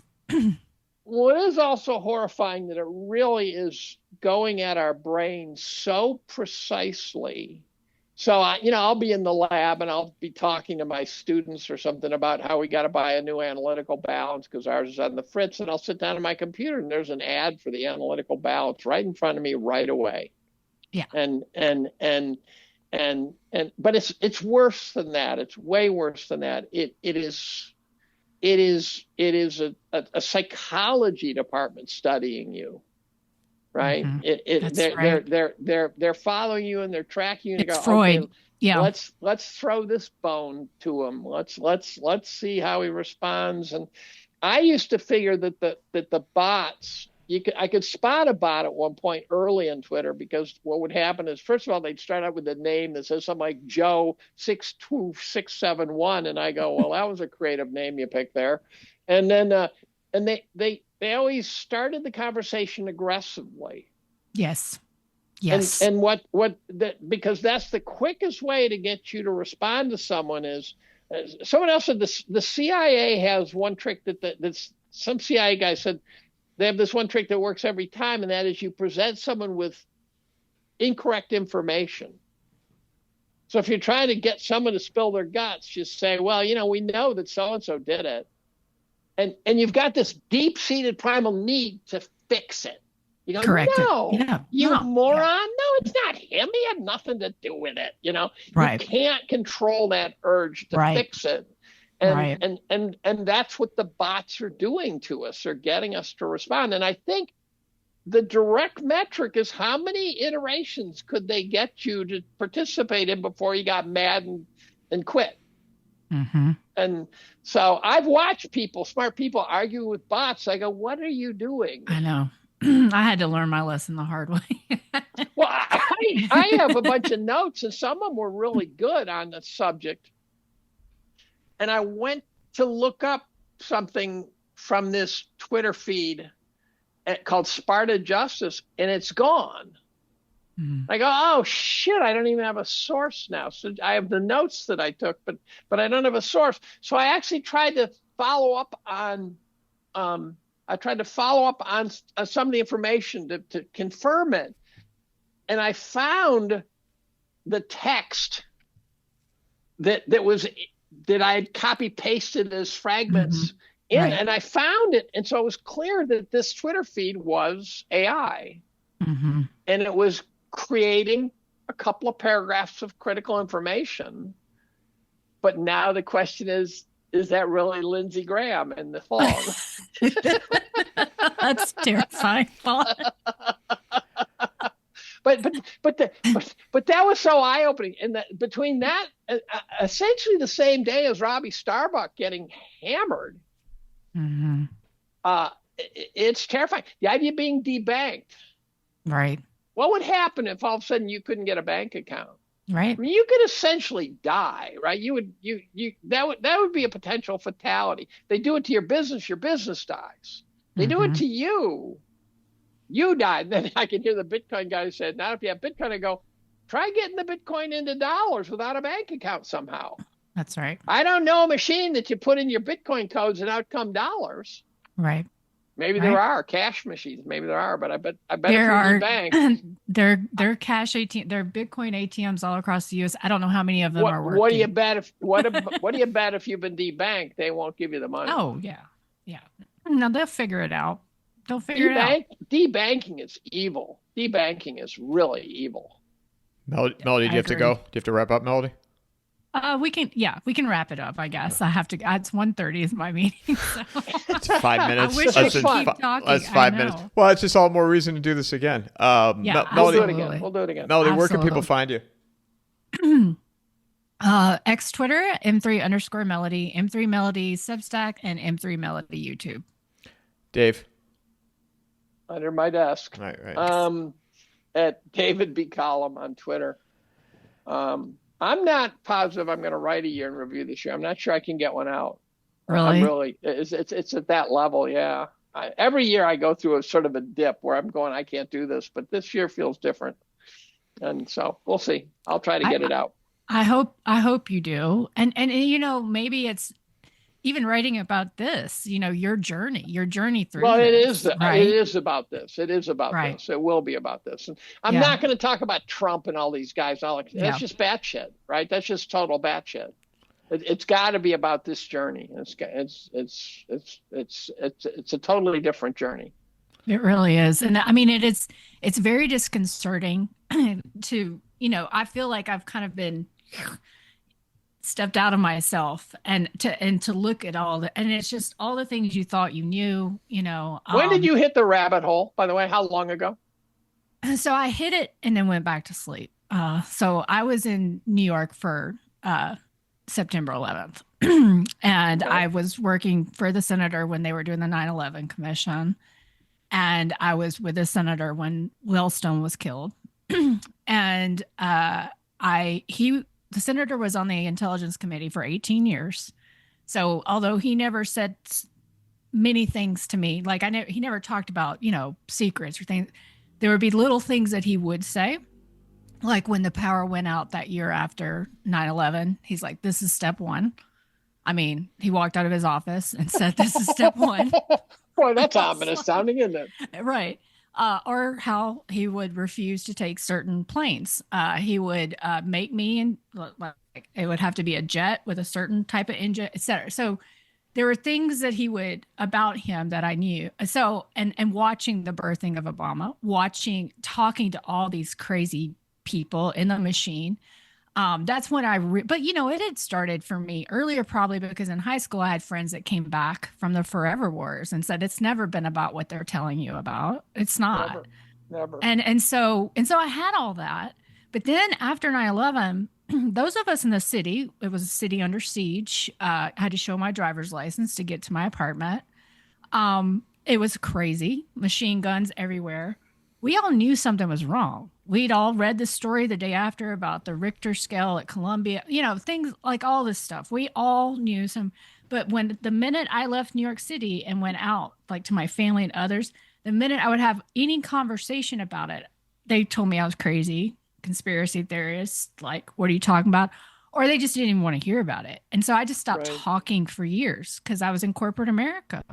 Well, it is also horrifying that it really is going at our brains so precisely. So, I'll be in the lab and I'll be talking to my students or something about how we got to buy a new analytical balance because ours is on the fritz. And I'll sit down at my computer and there's an ad for the analytical balance right in front of me right away. Yeah. But it's worse than that. It's way worse than that. It is a psychology department studying you, right? Mm-hmm. They're following you and they're tracking you. And it's go, Freud. Okay, yeah. Let's throw this bone to him. Let's see how he responds. And I used to figure that the bots, I could spot a bot at one point early in Twitter, because what would happen is, first of all, they'd start out with a name that says something like Joe 62671, and I go, well, that was a creative name you picked there. And then and they always started the conversation aggressively. Yes. And because that's the quickest way to get you to respond to someone is, someone else said the CIA has one trick that's some CIA guy said. They have this one trick that works every time, and that is you present someone with incorrect information. So if you're trying to get someone to spill their guts, just say, well, we know that so-and-so did it. And you've got this deep-seated primal need to fix it. You go, correct. No, yeah. you no. moron. Yeah. No, it's not him. He had nothing to do with it. Right. You can't control that urge to fix it. And that's what the bots are doing to us. They're getting us to respond. And I think the direct metric is how many iterations could they get you to participate in before you got mad and quit. Mm-hmm. And so I've watched smart people argue with bots. I go, what are you doing? I know. I had to learn my lesson the hard way. Well, I have a bunch of notes, and some of them were really good on the subject. And I went to look up something from this Twitter feed called Sparta Justice, and it's gone. Mm-hmm. I go, oh, shit, I don't even have a source now. So I have the notes that I took, but I don't have a source. So I actually tried to follow up on some of the information to confirm it. And I found the text that I had copy pasted as fragments in, right. And I found it. And so it was clear that this Twitter feed was AI, and it was creating a couple of paragraphs of critical information. But now the question is that really Lindsey Graham in the fog? That's terrifying. But that was so eye-opening, and that between that, essentially the same day as Robbie Starbuck getting hammered, It's terrifying. The idea of being debanked. Right. What would happen if all of a sudden you couldn't get a bank account? Right. I mean, you could essentially die, right? That would be a potential fatality. They do it to your business dies. They do it to you die. And then I can hear the Bitcoin guy say, now if you have Bitcoin, I go, try getting the Bitcoin into dollars without a bank account somehow. That's right. I don't know a machine that you put in your Bitcoin codes and out come dollars. Right. Maybe there are cash machines. Maybe there are, but I bet there are banks. They're cash ATM. They're Bitcoin ATMs all across the U.S. I don't know how many of them are working. What do you bet if you've been debanked? They won't give you the money. Oh yeah. No, they'll figure it out. They'll figure it out. Debanking is evil. Debanking is really evil. Melody, do you have to go? Do you have to wrap up, Melody? We can wrap it up, I guess. I have to. It's 1:30 is my meeting. So. It's 5 minutes. I wish I could keep talking. That's 5 minutes. Well, it's just all more reason to do this again. Yeah, Melody, we'll do it again. Melody, where can people find you? X Twitter, M3_Melody, M3 Melody Substack, and M3 Melody YouTube. Dave. Under my desk. Right. At David B. Collum on Twitter. I'm not positive I'm going to write a year in review this year. I'm not sure I can get one out. Really? It's at that level. Yeah. Every year I go through a sort of a dip where I'm going, I can't do this, but this year feels different. And so we'll see. I'll try to get it out. I hope you do. And maybe it's even writing about this, your journey through. Well, this, right? It is about this. It is about this. It will be about this. And I'm not going to talk about Trump and all these guys. That's just batshit, right? That's just total batshit. It's got to be about this journey. It's a totally different journey. It really is. And I mean, it's very disconcerting to, I feel like I've kind of been stepped out of myself and to look at and it's just all the things you thought you knew, When did you hit the rabbit hole, by the way? How long ago? So I hit it and then went back to sleep. So I was in New York for September 11th. And I was working for the senator when they were doing the 9/11 commission. And I was with the senator when Wellstone was killed. And the senator was on the Intelligence Committee for 18 years. So although he never said many things to me, like he never talked about, secrets or things, there would be little things that he would say. Like when the power went out that year after 9/11, he's like, this is step one. I mean, he walked out of his office and said, this is step one. Boy, that's ominous sounding, isn't it? Right. Or how he would refuse to take certain planes. He would make me, like it would have to be a jet with a certain type of engine, etc. So there were things that about him that I knew. So, and watching the birthing of Obama, talking to all these crazy people in the machine. That's when but it had started for me earlier, probably because in high school I had friends that came back from the Forever Wars and said, it's never been about what they're telling you about. It's not. Never. And so I had all that. But then after 9/11, those of us in the city, it was a city under siege. I had to show my driver's license to get to my apartment. It was crazy. Machine guns everywhere. We all knew something was wrong. We'd all read the story the day after about the Richter scale at Columbia, things like all this stuff. We all knew but the minute I left New York City and went out, like to my family and others, the minute I would have any conversation about it, they told me I was crazy, conspiracy theorist, like, what are you talking about? Or they just didn't even want to hear about it. And so I just stopped talking for years because I was in corporate America.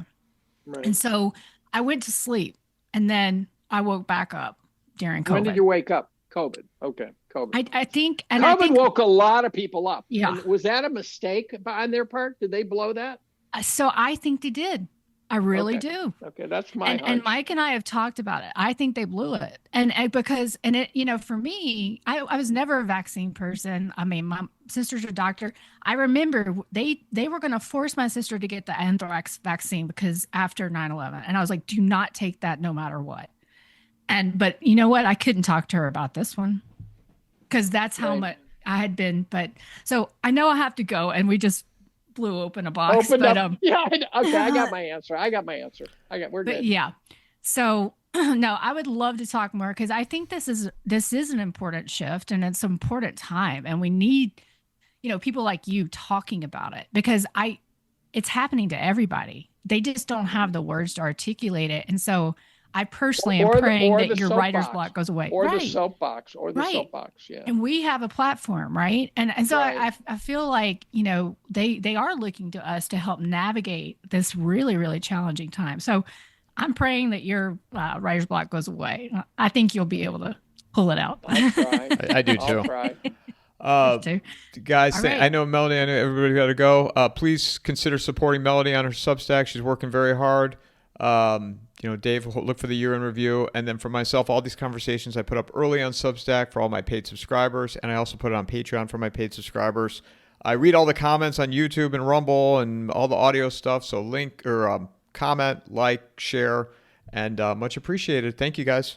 Right. And so I went to sleep and then I woke back up during COVID. When did you wake up? COVID. Okay. COVID. I think COVID woke a lot of people up. Yeah. And was that a mistake on their part? Did they blow that? So I think they did. I really do. Okay. That's my hunch. And Mike and I have talked about it. I think they blew it. And for me, I was never a vaccine person. I mean, my sister's a doctor. I remember they were going to force my sister to get the anthrax vaccine because after 9/11. And I was like, do not take that no matter what. But you know what? I couldn't talk to her about this one because that's how much I had been. But so I know I have to go, and we just blew open a box. Opened but up. Yeah. Okay. I got my answer. We're but good. yeah. So no, I would love to talk more because I think this is an important shift and it's an important time, and we need, people like you talking about it because it's happening to everybody. They just don't have the words to articulate it, and so I personally am praying that your writer's block goes away. Or the soapbox. Yeah. And we have a platform, right? And so Right. I feel like, they are looking to us to help navigate this really, really challenging time. So I'm praying that your writer's block goes away. I think you'll be able to pull it out. I'll try. I do too. I'll try. Guys, All right. I know Melody, I know everybody got to go. Please consider supporting Melody on her Substack. She's working very hard. Dave will look for the year in review. And then for myself, all these conversations I put up early on Substack for all my paid subscribers. And I also put it on Patreon for my paid subscribers. I read all the comments on YouTube and Rumble and all the audio stuff. So link or comment, like, share, and much appreciated. Thank you, guys.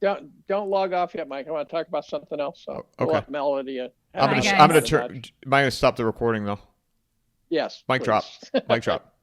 Don't log off yet, Mike. I want to talk about something else. So Okay. we'll let Melody. I'm gonna stop the recording though. Yes. Mic please. drop. Mic drop.